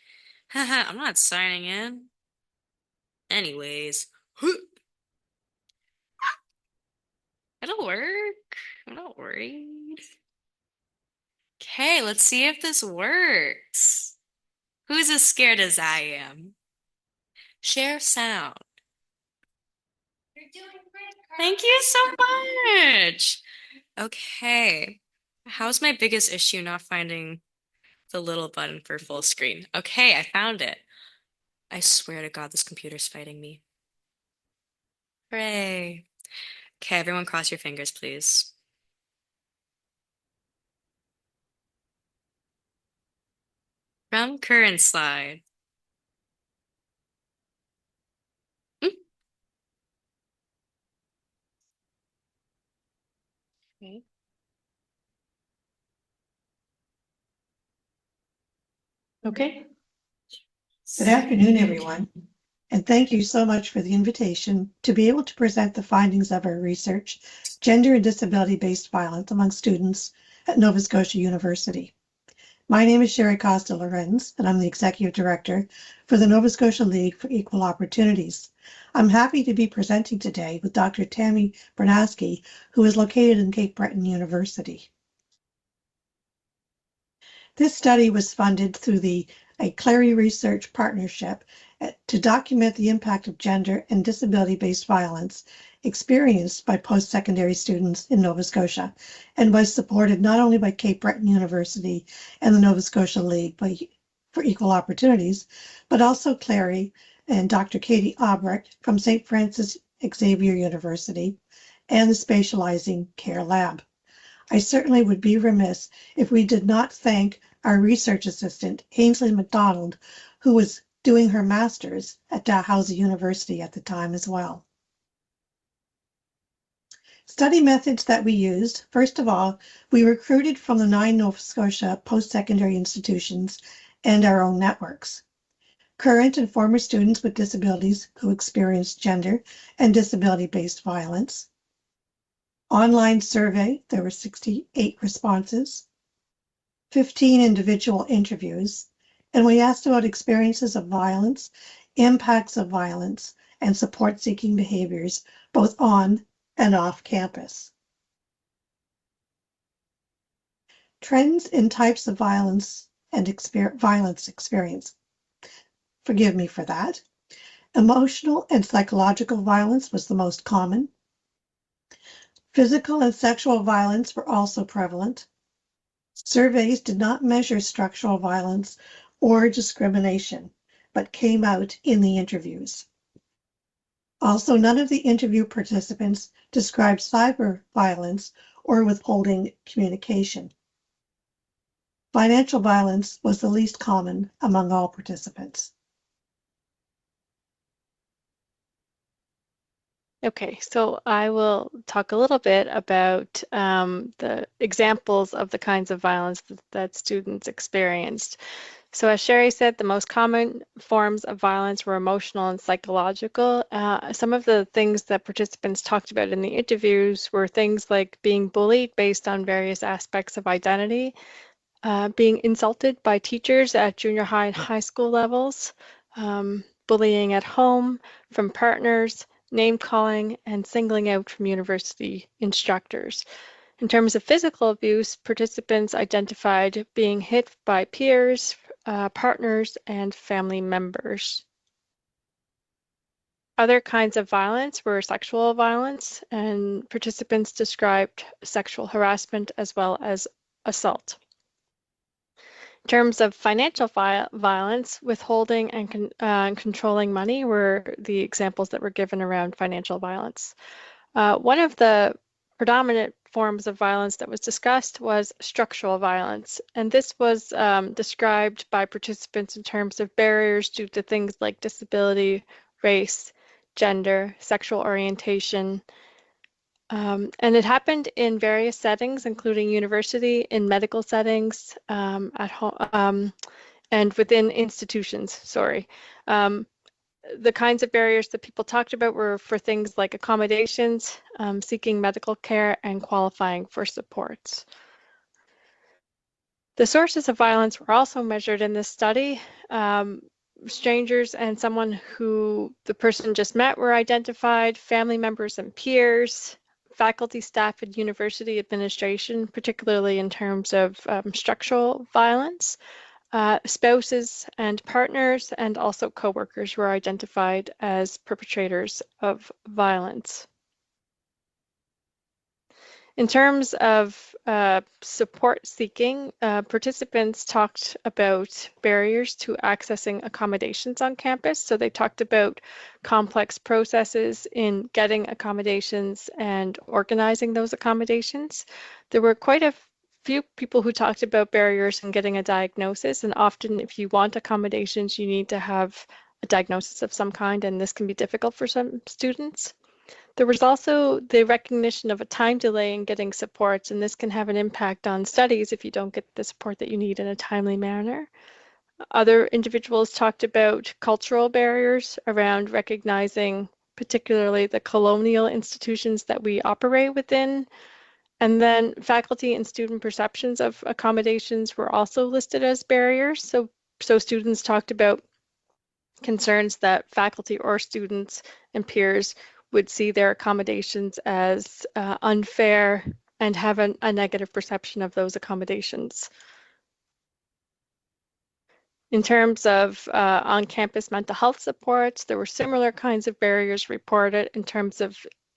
Haha, I'm not signing in. Anyways, it'll work. I'm not worried. Okay, let's see if this works. Who's as scared as I am? Share sound. You're doing great. Thank you so much. Okay. How's my biggest issue not finding the little button for full screen? Okay, I found it. I swear to God, this computer's fighting me. Hooray. Okay, everyone cross your fingers, please. From current slide. Okay. Okay. Good afternoon, everyone, and thank you so much for the invitation to be able to present the findings of our research, Gender and Disability-Based Violence Among Students at Nova Scotia University. My name is Costa-Lorenz, and I'm the Executive Director for the Nova Scotia League for Equal Opportunities. I'm happy to be presenting today with Dr. Tammy Bernasky, who is located in Cape Breton University. This study was funded through a Clary Research Partnership to document the impact of gender and disability-based violence experienced by post-secondary students in Nova Scotia, and was supported not only by Cape Breton University and the Nova Scotia League for Equal Opportunities, but also Clary and Dr. Katie Aubrecht from St. Francis Xavier University and the Spatializing Care Lab. I certainly would be remiss if we did not thank our research assistant, Ainsley McDonald, who was doing her master's at Dalhousie University at the time as well. Study methods that we used. First of all, we recruited from the 9 Nova Scotia post-secondary institutions and our own networks. Current and former students with disabilities who experienced gender and disability-based violence. Online survey, there were 68 responses, 15 individual interviews, and we asked about experiences of violence, impacts of violence, and support-seeking behaviors, both on and off campus. Trends in types of violence and violence experience. Forgive me for that. Emotional and psychological violence was the most common. Physical and sexual violence were also prevalent. Surveys did not measure structural violence or discrimination, but came out in the interviews. Also, none of the interview participants described cyber violence or withholding communication. Financial violence was the least common among all participants. Okay, so I will talk a little bit about the examples of the kinds of violence that students experienced. So as Sherry said, the most common forms of violence were emotional and psychological. Some of the things that participants talked about in the interviews were things like being bullied based on various aspects of identity, being insulted by teachers at junior high and high school levels, bullying at home, from partners, name calling, and singling out from university instructors. In terms of physical abuse, participants identified being hit by peers, partners, and family members. Other kinds of violence were sexual violence, and participants described sexual harassment as well as assault. In terms of financial violence, withholding and controlling money were the examples that were given around financial violence. One of the predominant forms of violence that was discussed was structural violence. And this was described by participants in terms of barriers due to things like disability, race, gender, sexual orientation. And it happened in various settings, including university, in medical settings, at home, and within institutions, sorry. The kinds of barriers that people talked about were for things like accommodations, seeking medical care, and qualifying for supports. The sources of violence were also measured in this study. Strangers and someone who the person just met were identified, family members and peers, faculty, staff, and university administration, particularly in terms of structural violence. Spouses and partners, and also coworkers were identified as perpetrators of violence. In terms of support seeking, participants talked about barriers to accessing accommodations on campus. So they talked about complex processes in getting accommodations and organizing those accommodations. There were quite a few people who talked about barriers in getting a diagnosis, and often if you want accommodations, you need to have a diagnosis of some kind, and this can be difficult for some students. There was also the recognition of a time delay in getting supports, and this can have an impact on studies if you don't get the support that you need in a timely manner. Other individuals talked about cultural barriers around recognizing particularly the colonial institutions that we operate within. And then faculty and student perceptions of accommodations were also listed as barriers. So students talked about concerns that faculty or students and peers would see their accommodations as unfair and have a negative perception of those accommodations. In terms of on-campus mental health supports, there were similar kinds of barriers reported in terms of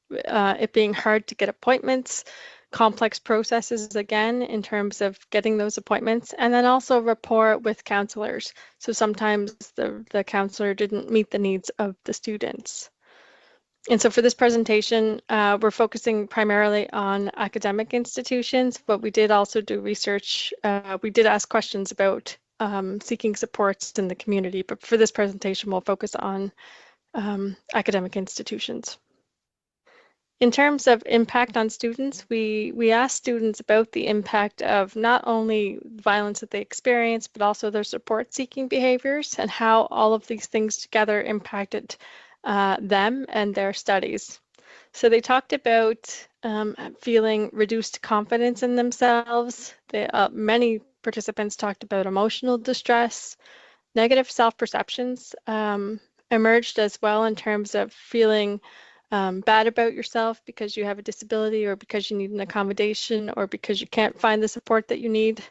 it being hard to get appointments, complex processes again in terms of getting those appointments, and then also rapport with counselors. So sometimes the counselor didn't meet the needs of the students. And so for this presentation, we're focusing primarily on academic institutions, but we did also do research. We did ask questions about seeking supports in the community, but for this presentation, we'll focus on academic institutions. In terms of impact on students, we asked students about the impact of not only violence that they experience, but also their support-seeking behaviors and how all of these things together impacted them and their studies. So they talked about feeling reduced confidence in themselves. Many participants talked about emotional distress. Negative self-perceptions emerged as well in terms of feeling bad about yourself because you have a disability or because you need an accommodation or because you can't find the support that you need.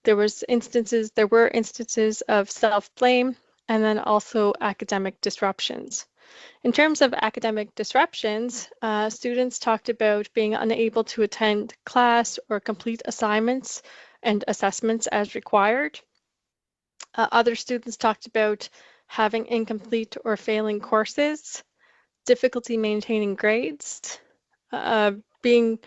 There were instances of self-blame and then also academic disruptions. In terms of academic disruptions, students talked about being unable to attend class or complete assignments and assessments as required. Other students talked about having incomplete or failing courses, difficulty maintaining grades, being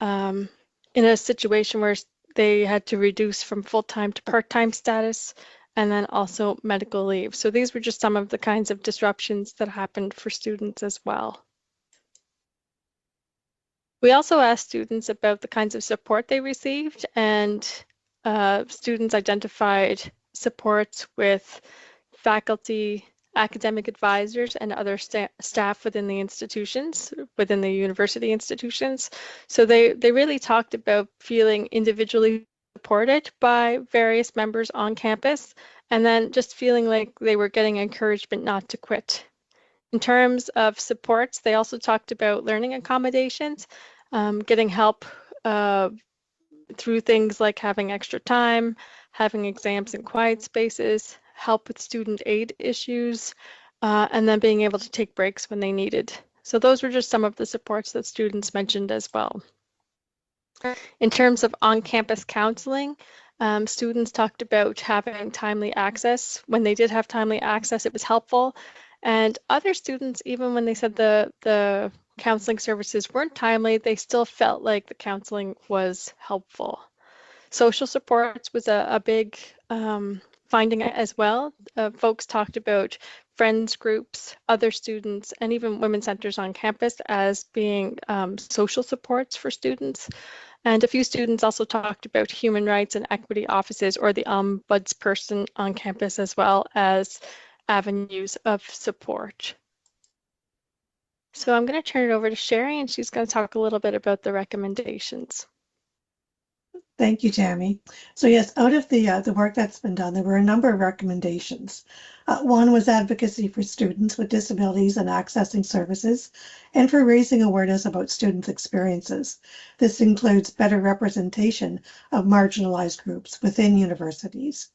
in a situation where they had to reduce from full-time to part-time status, and then also medical leave. So these were just some of the kinds of disruptions that happened for students as well. We also asked students about the kinds of support they received, and students identified supports with faculty, academic advisors, and other staff within the institutions, within the university institutions. So they really talked about feeling individually supported by various members on campus, and then just feeling like they were getting encouragement not to quit. In terms of supports, they also talked about learning accommodations, getting help through things like having extra time, having exams in quiet spaces, help with student aid issues, and then being able to take breaks when they needed. So those were just some of the supports that students mentioned as well. In terms of on-campus counseling, students talked about having timely access. When they did have timely access, it was helpful. And other students, even when they said the counseling services weren't timely, they still felt like the counseling was helpful. Social supports was a big finding as well. Folks talked about friends groups, other students, and even women's centers on campus as being social supports for students. And a few students also talked about human rights and equity offices or the ombudsperson on campus as well as avenues of support. So I'm going to turn it over to Sherry, and she's going to talk a little bit about the recommendations. Thank you, Tammy. So yes, out of the work that's been done, there were a number of recommendations. One was advocacy for students with disabilities and accessing services, and for raising awareness about students' experiences. This includes better representation of marginalized groups within universities.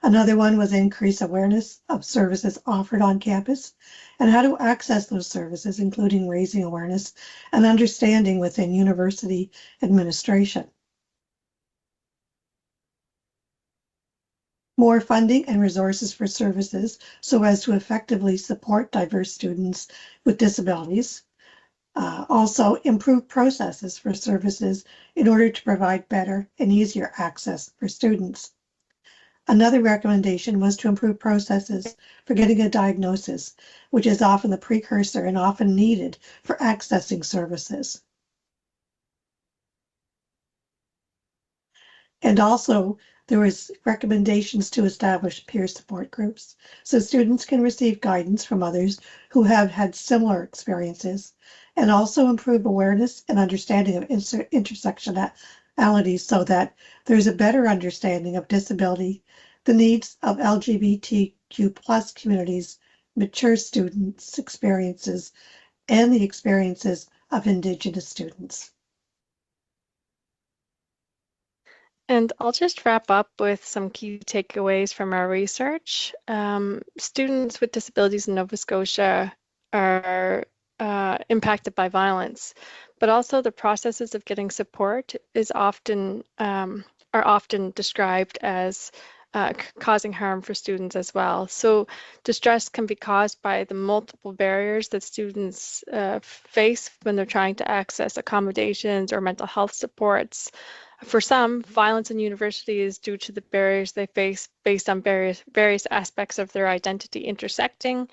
Another one was increase awareness of services offered on campus and how to access those services, including raising awareness and understanding within university administration. More funding and resources for services so as to effectively support diverse students with disabilities. Also, improve processes for services in order to provide better and easier access for students. Another recommendation was to improve processes for getting a diagnosis, which is often the precursor and often needed for accessing services. And also, there was recommendations to establish peer support groups so students can receive guidance from others who have had similar experiences, and also improve awareness and understanding of intersectionality so that there's a better understanding of disability, the needs of LGBTQ plus communities, mature students' experiences, and the experiences of Indigenous students. And I'll just wrap up with some key takeaways from our research. Students with disabilities in Nova Scotia are impacted by violence, but also the processes of getting support is often are often described as causing harm for students as well. So distress can be caused by the multiple barriers that students face when they're trying to access accommodations or mental health supports. For some, violence in university is due to the barriers they face based on various aspects of their identity intersecting.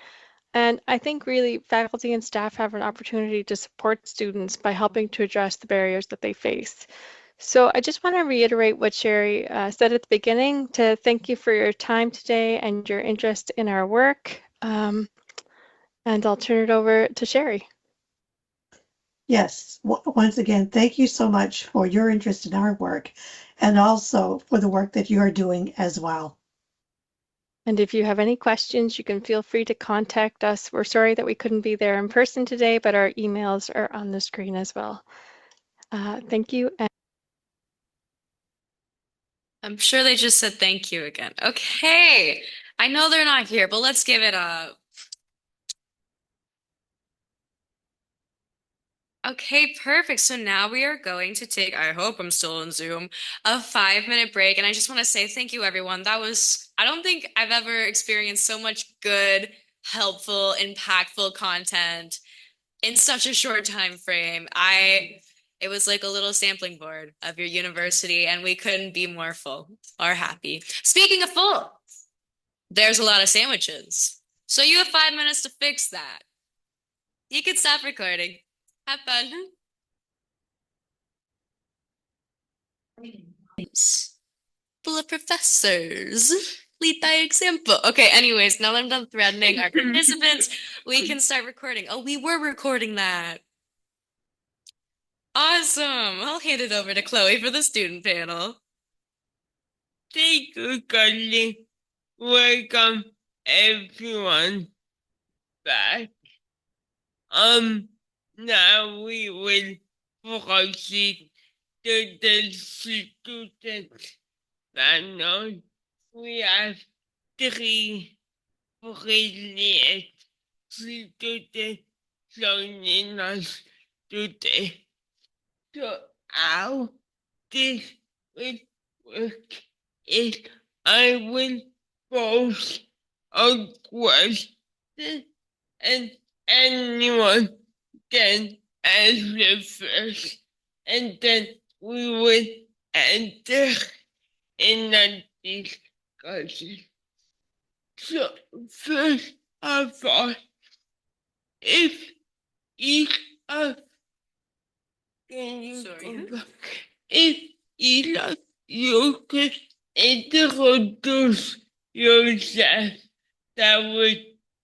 And I think really faculty and staff have an opportunity to support students by helping to address the barriers that they face. So I just want to reiterate what Sherry said at the beginning, to thank you for your time today and your interest in our work. And I'll turn it over to Sherry. Yes, once again, thank you so much for your interest in our work and also for the work that you are doing as well. And if you have any questions, you can feel free to contact us. We're sorry that we couldn't be there in person today, but our emails are on the screen as well. Thank you. And I'm sure they just said thank you again. Okay. I know they're not here, but let's give it up. Okay, perfect. So now we are going to take, I hope I'm still on Zoom, a 5-minute break. And I just want to say thank you, everyone. I don't think I've ever experienced so much good, helpful, impactful content in such a short time frame. It was like a little sampling board of your university, and we couldn't be more full or happy. Speaking of full, there's a lot of sandwiches. So you have 5 minutes to fix that. You can stop recording. Have fun. Full of professors. Lead by example. Okay, anyways, now that I'm done threatening our participants, we can start recording. Oh, we were recording that. Awesome. I'll hand it over to Chloe for the student panel. Thank you, Carly. Welcome, everyone, back. Now we will proceed to the student panel. We have 3 brilliant students joining us today. So how this will work is I will pose a question and anyone again as the first, and then we would enter in a discussion. So first of all, if each of if each of you could introduce yourself, that would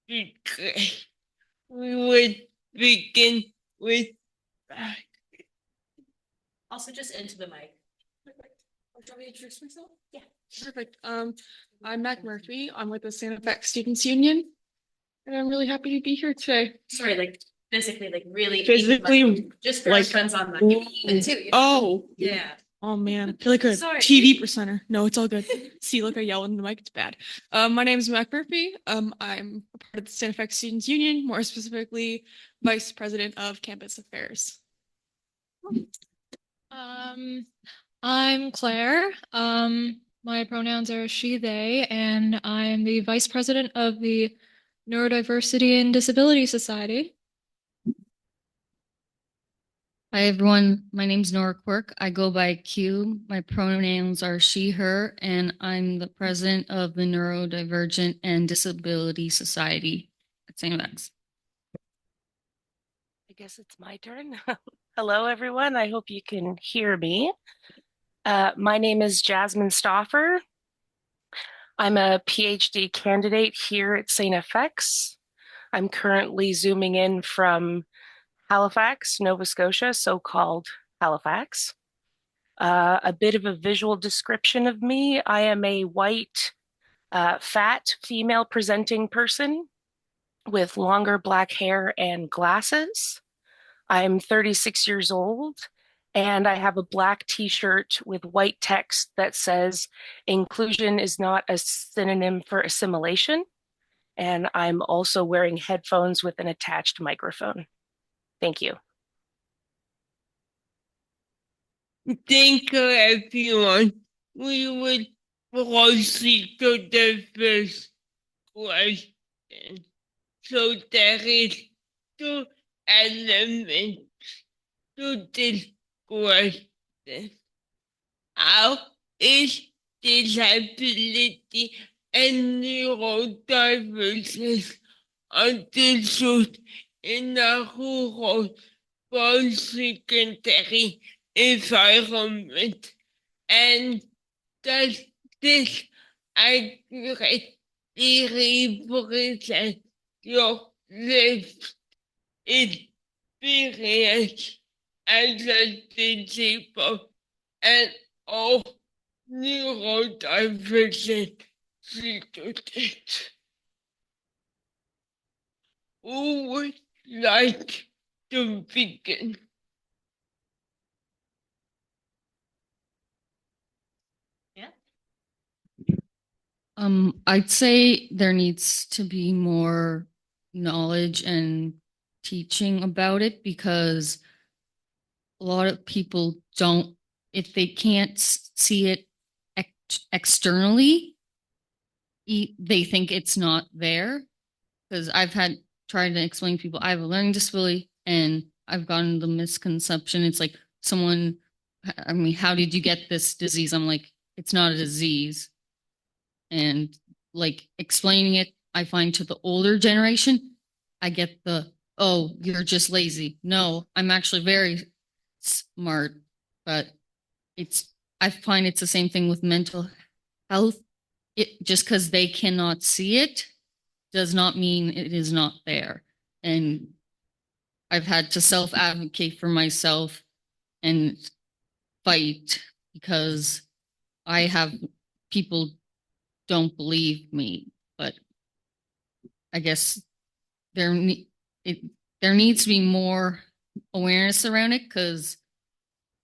be great. We would begin with that. Also, just into the mic. Perfect. Do you want me to introduce myself? Yeah. Perfect. I'm Mac Murphy. I'm with the Santa Fe Students Union, and I'm really happy to be here today. Sorry, like physically, like really. Physically, like, just for like, our friends on the even too. You know? Oh. Yeah. Oh man, I feel like a Sorry. TV presenter. No, it's all good. See, look, I yell in the mic. It's bad. My name is Mac Murphy. I'm a part of the Santa Fe Students Union, more specifically, Vice President of Campus Affairs. I'm Claire. My pronouns are she, they, and I'm the Vice President of the Neurodiversity and Disability Society. Hi everyone, my name's Nora Quirk. I go by Q. My pronouns are she, her, and I'm the president of the Neurodivergent and Disability Society at St. X. I guess it's my turn. Hello everyone, I hope you can hear me. My name is Jasmine Stauffer. I'm a PhD candidate here at St. FX. I'm currently zooming in from Halifax, Nova Scotia, so-called Halifax. A bit of a visual description of me. I am a white, fat, female presenting person with longer black hair and glasses. I'm 36 years old, and I have a black t-shirt with white text that says, "Inclusion is not a synonym for assimilation." And I'm also wearing headphones with an attached microphone. Thank you. Thank you, everyone. We will proceed to the first question. So there is two elements to this question. How is disability and neurodivergence understood in a rural post-secondary environment, and does this accurately represent your lived experience as a disabled and or neurodivergent student? Who would like to begin? I'd say there needs to be more knowledge and teaching about it, because a lot of people don't, if they can't see it externally, they think it's not there. Because I've tried to explain to people I have a learning disability, and I've gotten the misconception. It's like someone, I mean, how did you get this disease? I'm like, it's not a disease. And like explaining it, I find to the older generation, I get the, oh, you're just lazy. No, I'm actually very smart, but I find it's the same thing with mental health. Just because they cannot see it does not mean it is not there. And I've had to self-advocate for myself and fight, because I have people don't believe me, but I guess there needs to be more awareness around it, because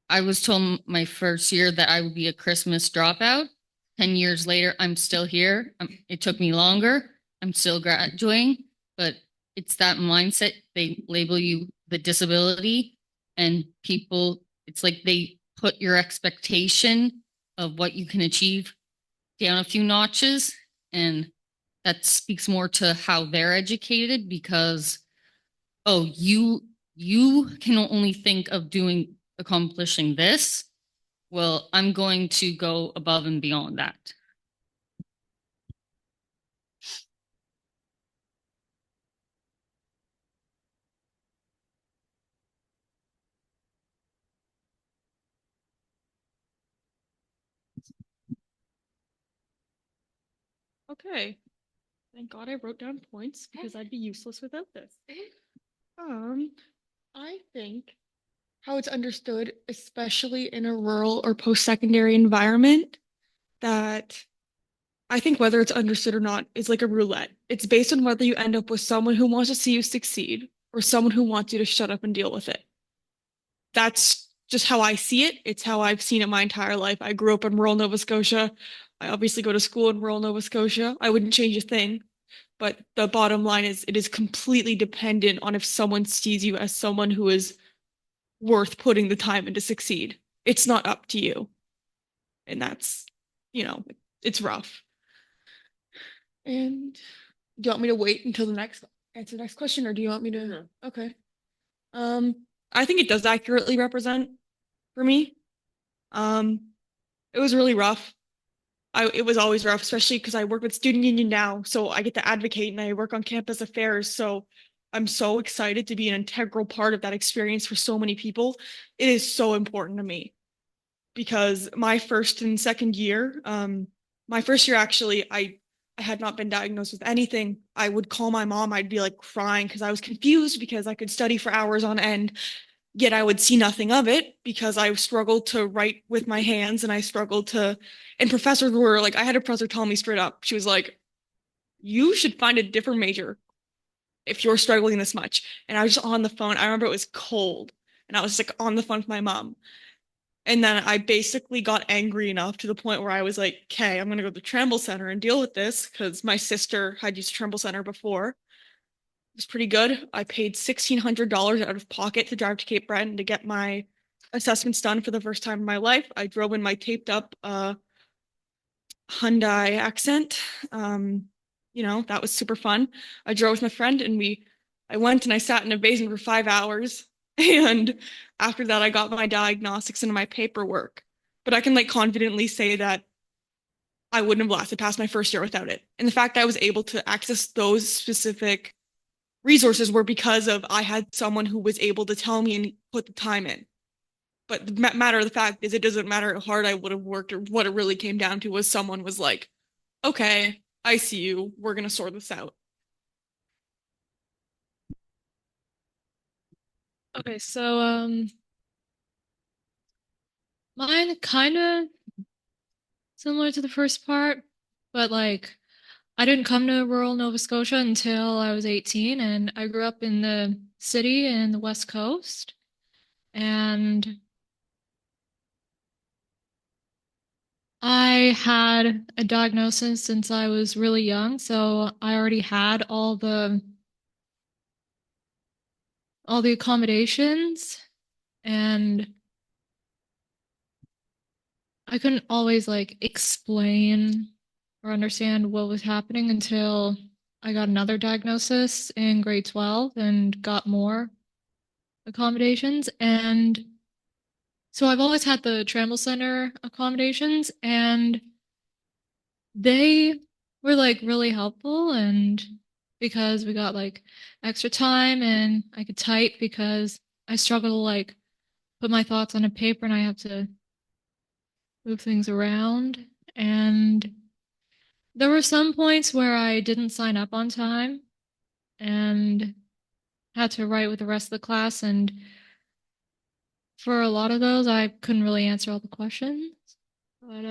I was told my first year that I would be a Christmas dropout. 10 years later, I'm still here. It took me longer. I'm still graduating, but it's that mindset. They label you the disability, and people, it's like they put your expectation of what you can achieve down a few notches, and that speaks more to how they're educated, because, oh, you you can only think of accomplishing this. Well, I'm going to go above and beyond that. Okay. Thank God I wrote down points because I'd be useless without this. I think how it's understood, especially in a rural or post-secondary environment, that I think whether it's understood or not is like a roulette. It's based on whether you end up with someone who wants to see you succeed or someone who wants you to shut up and deal with it. That's just how I see it. It's how I've seen it my entire life. I grew up in rural Nova Scotia. I obviously go to school in rural Nova Scotia. I wouldn't change a thing. But the bottom line is it is completely dependent on if someone sees you as someone who is worth putting the time in to succeed. It's not up to you. And that's, it's rough. And do you want me to wait until answer the next question, or do you want me to? No. Okay. I think it does accurately represent for me. It was really rough. It was always rough, especially because I work with student union now, so I get to advocate and I work on campus affairs. So I'm so excited to be an integral part of that experience for so many people. It is so important to me because my first and second year, my first year actually, I had not been diagnosed with anything. I would call my mom, I'd be like crying because I was confused because I could study for hours on end. Yet I would see nothing of it because I struggled to write with my hands and I struggled to, and professors were like, I had a professor tell me straight up, she was like, you should find a different major if you're struggling this much. And I was just on the phone. I remember it was cold and I was like on the phone with my mom. And then I basically got angry enough to the point where I was like, okay, I'm going to go to the Tramble Center and deal with this because my sister had used Tramble Center before. It was pretty good. I paid $1,600 out of pocket to drive to Cape Breton to get my assessments done for the first time in my life. I drove in my taped up Hyundai Accent. That was super fun. I drove with my friend and I went and I sat in a basement for 5 hours. And after that, I got my diagnostics and my paperwork. But I can confidently say that I wouldn't have lasted past my first year without it. And the fact that I was able to access those specific resources were because of I had someone who was able to tell me and put the time in. But the matter of the fact is it doesn't matter how hard I would have worked or what it really came down to was someone was like, okay, I see you. We're going to sort this out. Okay, so mine kind of similar to the first part, but I didn't come to rural Nova Scotia until I was 18, and I grew up in the city in the West Coast. And I had a diagnosis since I was really young, so I already had all the accommodations, and I couldn't always explain or understand what was happening until I got another diagnosis in grade 12 and got more accommodations. And so I've always had the Tramble Center accommodations, and they were really helpful. And because we got extra time and I could type because I struggle to put my thoughts on a paper and I have to move things around. And there were some points where I didn't sign up on time and had to write with the rest of the class. And for a lot of those, I couldn't really answer all the questions. But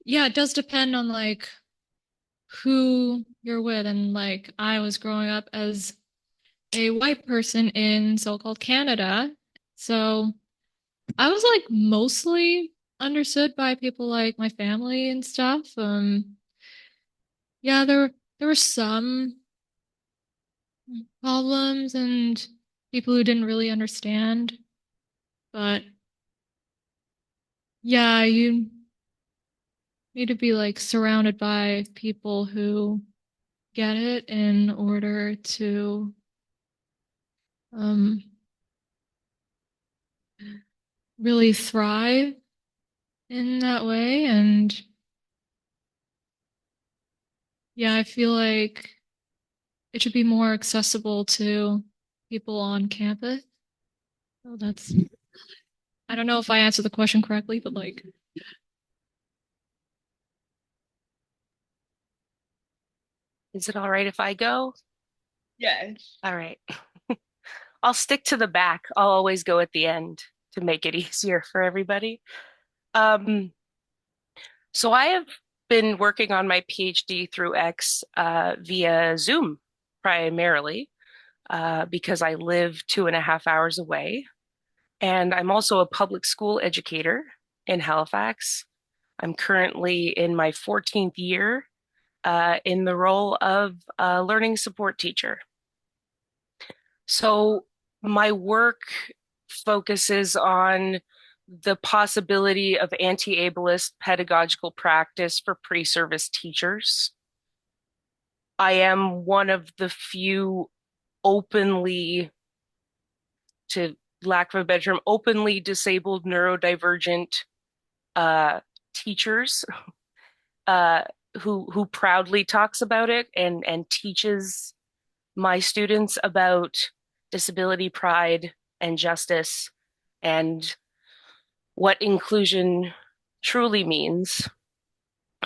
yeah, it does depend on who you're with. And I was growing up as a white person in so-called Canada. So I was mostly understood by people like my family and stuff. Yeah, there were some problems and people who didn't really understand, but yeah, you need to be surrounded by people who get it in order to really thrive in that way. And yeah, I feel like it should be more accessible to people on campus. So that's, I don't know if I answered the question correctly, but like. Is it all right if I go? Yes. All right. I'll stick to the back. I'll always go at the end to make it easier for everybody. So I have been working on my PhD through X via Zoom primarily because I live 2.5 hours away. And I'm also a public school educator in Halifax. I'm currently in my 14th year in the role of a learning support teacher. So my work focuses on the possibility of anti-ableist pedagogical practice for pre-service teachers. I am one of the few openly, to lack of a better term, openly disabled neurodivergent teachers who proudly talks about it and teaches my students about disability pride and justice and what inclusion truly means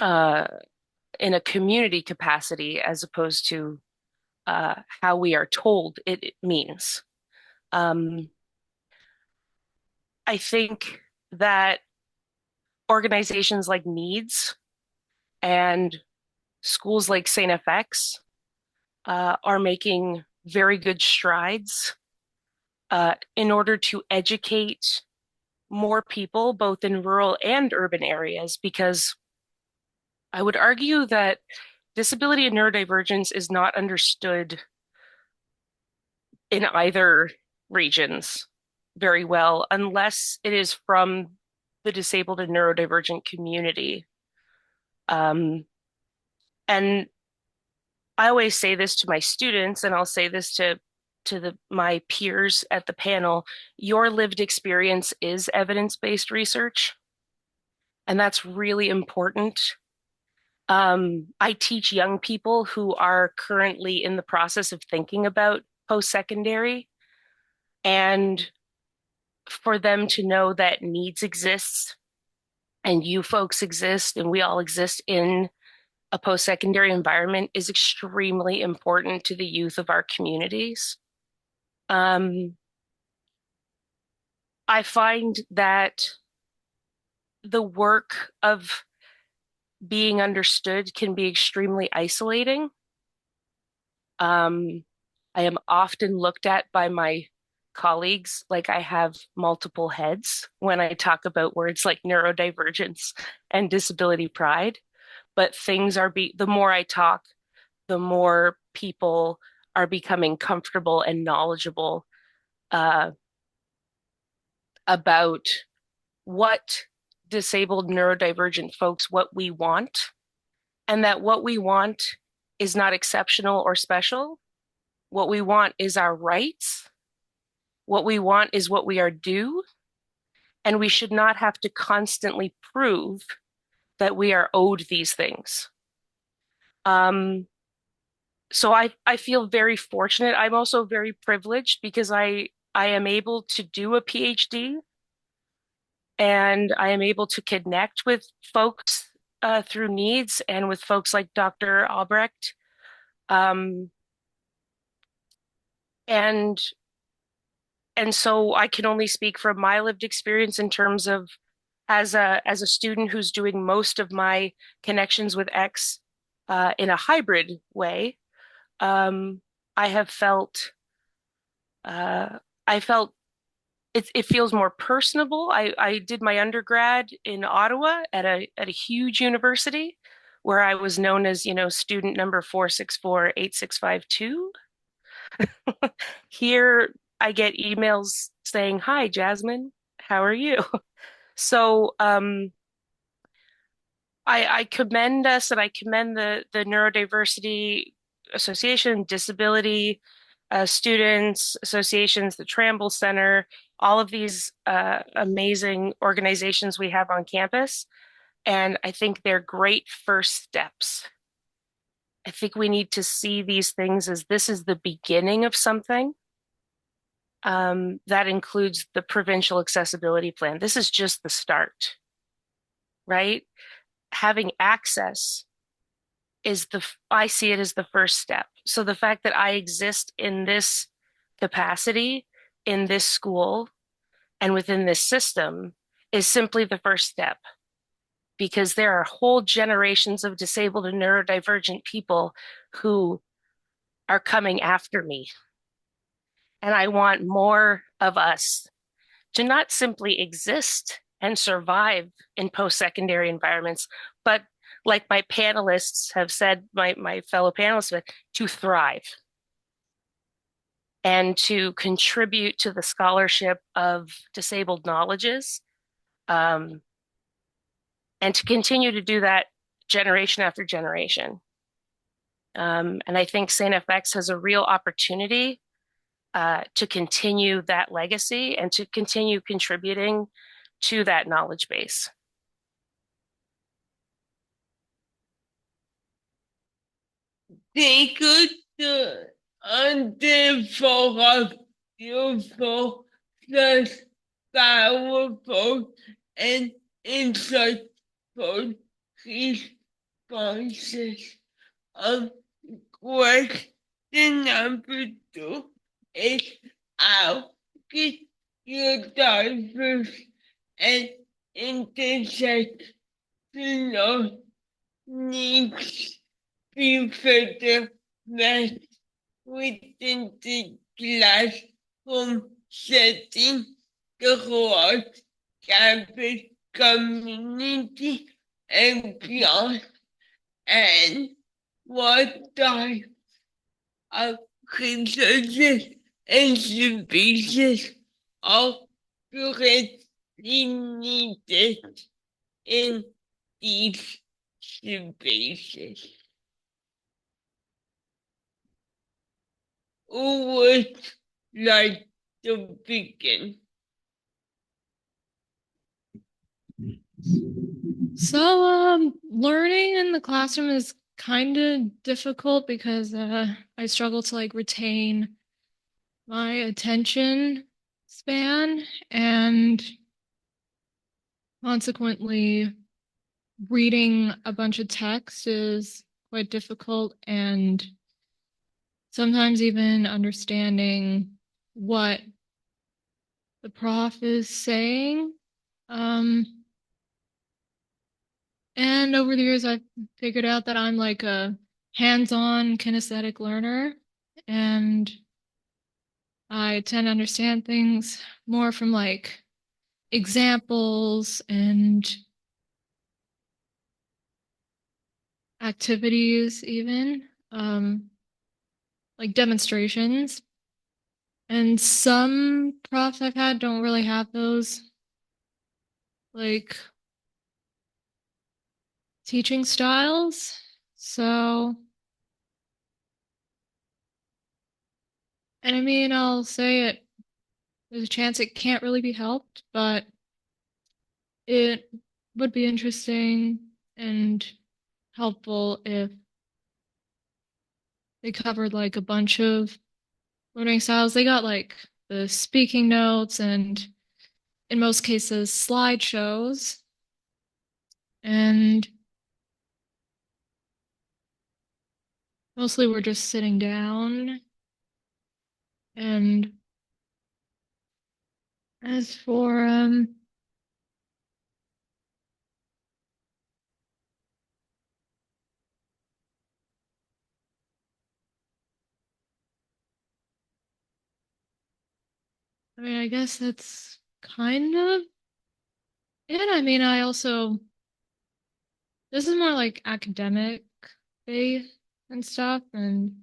in a community capacity as opposed to how we are told it means. I think that organizations like NEADS and schools like St. FX are making very good strides in order to educate more people, both in rural and urban areas, because I would argue that disability and neurodivergence is not understood in either regions very well unless it is from the disabled and neurodivergent community. And I always say this to my students, and I'll say this to my peers at the panel, your lived experience is evidence-based research. And that's really important. I teach young people who are currently in the process of thinking about post-secondary, and for them to know that NEADS exists and you folks exist and we all exist in a post-secondary environment is extremely important to the youth of our communities. I find that the work of being understood can be extremely isolating. I am often looked at by my colleagues like I have multiple heads when I talk about words like neurodivergence and disability pride. But the more I talk, the more people are becoming comfortable and knowledgeable about what disabled neurodivergent folks, what we want, and that what we want is not exceptional or special. What we want is our rights. What we want is what we are due. And we should not have to constantly prove that we are owed these things. So I feel very fortunate. I'm also very privileged because I am able to do a PhD and I am able to connect with folks through NEADS and with folks like Dr. Aubrecht. And so I can only speak from my lived experience in terms of as a student who's doing most of my connections with X in a hybrid way. I have felt it feels more personable. I did my undergrad in Ottawa at a huge university where I was known as, student number 4648652. Here I get emails saying, "Hi, Jasmine, how are you?" So I commend us and I commend the Neurodiversity Association, Disability students, associations, the Tramble Center, all of these amazing organizations we have on campus. And I think they're great first steps. I think we need to see these things as this is the beginning of something. That includes the provincial accessibility plan. This is just the start, right? Having access is I see it as the first step. So the fact that I exist in this capacity, in this school, and within this system is simply the first step, because there are whole generations of disabled and neurodivergent people who are coming after me. And I want more of us to not simply exist and survive in post-secondary environments, but like my panelists have said, my fellow panelists, to thrive and to contribute to the scholarship of disabled knowledges, and to continue to do that generation after generation. And I think St. FX has a real opportunity to continue that legacy and to continue contributing to that knowledge base. Thank you to Ante for a beautiful, such powerful, and insightful responses. Question number 2 is how can you diverse and intersectional needs be further met within the classroom setting across campus community and beyond? And what type of resources and services are currently needed in these spaces? Who would like to begin? So, learning in the classroom is kind of difficult because I struggle to like retain my attention span, and consequently reading a bunch of text is quite difficult, and sometimes even understanding what the prof is saying. And over the years, I've figured out that I'm like a hands-on kinesthetic learner, and I tend to understand things more from like examples and activities, even like demonstrations. And some profs I've had don't really have those like teaching styles. So, and I mean, I'll say it, there's a chance it can't really be helped, but it would be interesting and helpful if they covered like a bunch of learning styles. They got like the speaking notes and in most cases slideshows, and mostly we're just sitting down. And as for I mean, I guess that's kind of it. I mean, I also, this is more like academic based and stuff, and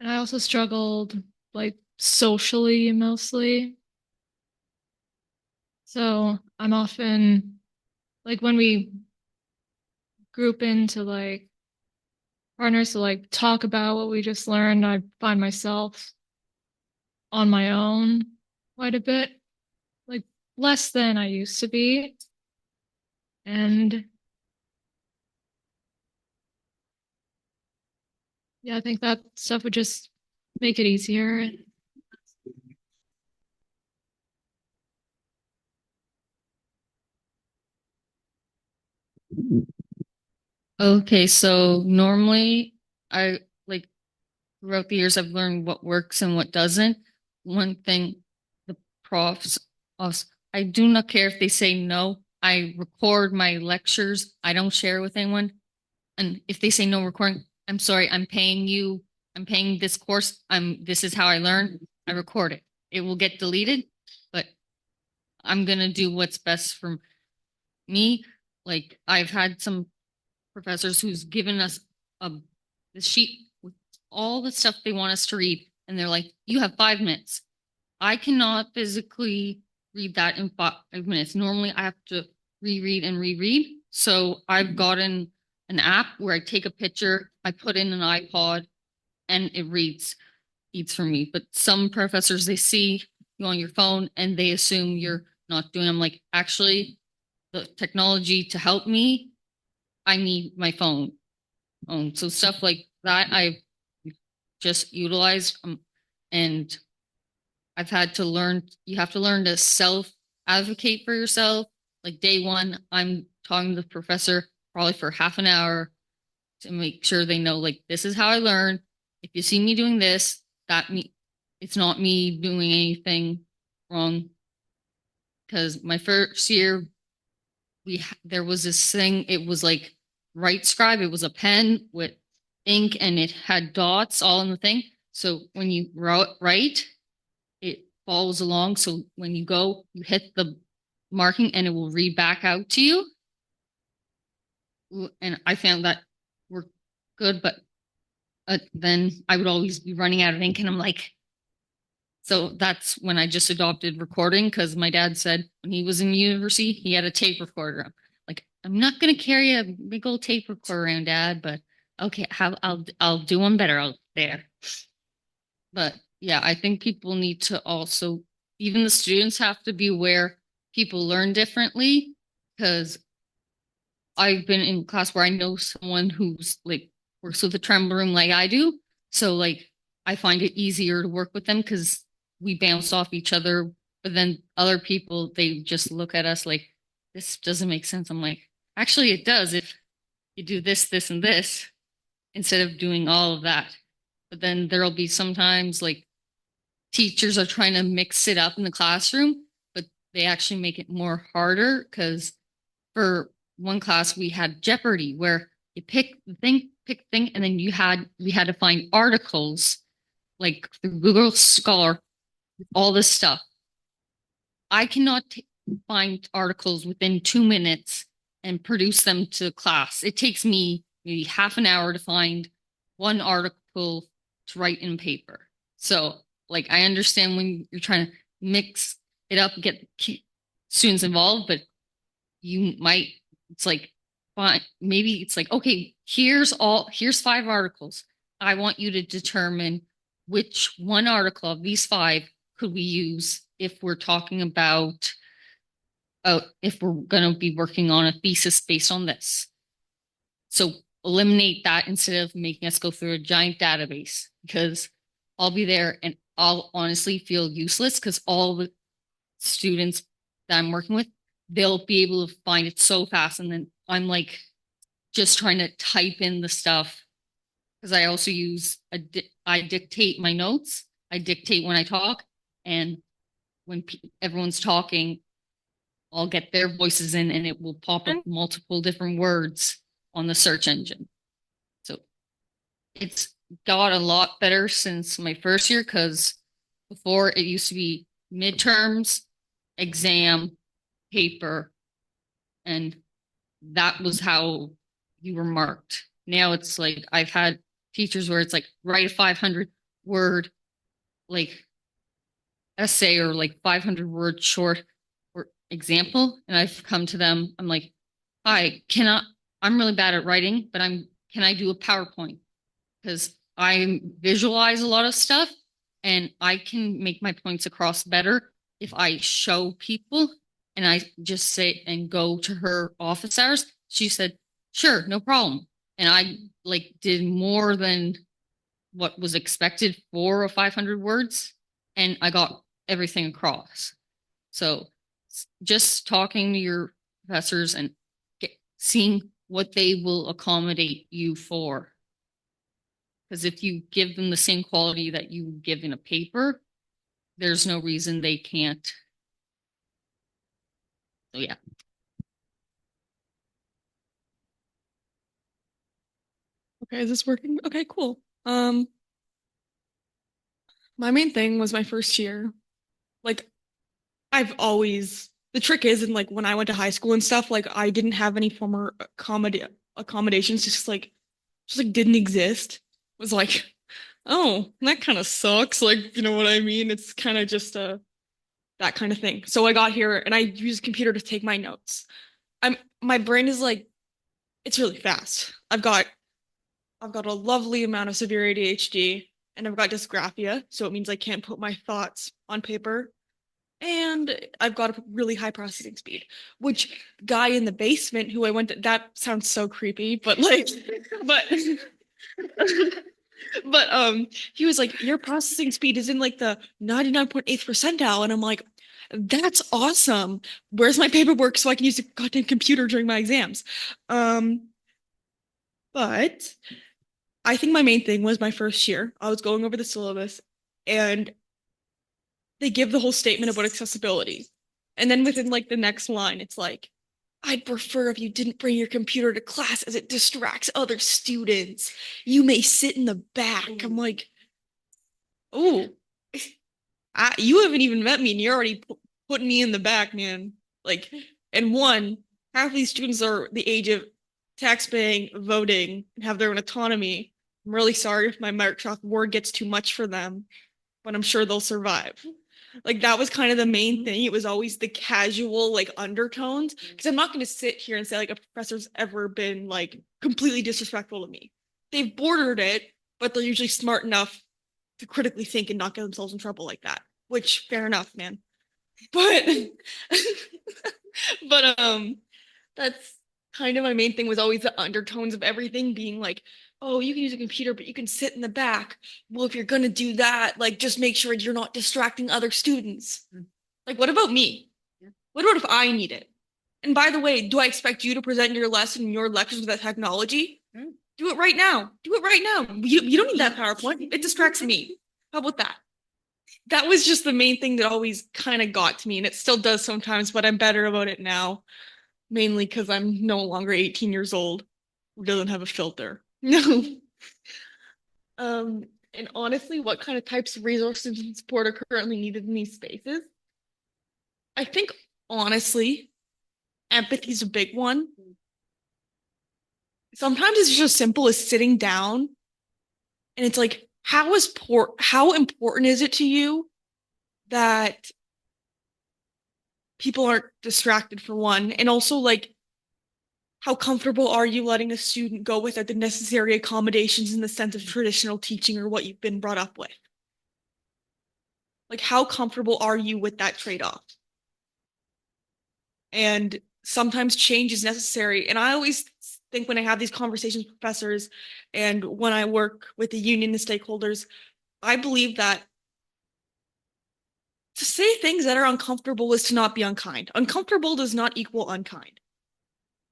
I also struggled like socially mostly. So I'm often like when we group into like partners to like talk about what we just learned, I find myself on my own quite a bit, like less than I used to be. And yeah, I think that stuff would just make it easier. Okay, so normally I like throughout the years I've learned what works and what doesn't. One thing the profs us I do not care if they say no. I record my lectures. I don't share with anyone. And if they say no recording, I'm sorry, I'm paying you, I'm paying this course. This is how I learn. I record it. It will get deleted, but I'm gonna do what's best for me. Like I've had some professors who's given us this sheet with all the stuff they want us to read, and they're like, "You have 5 minutes." I cannot physically read that in 5 minutes. Normally, I have to reread and reread. So I've gotten an app where I take a picture, I put in an iPod, and it reads for me. But some professors, they see you on your phone and they assume you're not doing. I'm like, actually, the technology to help me, I need my phone. So stuff like that, I've just utilized, and I've had to learn. You have to learn to self advocate for yourself. Like day one, I'm talking to the professor probably for half an hour to make sure they know, like, this is how I learn. If you see me doing this, it's not me doing anything wrong. Because my first year, there was this thing. It was like Right Scribe. It was a pen with ink, and it had dots all in the thing. So when you write, it follows along. So when you go, you hit the marking, and it will read back out to you. And I found that worked good, but then I would always be running out of ink, and I'm like, so that's when I just adopted recording, because my dad said when he was in university, he had a tape recorder. Like, I'm not going to carry a big old tape recorder around, Dad, but okay, I'll do one better out there. But yeah, I think people need to also, even the students have to be aware people learn differently, because I've been in class where I know someone who's like works with the Tramble room like I do. So like I find it easier to work with them because we bounce off each other. But then other people, they just look at us like, this doesn't make sense. I'm like, actually it does if you do this, this, and this instead of doing all of that. But then there'll be sometimes like teachers are trying to mix it up in the classroom, but they actually make it more harder, because for one class we had Jeopardy where you pick the thing, and then we had to find articles like through Google Scholar, all this stuff. I cannot find articles within 2 minutes and produce them to class. It takes me maybe half an hour to find one article to write in paper. So like I understand when you're trying to mix it up, get students involved, but you might, it's like, fine, maybe it's like, okay, here's 5 articles. I want you to determine which one article of these 5 could we use if we're talking about, if we're going to be working on a thesis based on this. So eliminate that instead of making us go through a giant database, because I'll be there and I'll honestly feel useless, because all the students that I'm working with, they'll be able to find it so fast. And then I'm like just trying to type in the stuff, because I also use, I dictate my notes. I dictate when I talk, and when everyone's talking, I'll get their voices in and it will pop up multiple different words on the search engine. So it's got a lot better since my first year, because before it used to be midterms, exam, paper, and that was how you were marked. Now it's like I've had teachers where it's like write a 500-word like essay or like 500-word short or example, and I've come to them, I'm like, hi, I'm really bad at writing, but can I do a PowerPoint? Because I visualize a lot of stuff and I can make my points across better if I show people. And I just say and go to her office hours. She said, sure, no problem. And I did more than what was expected, 400 or 500 words, and I got everything across. So just talking to your professors and seeing what they will accommodate you for. Because if you give them the same quality that you give in a paper, there's no reason they can't. So yeah. Okay, is this working? Okay, cool. My main thing was my first year. Like, the trick is, and like when I went to high school and stuff, like I didn't have any former accommodations, just didn't exist. It was like, oh, that kind of sucks. Like, you know what I mean? It's kind of just that kind of thing. So I got here and I used a computer to take my notes. My brain is like, it's really fast. I've got a lovely amount of severe ADHD and I've got dysgraphia, so it means I can't put my thoughts on paper. And I've got a really high processing speed, which guy in the basement who I went to, that sounds so creepy, but he was like, your processing speed is in like the 99.8th percentile. And I'm like, that's awesome. Where's my paperwork so I can use the goddamn computer during my exams? But I think my main thing was my first year. I was going over the syllabus and they give the whole statement about accessibility. And then within like the next line, it's like, I'd prefer if you didn't bring your computer to class as it distracts other students. You may sit in the back. I'm like, oh, you haven't even met me and you're already putting me in the back, man. Like, and half of these students are the age of tax-paying, voting, and have their own autonomy. I'm really sorry if my Microsoft Word gets too much for them, but I'm sure they'll survive. Like that was kind of the main thing. It was always the casual like undertones. Because I'm not going to sit here and say like a professor's ever been like completely disrespectful to me. They've bordered it, but they're usually smart enough to critically think and not get themselves in trouble like that. Which fair enough, man. But that's kind of my main thing was always the undertones of everything being like, oh, you can use a computer, but you can sit in the back. Well, if you're going to do that, like, just make sure you're not distracting other students. Like, what about me? What about if I need it? And by the way, do I expect you to present your lesson and your lectures with that technology? Do it right now. Do it right now. You don't need that PowerPoint. It distracts me. How about that? That was just the main thing that always kind of got to me, and it still does sometimes, but I'm better about it now. Mainly because I'm no longer 18 years old who doesn't have a filter. No. And honestly, what kind of types of resources and support are currently needed in these spaces? I think, honestly, empathy is a big one. Sometimes it's just as simple as sitting down and it's like, how important is it to you that people aren't distracted for one? And also like, how comfortable are you letting a student go without the necessary accommodations in the sense of traditional teaching or what you've been brought up with? Like, how comfortable are you with that trade-off? And sometimes change is necessary. And I always think when I have these conversations with professors and when I work with the union and stakeholders, I believe that to say things that are uncomfortable is to not be unkind. Uncomfortable does not equal unkind.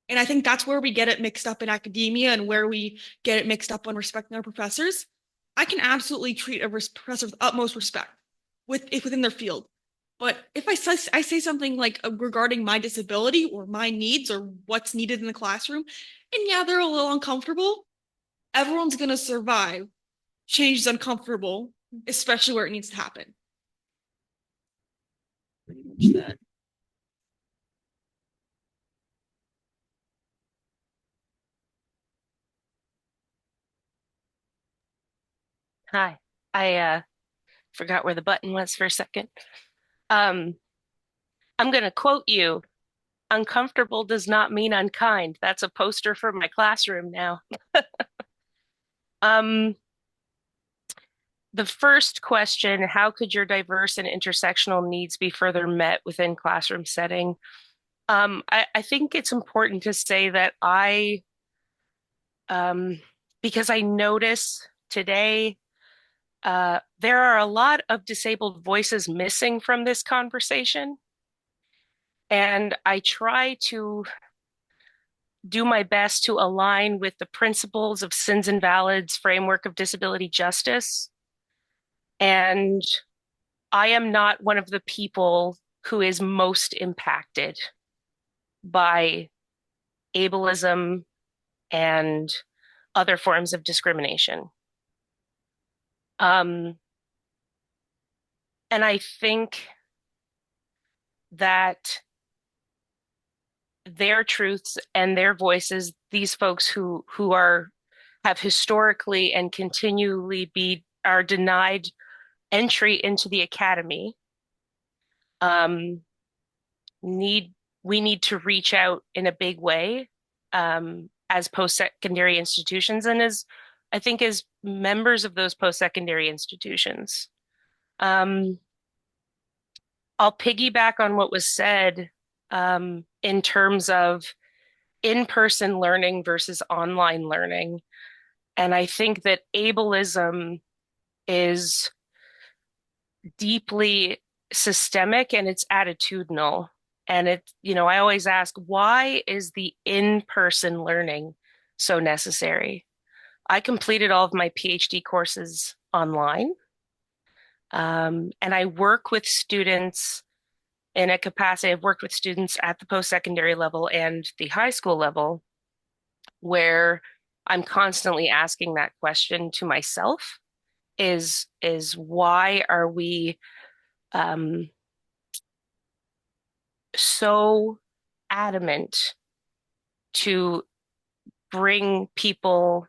And I think that's where we get it mixed up in academia and where we get it mixed up on respecting our professors. I can absolutely treat a professor with utmost respect within their field. But if I say something like regarding my disability or my needs or what's needed in the classroom, and yeah, they're a little uncomfortable, everyone's going to survive. Change is uncomfortable, especially where it needs to happen. Pretty much that. Hi, I forgot where the button was for a second. I'm going to quote you. uncomfortable does not mean unkind. That's a poster for my classroom now. The first question, how could your diverse and intersectional needs be further met within classroom setting? I think it's important to say that because I notice today, there are a lot of disabled voices missing from this conversation. And I try to do my best to align with the principles of Sins and Valids framework of disability justice. And I am not one of the people who is most impacted by ableism and other forms of discrimination. And I think that their truths and their voices, these folks who have historically and continually are denied entry into the academy, we need to reach out in a big way as post-secondary institutions and I think as members of those post-secondary institutions. I'll piggyback on what was said in terms of in-person learning versus online learning. And I think that ableism is deeply systemic and it's attitudinal. And I always ask, why is the in-person learning so necessary? I completed all of my PhD courses online. And I work with students in a capacity. I've worked with students at the post-secondary level and the high school level, where I'm constantly asking that question to myself is why are we so adamant to bring people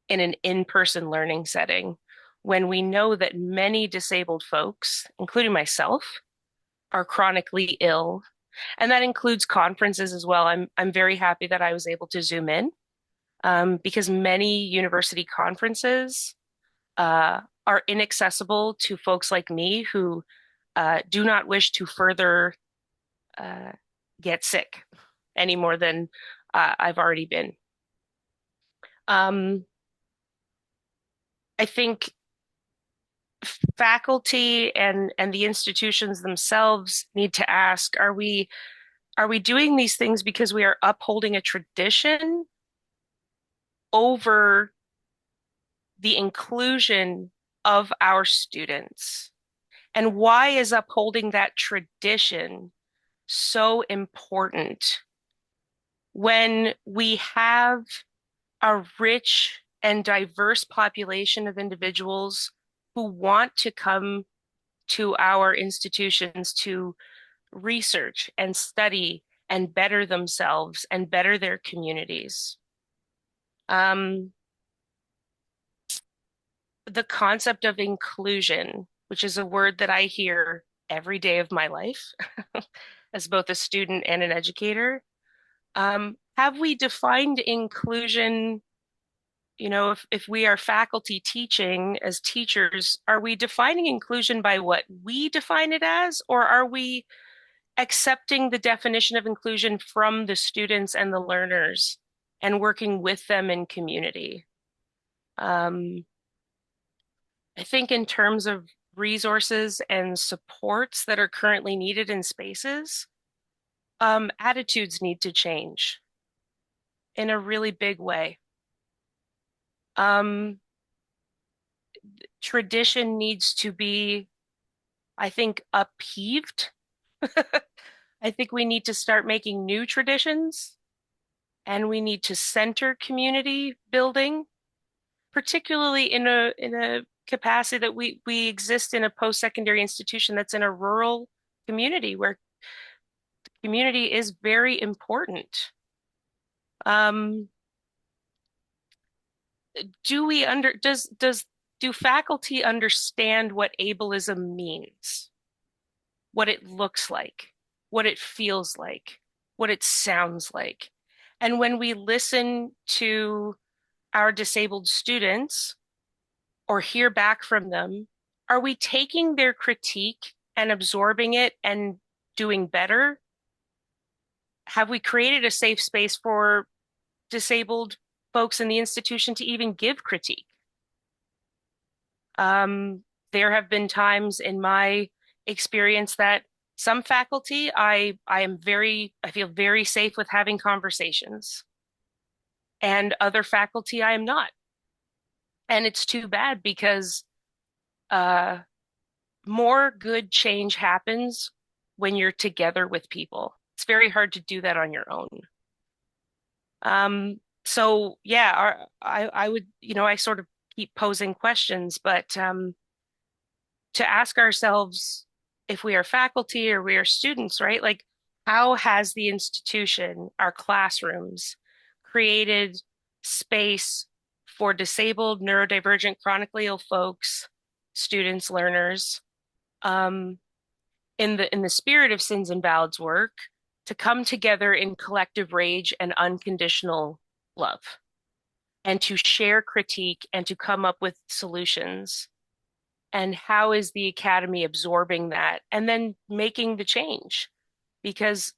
in an in-person learning setting when we know that many disabled folks, including myself, are chronically ill. And that includes conferences as well. I'm very happy that I was able to Zoom in because many university conferences are inaccessible to folks like me who do not wish to further get sick any more than I've already been. I think faculty and the institutions themselves need to ask, are we doing these things because we are upholding a tradition over the inclusion of our students? And why is upholding that tradition so important when we have a rich and diverse population of individuals who want to come to our institutions to research and study and better themselves and better their communities? The concept of inclusion, which is a word that I hear every day of my life as both a student and an educator. Have we defined inclusion? If we are faculty teaching as teachers, are we defining inclusion by what we define it as, or are we accepting the definition of inclusion from the students and the learners and working with them in community? I think in terms of resources and supports that are currently needed in spaces, attitudes need to change in a really big way. Tradition needs to be, I think, upheaved. I think we need to start making new traditions, and we need to center community building, particularly in a capacity that we exist in a post-secondary institution that's in a rural community where the community is very important. Do faculty understand what ableism means, what it looks like, what it feels like? what it sounds like. And when we listen to our disabled students or hear back from them, are we taking their critique and absorbing it and doing better? Have we created a safe space for disabled folks in the institution to even give critique? There have been times in my experience that some faculty, I feel very safe with having conversations, and other faculty I am not. And it's too bad because more good change happens when you're together with people. It's very hard to do that on your own. So yeah, I would, I sort of keep posing questions, but to ask ourselves if we are faculty or we are students, right? Like, how has the institution, our classrooms, created space for disabled, neurodivergent, chronically ill folks, students, learners, in the spirit of Sins and Ballads work, to come together in collective rage and unconditional love, and to share critique and to come up with solutions. And how is the academy absorbing that and then making the change? Because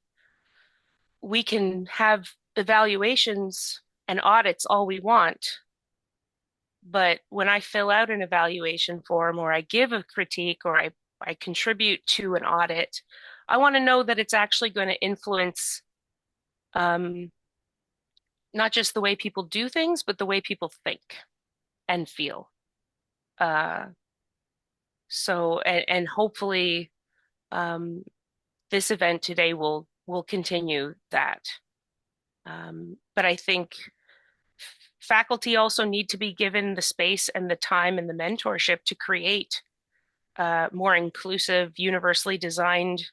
we can have evaluations and audits all we want, but when I fill out an evaluation form or I give a critique or I contribute to an audit, I want to know that it's actually going to influence not just the way people do things, but the way people think and feel. So, and hopefully this event today will continue that. But I think faculty also need to be given the space and the time and the mentorship to create more inclusive, universally designed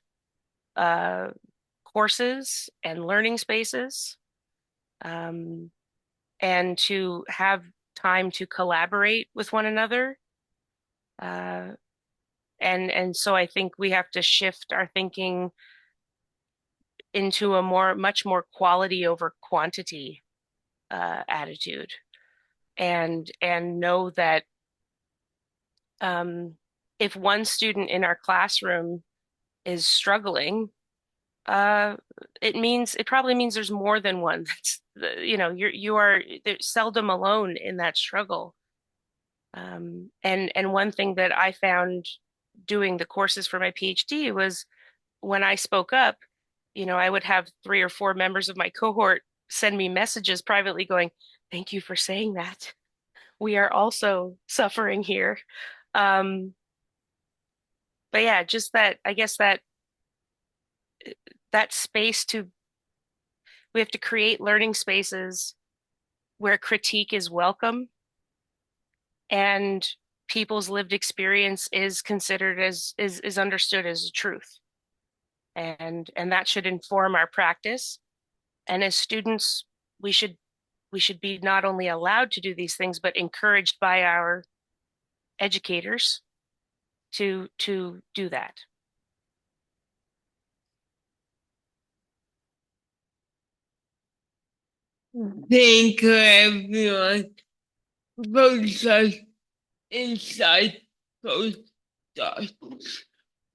courses and learning spaces, and to have time to collaborate with one another. And so I think we have to shift our thinking into a much more quality over quantity attitude, and know that if one student in our classroom is struggling, it probably means there's more than one. That's you are seldom alone in that struggle. And one thing that I found doing the courses for my PhD was when I spoke up, I would have 3 or 4 members of my cohort send me messages privately going, "Thank you for saying that. We are also suffering here." But yeah, just that, I guess that space we have to create learning spaces where critique is welcome and people's lived experience is considered is understood as a truth. And that should inform our practice. And as students, we should be not only allowed to do these things, but encouraged by our educators to do that. Thank you, everyone, for such insightful thoughts.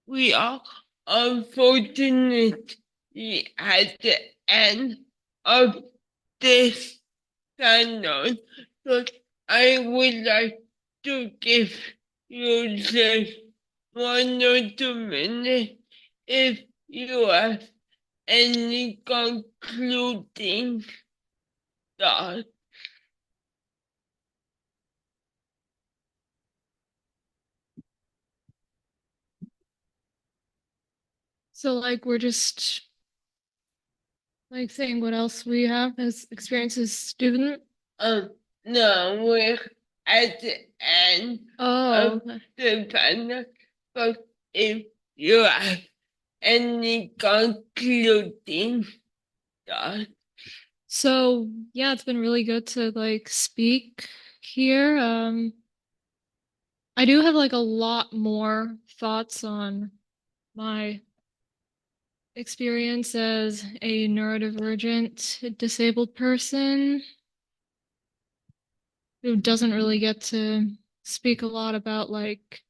We are unfortunately at the end of this channel, so I would like to give you just 1 or 2 minutes if you have any concluding thoughts. So like we're just like saying what else we have as experience as student. No, we're at the end of okay. the panel, but if you have any concluding thoughts. So yeah, it's been really good to like speak here. I do have like a lot more thoughts on my experience as a neurodivergent disabled person who doesn't really get to speak a lot about like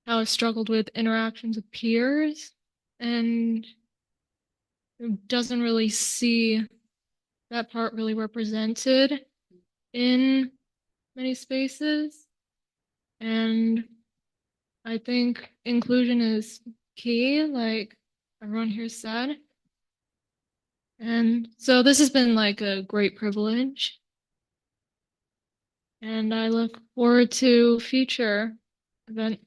how I've struggled with interactions with peers and who doesn't really see that part really represented in many spaces. And I think inclusion is key, like everyone here said. And so this has been like a great privilege. And I look forward to future events.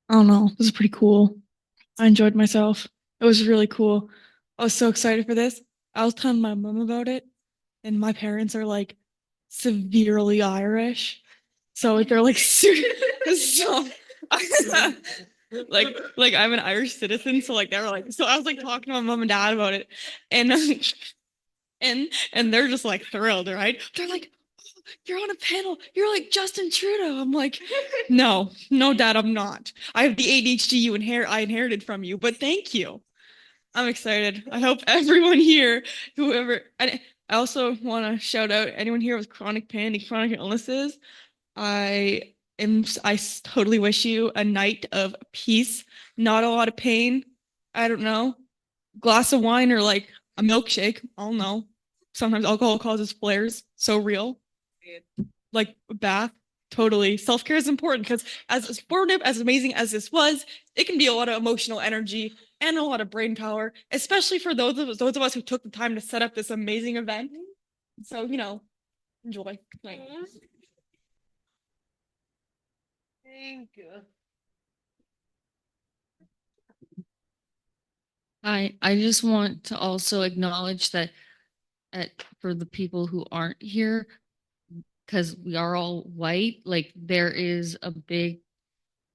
I don't know. This is pretty cool. I enjoyed myself. It was really cool. I was so excited for this. I was telling my mom about it, and my parents are like severely Irish. So they're like so like I'm an Irish citizen, so like they were like so I was like talking to my mom and dad about it, and and they're just like thrilled, right? They're like, oh, you're on a panel, you're like Justin Trudeau. I'm like, no, dad, I'm not. I have the ADHD I inherited from you, but thank you. I'm excited. I hope everyone here, whoever, and I also want to shout out anyone here with chronic pain and chronic illnesses. I totally wish you a night of peace, not a lot of pain. I don't know, glass of wine or like a milkshake. I don't know. Sometimes alcohol causes flares. So real. Like a bath. Totally. Self-care is important because as supportive, as amazing as this was, it can be a lot of emotional energy and a lot of brain power, especially for those of us who took the time to set up this amazing event. So, enjoy. Thanks. Thank you. I just want to also acknowledge that for the people who aren't here, because we are all white, like there is a big,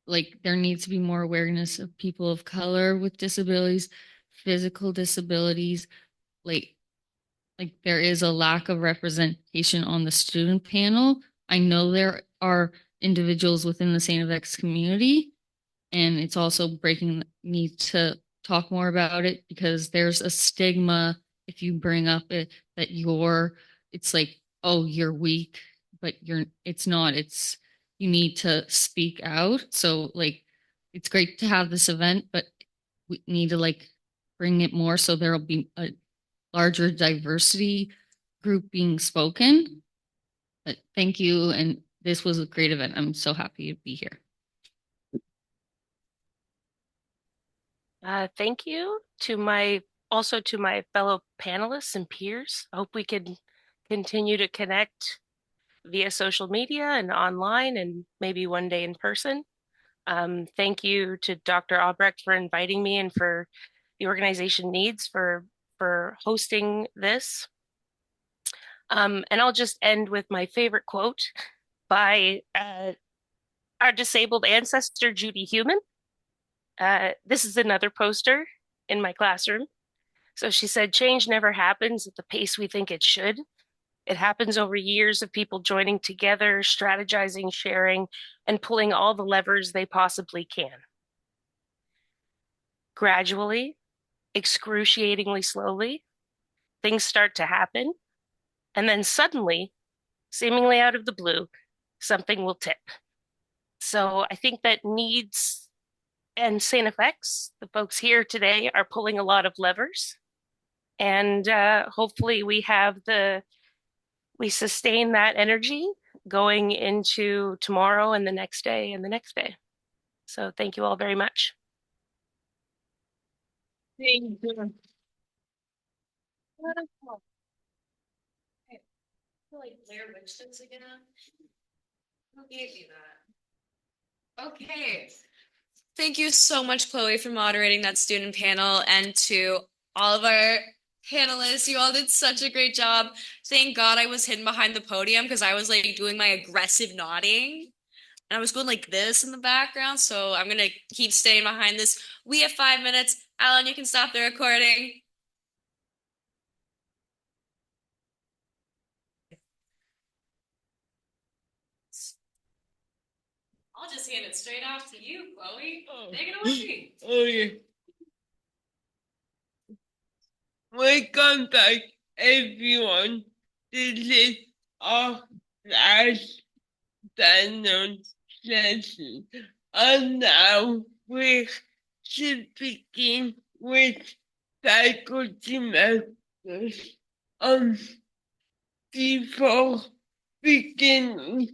like there needs to be more awareness of people of color with disabilities, physical disabilities, like there is a lack of representation on the student panel. I know there are individuals within the St. FX community, and it's also breaking the need to talk more about it because there's a stigma if you bring up it that it's like, oh, you're weak, but it's not. You need to speak out. So like it's great to have this event, but we need to like bring it more so there'll be a larger diversity group being spoken. But thank you, and this was a great event. I'm so happy to be here. Thank you to my fellow panelists and peers. I hope we can continue to connect via social media and online and maybe one day in person. Thank you to Dr. Aubrecht for inviting me and for the organization NEADS for hosting this. And I'll just end with my favorite quote by our disabled ancestor, Judy Heumann. This is another poster in my classroom. So she said, change never happens at the pace we think it should. It happens over years of people joining together, strategizing, sharing, and pulling all the levers they possibly can. Gradually, excruciatingly slowly, things start to happen. And then suddenly, seemingly out of the blue, something will tip. So I think that NEADS and St. FX, the folks here today, are pulling a lot of levers. And hopefully we sustain that energy going into tomorrow and the next day and the next day. So thank you all very much. Thank you. Like Blair Witch this again? Who gave you that? Okay. Thank you so much, Chloe, for moderating that student panel, and to all of our panelists. You all did such a great job. Thank God I was hidden behind the podium because I was like doing my aggressive nodding. And I was going like this in the background. So I'm going to keep staying behind this. We have 5 minutes. Alan, you can stop the recording. I'll I'll just hand it straight off to you, Chloe. Take it away. Okay. Welcome back, everyone. This is our last standard session. And now we should begin with faculty members. Before beginning,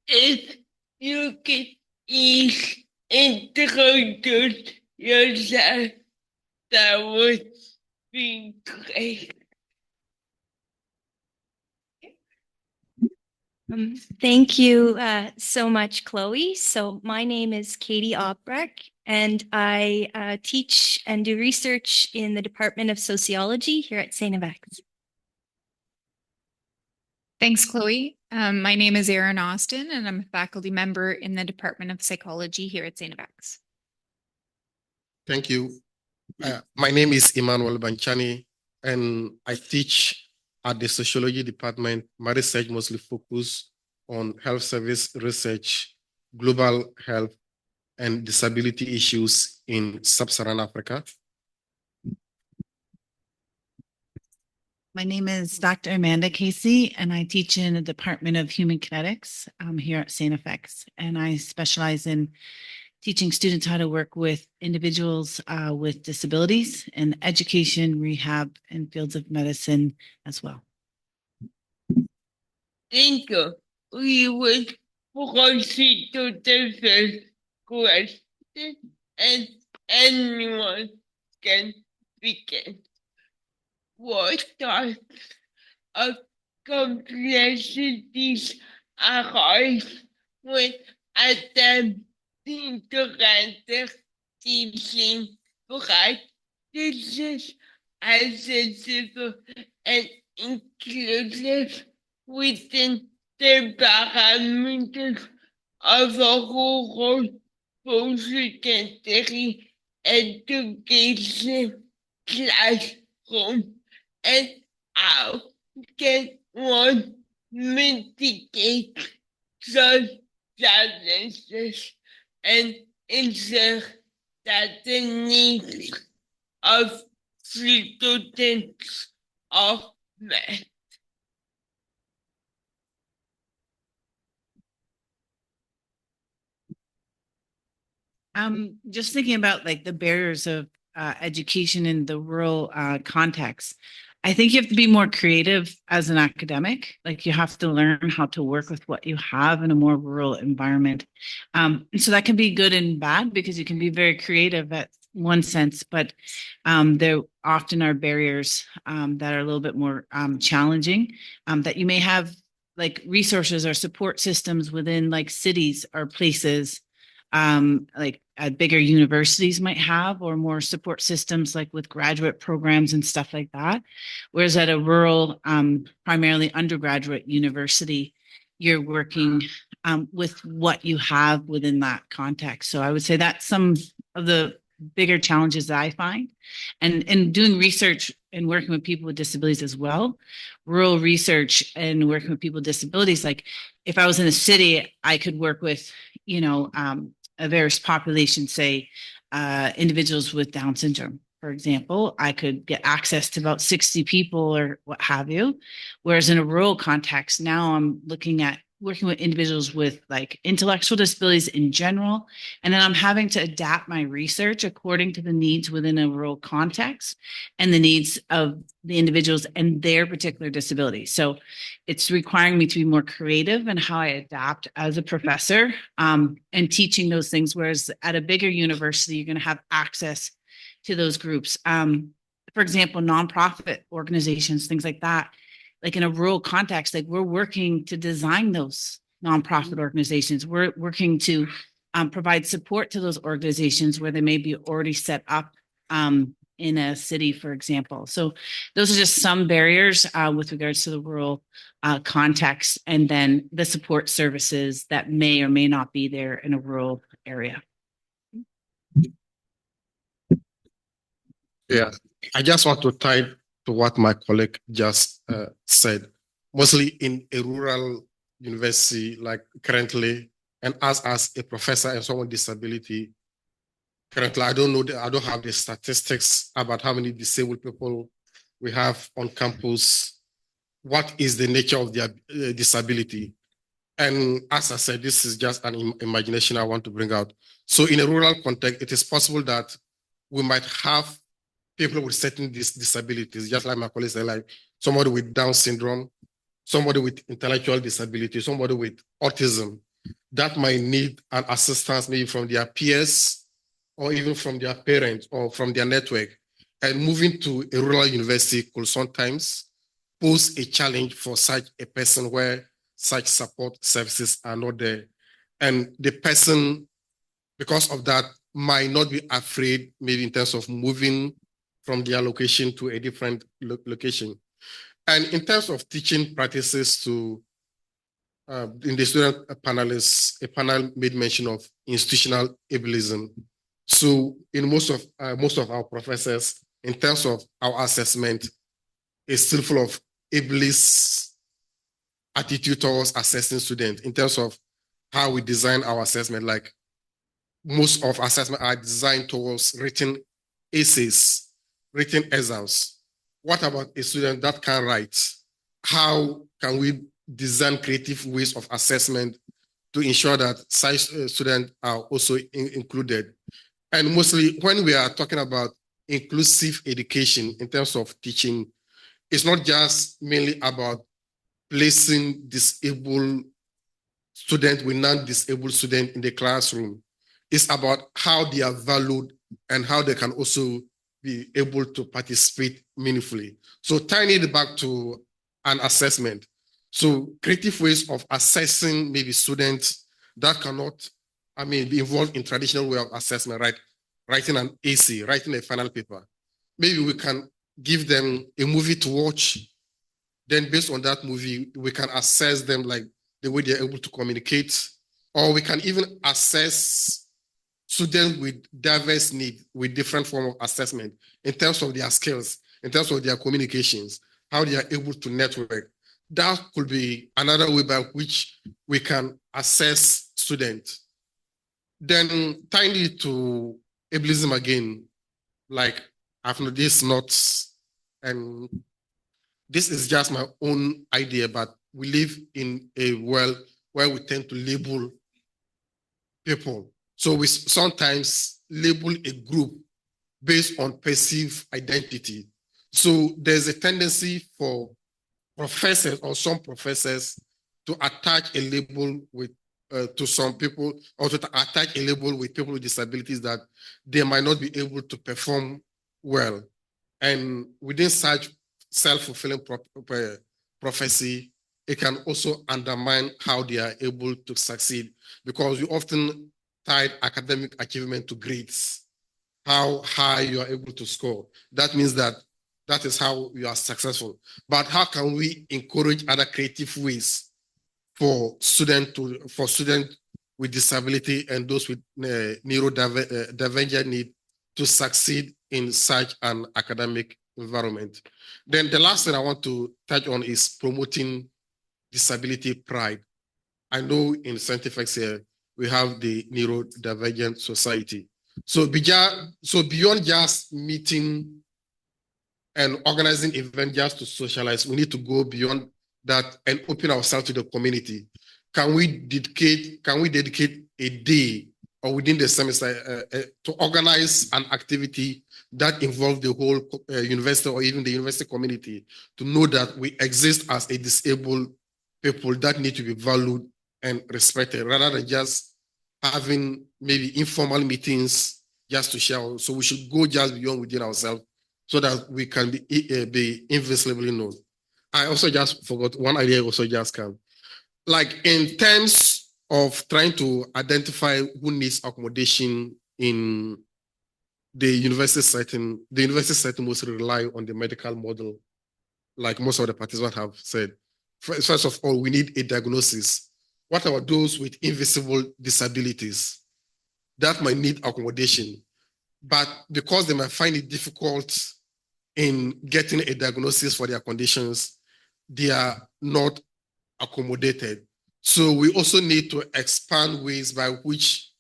if you could each introduce yourself, that would be great. Thank you so much, Chloe. So my name is Katie Aubrecht, and I teach and do research in the Department of Sociology here at St. X. Thanks, Chloe. My name is Erin Austen, and I'm a faculty member in the Department of Psychology here at St. X. Thank you. My name is Emmanuel Banchani, and I teach at the Sociology Department. My research mostly focuses on health service research, global health, and disability issues in sub-Saharan Africa. My name is Dr. Amanda Casey, and I teach in the Department of Human Kinetics here at St. FX, and I specialize in teaching students how to work with individuals with disabilities in education, rehab, and fields of medicine as well. Thank you. We will proceed to the first question, and anyone can begin. What types of complexities arise when attempting to render teaching practices accessible and inclusive within the parameters of a rural post-secondary education classroom? And how can one mitigate such challenges and ensure that the needs of students are met? Just thinking about like the barriers of education in the rural context. I think you have to be more creative as an academic. Like you have to learn how to work with what you have in a more rural environment. And so that can be good and bad because you can be very creative at one sense, but there often are barriers that are a little bit more challenging, that you may have like resources or support systems within like cities or places like bigger universities might have, or more support systems like with graduate programs and stuff like that. Whereas at a rural, primarily undergraduate university, you're working with what you have within that context. So I would say that's some of the bigger challenges that I find. And in doing research and working with people with disabilities as well, rural research and working with people with disabilities, like if I was in a city, I could work with, you know, a various population, say individuals with Down syndrome, for example. I could get access to about 60 people or what have you. Whereas in a rural context, now I'm looking at working with individuals with like intellectual disabilities in general. And then I'm having to adapt my research according to the needs within a rural context and the needs of the individuals and their particular disability. So it's requiring me to be more creative in how I adapt as a professor and teaching those things. Whereas at a bigger university, you're going to have access to those groups. For example, nonprofit organizations, things like that. Like in a rural context, like we're working to design those nonprofit organizations. We're working to provide support to those organizations where they may be already set up in a city, for example. So those are just some barriers with regards to the rural context, and then the support services that may or may not be there in a rural area. Yeah, I just want to tie to what my colleague just said. Mostly in a rural university, like currently And as a professor and someone with disability, currently, I don't have the statistics about how many disabled people we have on campus. What is the nature of their disability? And as I said, this is just an imagination I want to bring out. So in a rural context, it is possible that we might have people with certain disabilities, just like my colleagues said, like somebody with Down syndrome, somebody with intellectual disability, somebody with autism, that might need an assistance maybe from their peers or even from their parents or from their network. And moving to a rural university could sometimes pose a challenge for such a person where such support services are not there. And the person, because of that, might not be afraid, maybe in terms of moving from their location to a different location. And in terms of teaching practices to, in the student panelists, a panel made mention of institutional ableism. So in most of our professors, in terms of our assessment, is still full of ableist attitude towards assessing students in terms of how we design our assessment. Like most of assessment are designed towards written essays, written exams. What about a student that can write? How can we design creative ways of assessment to ensure that such students are also included? And mostly when we are talking about inclusive education in terms of teaching, it's not just mainly about placing disabled students with non-disabled students in the classroom. It's about how they are valued and how they can also be able to participate meaningfully. So tying it back to an assessment. So creative ways of assessing maybe students that cannot, be involved in traditional way of assessment, right? Writing an AC, writing a final paper. Maybe we can give them a movie to watch. Then based on that movie, we can assess them like the way they're able to communicate, or we can even assess students with diverse needs with different form of assessment in terms of their skills, in terms of their communications, how they are able to network. That could be another way by which we can assess students. Then tying it to ableism again, like I've noticed notes, and this is just my own idea, but we live in a world where we tend to label people. So we sometimes label a group based on perceived identity. So there's a tendency for professors or some professors to attach a label with to some people, or to attach a label with people with disabilities that they might not be able to perform well. And within such self-fulfilling prophecy, it can also undermine how they are able to succeed, because you often tie academic achievement to grades, how high you are able to score. That means that that is how you are successful. But how can we encourage other creative ways for students with disability and those with neurodivergent need to succeed in such an academic environment? Then the last thing I want to touch on is promoting disability pride. I know in scientific here, we have the Neurodivergent Society. So beyond just meeting and organizing events just to socialize, we need to go beyond that and open ourselves to the community. Can we dedicate a day or within the semester to organize an activity that involves the whole university or even the university community to know that we exist as a disabled people that need to be valued and respected, rather than just having maybe informal meetings just to share. So we should go just beyond within ourselves so that we can be invisibly known. I also just forgot one idea also just came. Like in terms of trying to identify who needs accommodation in the university setting mostly rely on the medical model, like most of the participants have said. First of all, we need a diagnosis. What about those with invisible disabilities that might need accommodation, but because they might find it difficult in getting a diagnosis for their conditions, they are not accommodated. So we also need to expand ways by which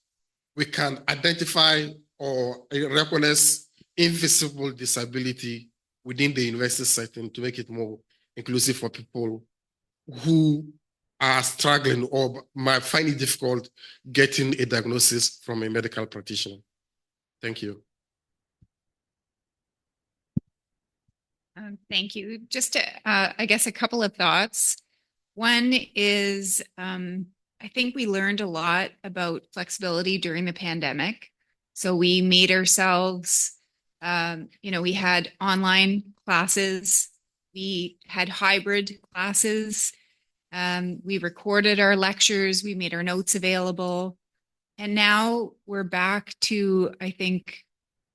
we can identify or recognize invisible disability within the university setting to make it more inclusive for people who are struggling or might find it difficult getting a diagnosis from a medical practitioner. Thank you. Thank you. Just, I guess, a couple of thoughts. One is, I think we learned a lot about flexibility during the pandemic. So we made ourselves, we had online classes, we had hybrid classes, we recorded our lectures, we made our notes available. And now we're back to, I think,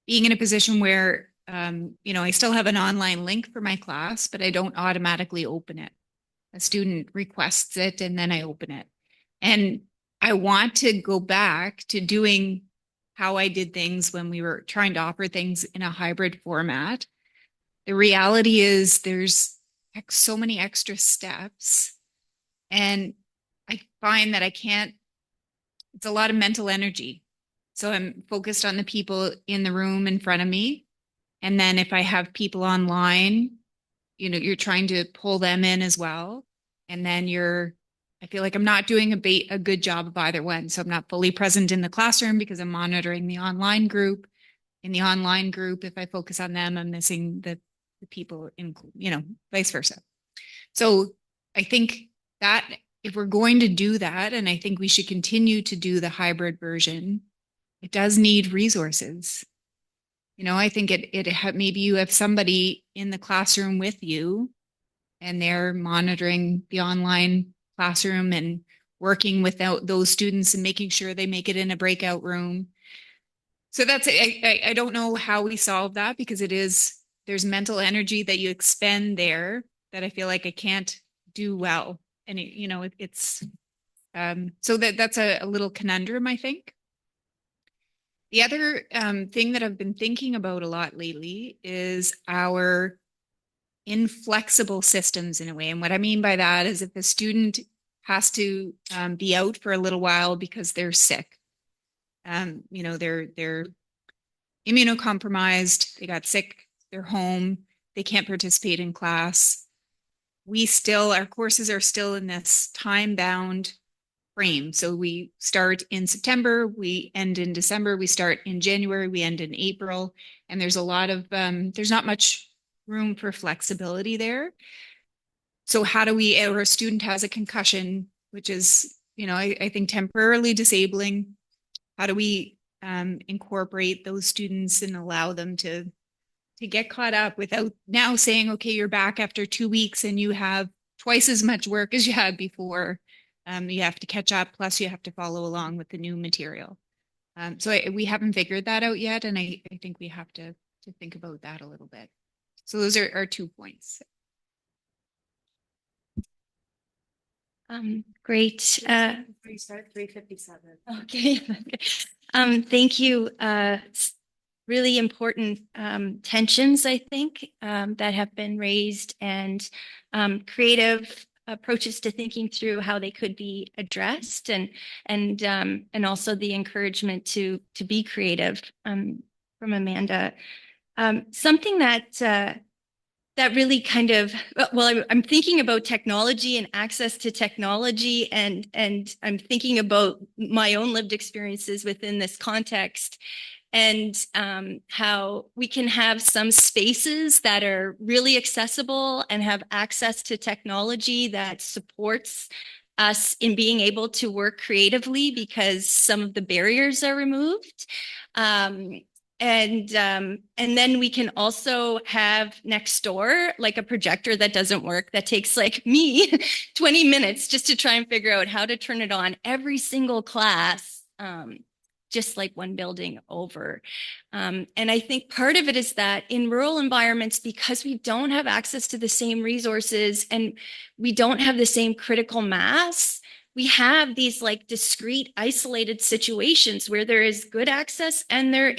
being in a position where, I still have an online link for my class, but I don't automatically open it. A student requests it and then I open it. And I want to go back to doing how I did things when we were trying to offer things in a hybrid format. The reality is there's so many extra steps, and I find that it's a lot of mental energy. So I'm focused on the people in the room in front of me. And then if I have people online, you're trying to pull them in as well. And then I feel like I'm not doing a good job of either one. So I'm not fully present in the classroom because I'm monitoring the online group. In the online group, if I focus on them, I'm missing the people in, vice versa. So I think that if we're going to do that, and I think we should continue to do the hybrid version, it does need resources. I think maybe you have somebody in the classroom with you and they're monitoring the online classroom and working with those students and making sure they make it in a breakout room. So that's it. I don't know how we solve that because there's mental energy that you expend there that I feel like I can't do well. And so that's a little conundrum, I think. The other thing that I've been thinking about a lot lately is our inflexible systems in a way. And what I mean by that is if a student has to be out for a little while because they're sick, they're immunocompromised, they got sick, they're home, they can't participate in class. Our courses are still in this time-bound frame. So we start in September, we end in December, we start in January, we end in April. And there's a lot of, there's not much room for flexibility there. So how do we, or a student has a concussion, which is, I think temporarily disabling. How do we incorporate those students and allow them to get caught up without now saying, okay, you're back after 2 weeks and you have twice as much work as you had before. You have to catch up, plus you have to follow along with the new material. So we haven't figured that out yet, and I think we have to think about that a little bit. So those are our 2 points. Great. We start at 3:57. Okay. Thank you. Really important tensions, I think, that have been raised, and creative approaches to thinking through how they could be addressed, and also the encouragement to be creative from Amanda. Something that really kind of, well, I'm thinking about technology and access to technology, and I'm thinking about my own lived experiences within this context, and how we can have some spaces that are really accessible and have access to technology that supports us in being able to work creatively because some of the barriers are removed. And then we can also have next door, like a projector that doesn't work, that takes like me 20 minutes just to try and figure out how to turn it on every single class, just like one building over. And I think part of it is that in rural environments, because we don't have access to the same resources and we don't have the same critical mass, we have these like discrete, isolated situations where there is good access and there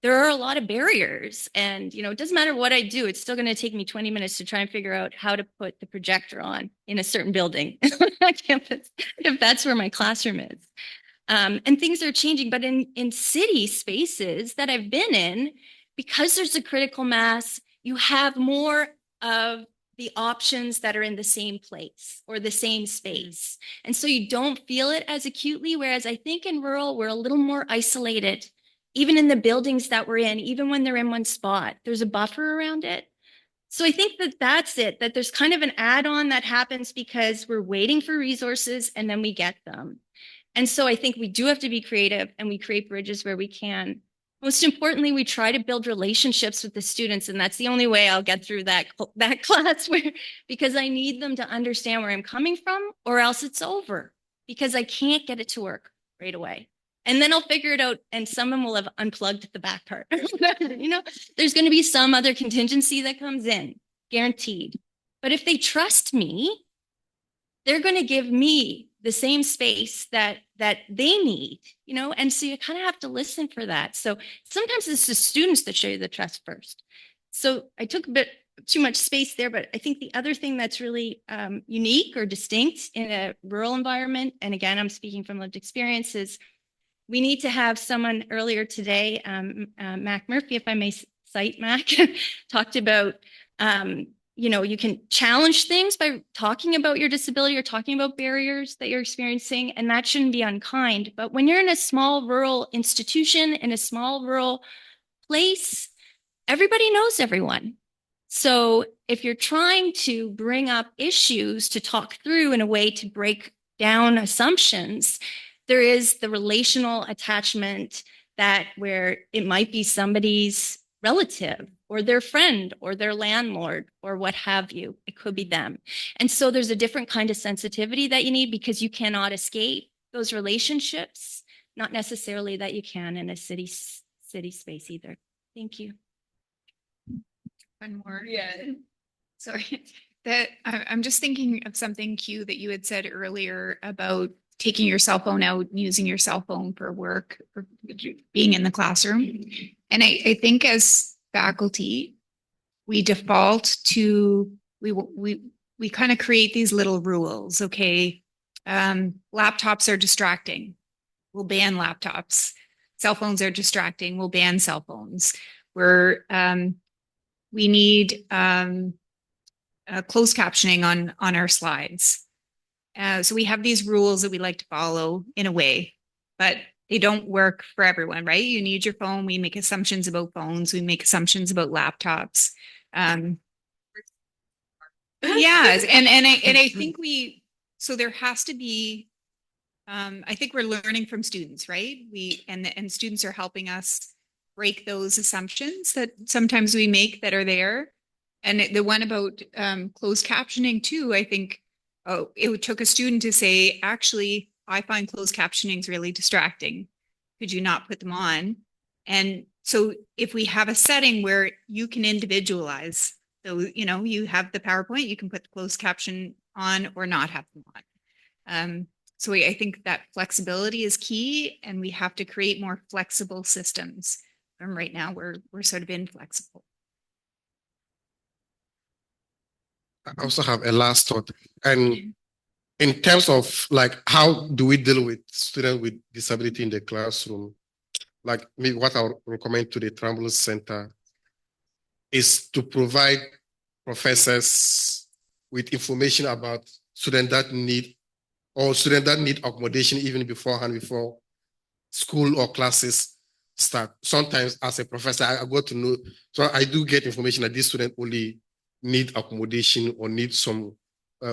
there are a lot of barriers, and it doesn't matter what I do, it's still going to take me 20 minutes to try and figure out how to put the projector on in a certain building on campus, if that's where my classroom is. And things are changing, but in city spaces that I've been in, because there's a critical mass, you have more of the options that are in the same place or the same space. And so you don't feel it as acutely, whereas I think in rural, we're a little more isolated, even in the buildings that we're in, even when they're in one spot, there's a buffer around it. So I think that that's it, that there's kind of an add-on that happens because we're waiting for resources and then we get them. And so I think we do have to be creative and we create bridges where we can. Most importantly, we try to build relationships with the students, and that's the only way I'll get through that class, because I need them to understand where I'm coming from, or else it's over, because I can't get it to work right away. And then I'll figure it out, and someone will have unplugged the back part. There's going to be some other contingency that comes in, guaranteed. But if they trust me, they're going to give me the same space that they need, and so you kind of have to listen for that. So sometimes it's the students that show you the trust first. So I took a bit too much space there, but I think the other thing that's really unique or distinct in a rural environment, and again, I'm speaking from lived experience, is we need to have someone earlier today, Mac Murphy, if I may cite Mac, talked about you can challenge things by talking about your disability or talking about barriers that you're experiencing, and that shouldn't be unkind. But when you're in a small rural institution, in a small rural place, everybody knows everyone. So if you're trying to bring up issues to talk through in a way to break down assumptions, there is the relational attachment that where it might be somebody's relative or their friend or their landlord or what have you. It could be them. And so there's a different kind of sensitivity that you need, because you cannot escape those relationships, not necessarily that you can in a city space either. Thank you. One more. Yeah. Sorry. I'm just thinking of something, Q, that you had said earlier about taking your cell phone out and using your cell phone for work or being in the classroom. And I think as faculty, we default to, we kind of create these little rules. Okay. Laptops are distracting. We'll ban laptops. Cell phones are distracting. We'll ban cell phones. We need closed captioning on our slides. So we have these rules that we like to follow in a way, but they don't work for everyone, right? You need your phone. We make assumptions about phones. We make assumptions about laptops. Yes, and I think so there has to be. I think we're learning from students, right? And students are helping us break those assumptions that sometimes we make that are there. And the one about closed captioning too, I think. It took a student to say, actually, I find closed captionings really distracting. Could you not put them on? And so if we have a setting where you can individualize, so, you have the PowerPoint, you can put the closed caption on or not have them on. So I think that flexibility is key, and we have to create more flexible systems. And right now we're sort of inflexible. I also have a last thought. And in terms of how do we deal with students with disability in the classroom? Maybe what I would recommend to the Tramble Center is to provide professors with information about students that need accommodation even before school or classes start. Sometimes as a professor, I got to know, so I do get information that this student only need accommodation or need some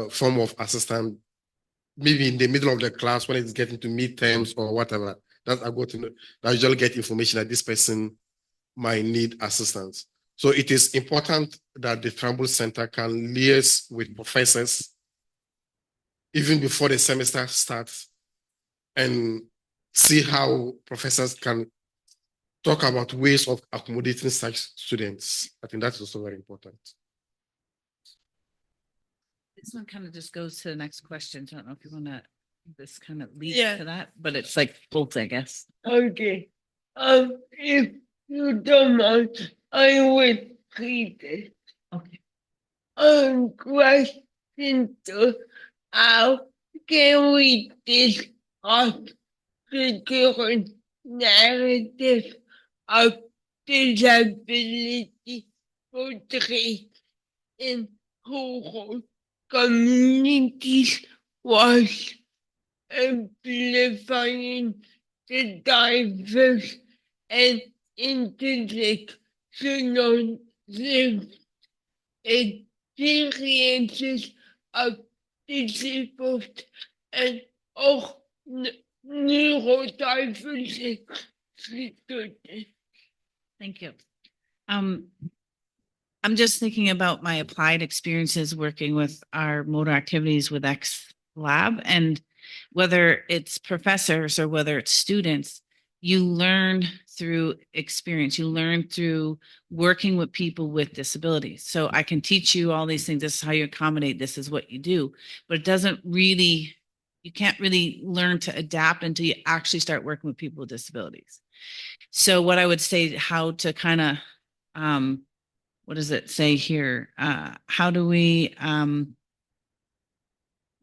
form of assistance, maybe in the middle of the class when it's getting to midterms or whatever. That I got to know. I usually get information that this person might need assistance. So it is important that the Tramble Center can liaise with professors even before the semester starts and see how professors can talk about ways of accommodating such students. I think that's also very important. This one kind of just goes to the next question. I don't know if you want to, this kind of leads Yeah. to that, but it's like both, I guess. Okay. If you don't mind, I will read it. Okay. Question two, how can we disrupt the current narrative of disability portrayed in rural communities was amplifying the diverse and intersectional lived experiences of disabled and or neurodivergent students. Thank you. I'm just thinking about my applied experiences working with our motor activities with X Lab, and whether it's professors or whether it's students, you learn through experience. You learn through working with people with disabilities. So I can teach you all these things. This is how you accommodate. This is what you do. But it doesn't really, you can't really learn to adapt until you actually start working with people with disabilities. So what I would say, how to kind of, what does it say here? How do we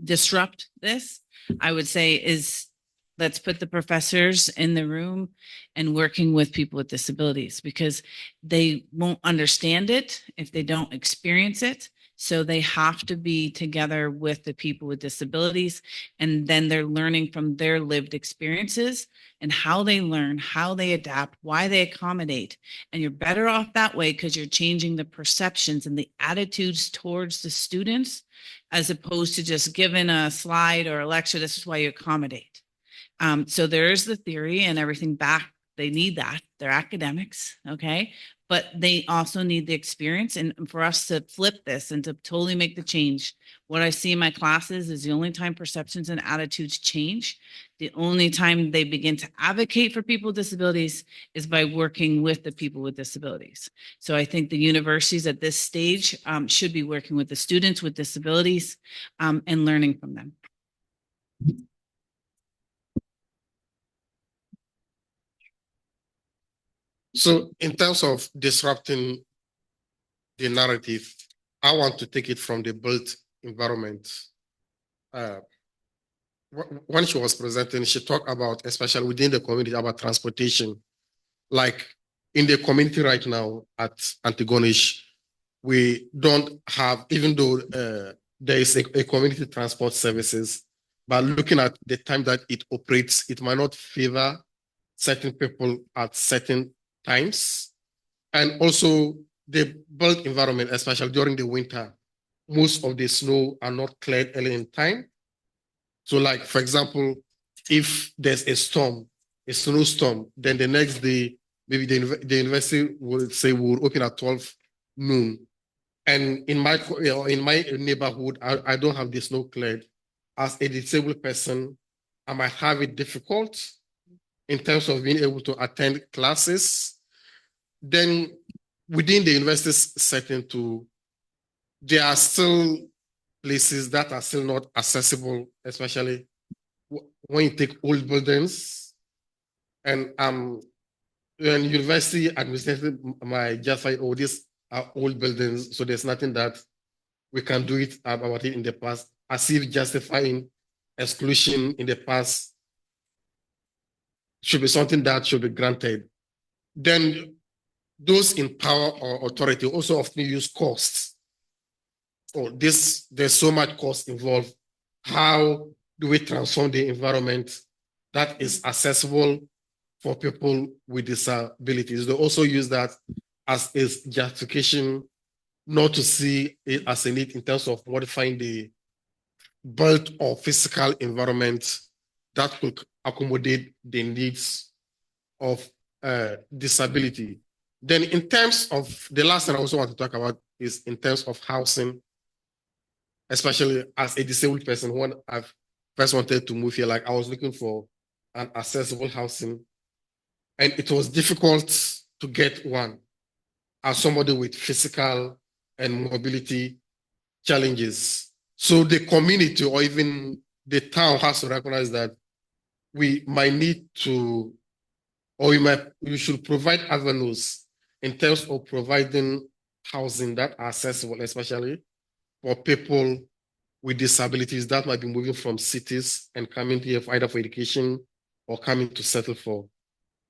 disrupt this? I would say is let's put the professors in the room and working with people with disabilities, because they won't understand it if they don't experience it. So they have to be together with the people with disabilities, and then they're learning from their lived experiences and how they learn, how they adapt, why they accommodate. And you're better off that way because you're changing the perceptions and the attitudes towards the students, as opposed to just giving a slide or a lecture. This is why you accommodate. So there's the theory and everything back. They need that. They're academics, okay? But they also need the experience. And for us to flip this and to totally make the change, what I see in my classes is the only time perceptions and attitudes change, the only time they begin to advocate for people with disabilities is by working with the people with disabilities. So I think the universities at this stage should be working with the students with disabilities and learning from them. So in terms of disrupting the narrative, I want to take it from the built environment. When she was presenting, she talked about, especially within the community, about transportation. Like in the community right now at Antigonish, we don't have, even though there is a community transport services, but looking at the time that it operates, it might not favor certain people at certain times. And also the built environment, especially during the winter, most of the snow are not cleared early in time. So like, for example, if there's a storm, a snowstorm, then the next day, maybe the university will say we'll open at 12 noon. And in my neighborhood, I don't have the snow cleared. As a disabled person, I might have it difficult in terms of being able to attend classes. Then within the university setting too, there are still places that are still not accessible, especially when you take old buildings. And when university administration might just say, oh, these are old buildings, so there's nothing that we can do it about it in the past, as if justifying exclusion in the past should be something that should be granted. Then those in power or authority also often use costs. Oh, there's so much cost involved. How do we transform the environment that is accessible for people with disabilities? They also use that as a justification not to see it as a need in terms of modifying the built or physical environment that could accommodate the needs of disability. Then in terms of, the last thing I also want to talk about is in terms of housing, especially as a disabled person. When I first wanted to move here, like I was looking for an accessible housing, and it was difficult to get one as somebody with physical and mobility challenges. So the community or even the town has to recognize that we might need to or you should provide avenues in terms of providing housing that are accessible, especially for people with disabilities that might be moving from cities and coming here for either for education or coming to settle for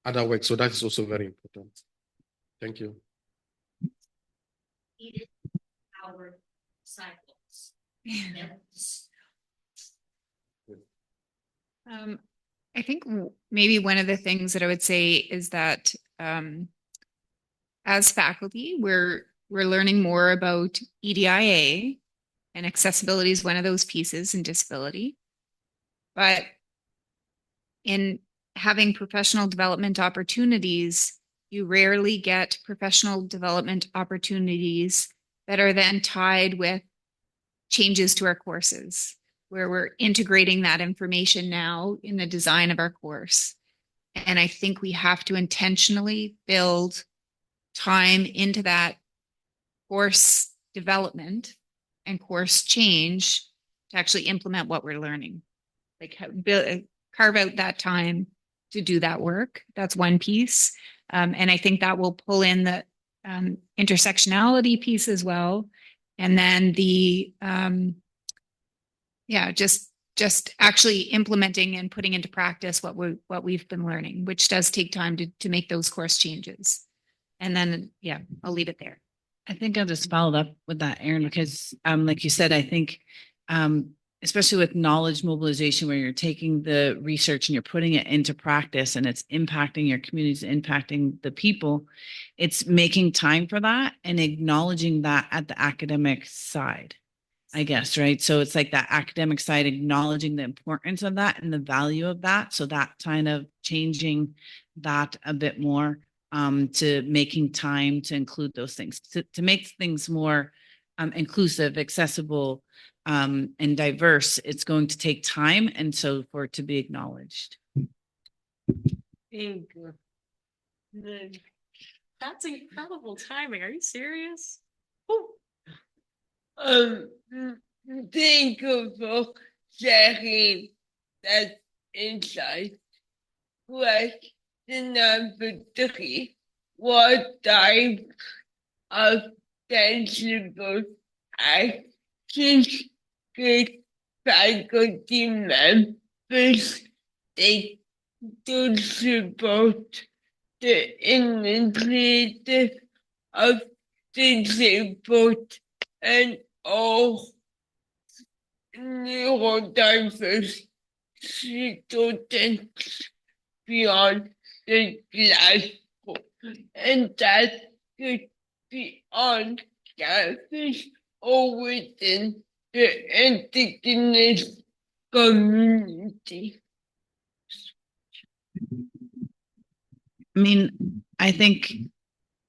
other work. So that is also very important. Thank you. Our cycles. I think maybe one of the things that I would say is that as faculty, we're learning more about EDIA, and accessibility is one of those pieces in disability. But in having professional development opportunities, you rarely get professional development opportunities that are then tied with changes to our courses, where we're integrating that information now in the design of our course. And I think we have to intentionally build time into that course development and course change to actually implement what we're learning. Like carve out that time to do that work. That's one piece. And I think that will pull in the intersectionality piece as well. And then the, just actually implementing and putting into practice what we've been learning, which does take time to make those course changes. And then, yeah, I'll leave it there. I think I'll just follow up with that, Erin, because like you said, I think especially with knowledge mobilization, where you're taking the research and you're putting it into practice and it's impacting your communities, impacting the people, it's making time for that and acknowledging that at the academic side, I guess, right? So it's like that academic side, acknowledging the importance of that and the value of that. So that kind of changing that a bit more to making time to include those things, to make things more inclusive, accessible, and diverse. It's going to take time, and so for it to be acknowledged. Thank you. That's incredible timing. Are you serious? Thank you for sharing that insight. Question number 3. What type of tangible actions could faculty members take to support the initiative of disabled and all neurodiverse students beyond the classroom, and that could be on campus or within the Antigonish community? I mean, I think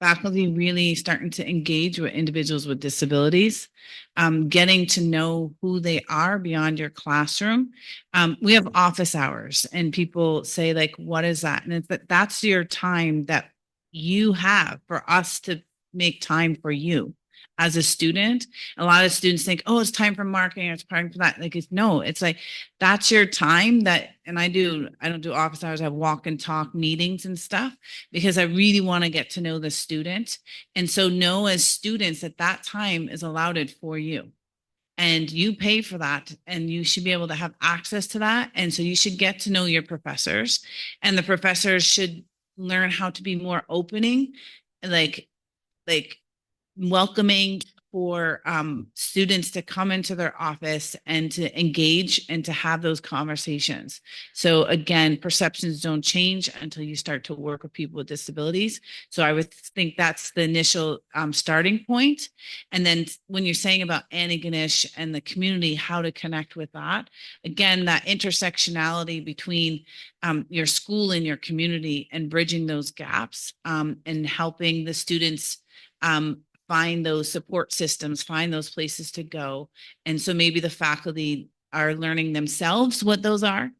faculty really starting to engage with individuals with disabilities, getting to know who they are beyond your classroom. We have office hours and people say like, what is that? And it's that's your time that you have for us to make time for you. As a student, a lot of students think, oh, it's time for marketing, or it's time for that. Like, no, it's like, that's your time that, and I don't do office hours, I have walk and talk meetings and stuff, because I really want to get to know the student. And so know as students that time is allotted for you. And you pay for that, and you should be able to have access to that. And so you should get to know your professors, and the professors should learn how to be more opening, like welcoming for students to come into their office and to engage and to have those conversations. So again, perceptions don't change until you start to work with people with disabilities. So I would think that's the initial starting point. And then when you're saying about Antigonish and the community, how to connect with that, again, that intersectionality between your school and your community and bridging those gaps and helping the students find those support systems, find those places to go. And so maybe the faculty are learning themselves what those are,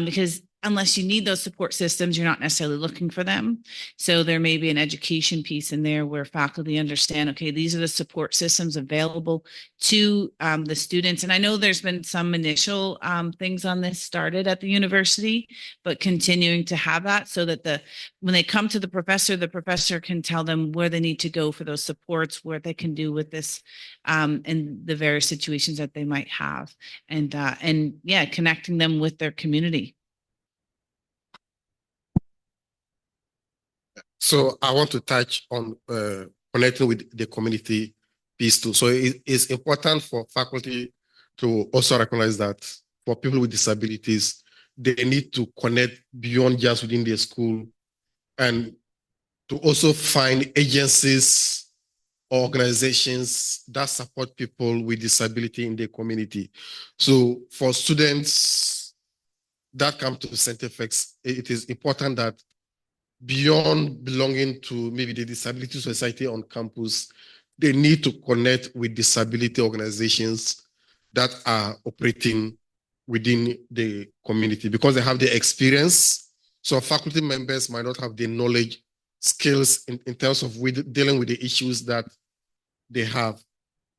because unless you need those support systems, you're not necessarily looking for them. So there may be an education piece in there where faculty understand, okay, these are the support systems available to the students. And I know there's been some initial things on this started at the university, but continuing to have that so that when they come to the professor can tell them where they need to go for those supports, what they can do with this and the various situations that they might have. And yeah, connecting them with their community. So I want to touch on connecting with the community piece too. So it's important for faculty to also recognize that for people with disabilities, they need to connect beyond just within their school and to also find agencies, organizations that support people with disability in their community. So for students that come to CenterFX, it is important that beyond belonging to maybe the disability society on campus, they need to connect with disability organizations that are operating within the community because they have the experience. So faculty members might not have the knowledge, skills in terms of dealing with the issues that they have.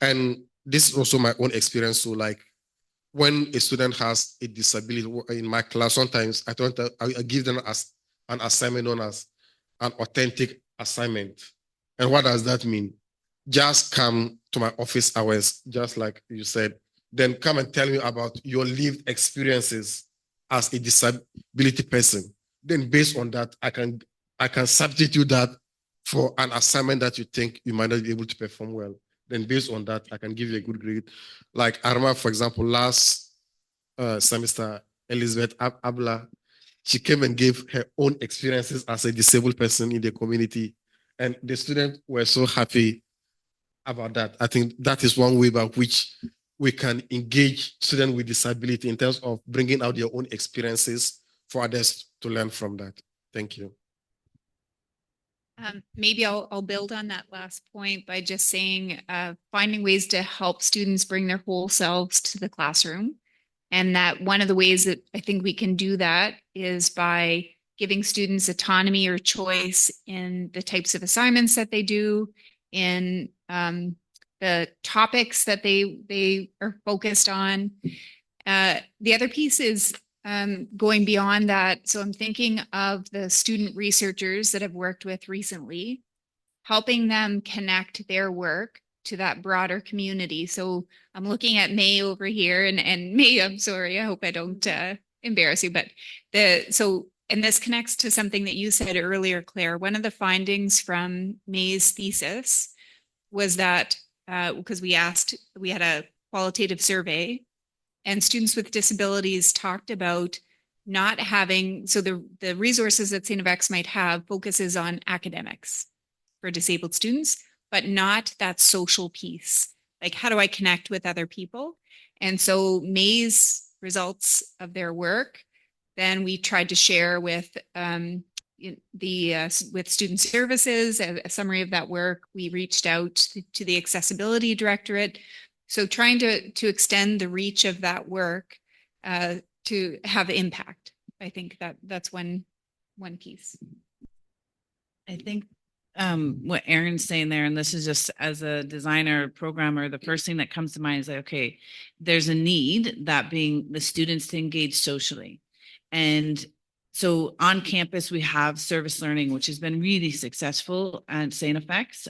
And this is also my own experience. So like when a student has a disability in my class, sometimes I give them an assignment known as an authentic assignment. And what does that mean? Just come to my office hours, just like you said, then come and tell me about your lived experiences as a disability person. Then based on that, I can substitute that for an assignment that you think you might not be able to perform well. Then based on that, I can give you a good grade. Like I remember, for example, last semester, Elizabeth Abla, she came and gave her own experiences as a disabled person in the community. And the students were so happy about that. I think that is one way by which we can engage students with disability in terms of bringing out their own experiences for others to learn from that. Thank you. Maybe I'll build on that last point by just saying, finding ways to help students bring their whole selves to the classroom. And that one of the ways that I think we can do that is by giving students autonomy or choice in the types of assignments that they do, in the topics that they are focused on. The other piece is going beyond that. So I'm thinking of the student researchers that I've worked with recently, helping them connect their work to that broader community. So I'm looking at May over here, and May, I'm sorry, I hope I don't embarrass you, but and this connects to something that you said earlier, Claire. One of the findings from May's thesis was that, because we had a qualitative survey, and students with disabilities talked about not having, so the resources that St. FX might have focuses on academics for disabled students, but not that social piece. Like, how do I connect with other people? And so May's results of their work, then we tried to share with with student services, a summary of that work. We reached out to the Accessibility Directorate. So trying to extend the reach of that work to have impact. I think that's one piece. I think what Erin's saying there, and this is just as a designer, programmer, the first thing that comes to mind is like, okay, there's a need, that being the students to engage socially. And so on campus, we have service learning, which has been really successful at St. FX.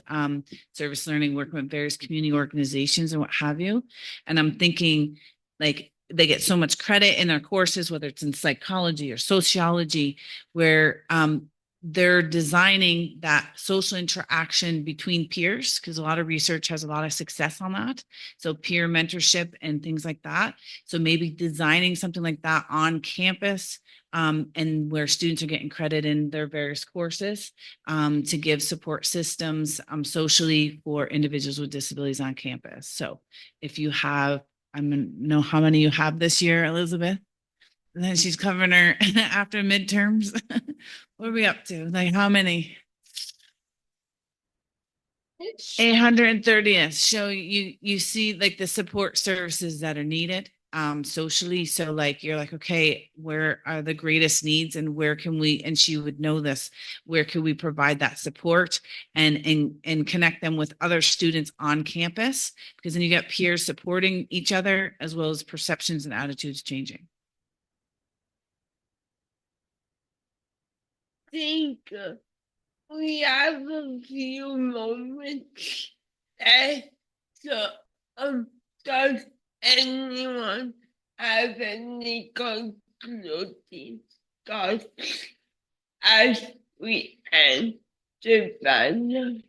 Service learning, working with various community organizations and what have you. And I'm thinking, like, they get so much credit in their courses, whether it's in psychology or sociology, where they're designing that social interaction between peers, because a lot of research has a lot of success on that. So peer mentorship and things like that. So maybe designing something like that on campus, and where students are getting credit in their various courses to give support systems socially for individuals with disabilities on campus. So if you have, I don't know how many you have this year, Elizabeth? And then she's covering her after midterms. What are we up to? Like how many? 830th. So you see like the support services that are needed. socially. So like, you're like, okay, where are the greatest needs and where can we, and she would know this, where can we provide that support and connect them with other students on campus? Because then you get peers supporting each other as well as perceptions and attitudes changing. Think we have a few moments. So, does anyone have any concluding thoughts as we end the panel?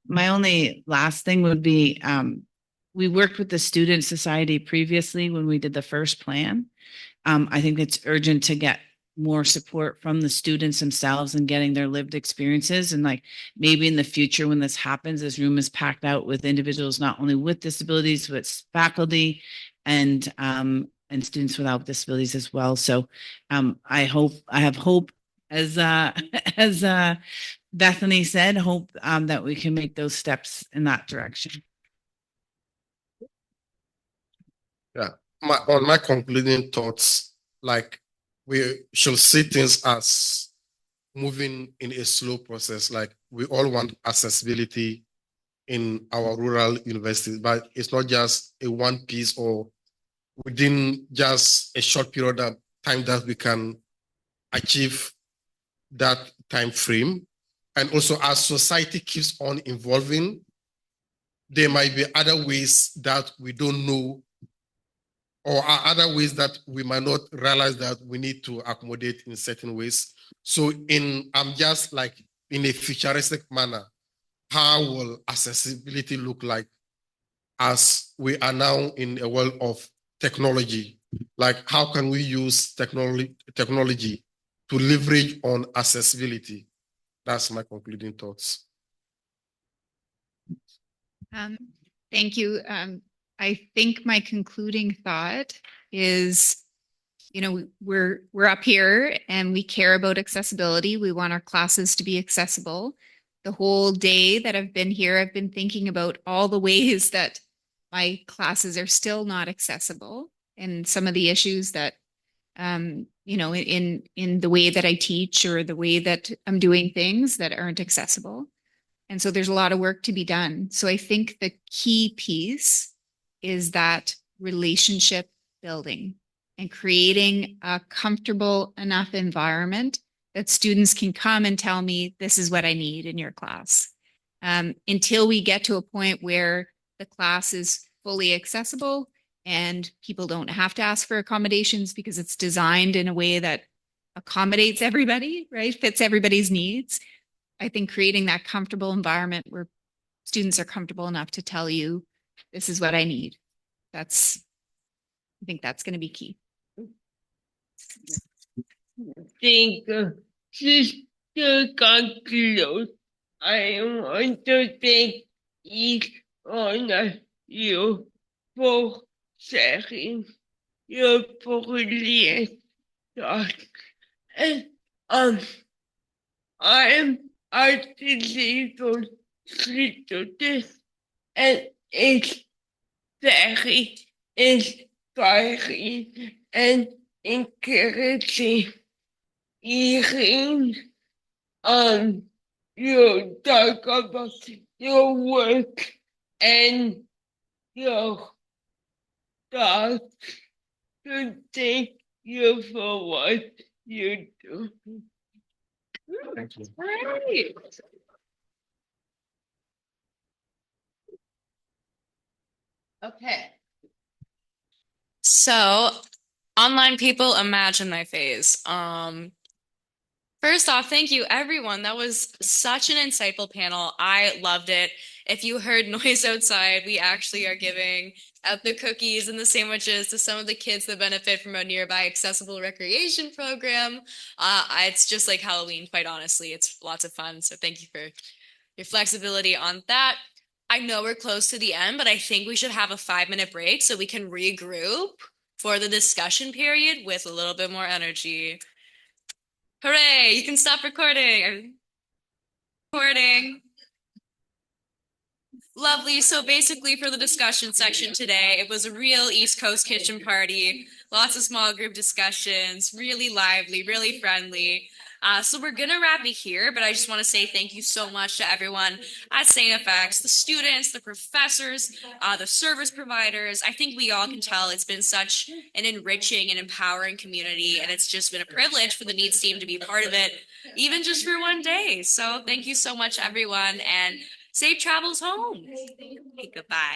My only last thing would be, we worked with the Student Society previously when we did the first plan. I think it's urgent to get more support from the students themselves and getting their lived experiences. And like maybe in the future when this happens, this room is packed out with individuals not only with disabilities, but faculty and students without disabilities as well. So I have hope as as Bethany said, hope that we can make those steps in that direction. Yeah, on my concluding thoughts, like we should see things as moving in a slow process. Like we all want accessibility in our rural universities, but it's not just a one piece or within just a short period of time that we can achieve that time frame. And also as society keeps on evolving, there might be other ways that we don't know or are other ways that we might not realize that we need to accommodate in certain ways. So I'm just like in a futuristic manner, how will accessibility look like as we are now in a world of technology? Like how can we use technology to leverage on accessibility? That's my concluding thoughts. Thank you. I think my concluding thought is, we're up here and we care about accessibility. We want our classes to be accessible. The whole day that I've been here, I've been thinking about all the ways that my classes are still not accessible and some of the issues that, in the way that I teach or the way that I'm doing things that aren't accessible. And so there's a lot of work to be done. So I think the key piece is that relationship building and creating a comfortable enough environment that students can come and tell me, this is what I need in your class. Until we get to a point where the class is fully accessible and people don't have to ask for accommodations because it's designed in a way that accommodates everybody, right? Fits everybody's needs. I think creating that comfortable environment where students are comfortable enough to tell you, this is what I need. I think that's going to be key. Think just to conclude, I want to thank each one of you for sharing your brilliant thoughts. And I am a disabled student, and it's very inspiring and encouraging hearing you talk about your work and your thoughts. So thank you for what you do. Thank you. Great. Okay. So, online people, imagine my face. First off, thank you everyone. That was such an insightful panel. I loved it. If you heard noise outside, we actually are giving out the cookies and the sandwiches to some of the kids that benefit from a nearby accessible recreation program. It's just like Halloween, quite honestly. It's lots of fun. So thank you for your flexibility on that. I know we're close to the end, but I think we should have a 5-minute break so we can regroup for the discussion period with a little bit more energy. Hooray, you can stop recording. Recording. Lovely. So basically for the discussion section today, it was a real East Coast kitchen party. Lots of small group discussions, really lively, really friendly. So we're gonna wrap it here, but I just want to say thank you so much to everyone at St. FX, the students, the professors, the service providers. I think we all can tell it's been such an enriching and empowering community, and it's just been a privilege for the NEADS team to be part of it, even just for one day. So thank you so much, everyone, and safe travels home. Okay, goodbye.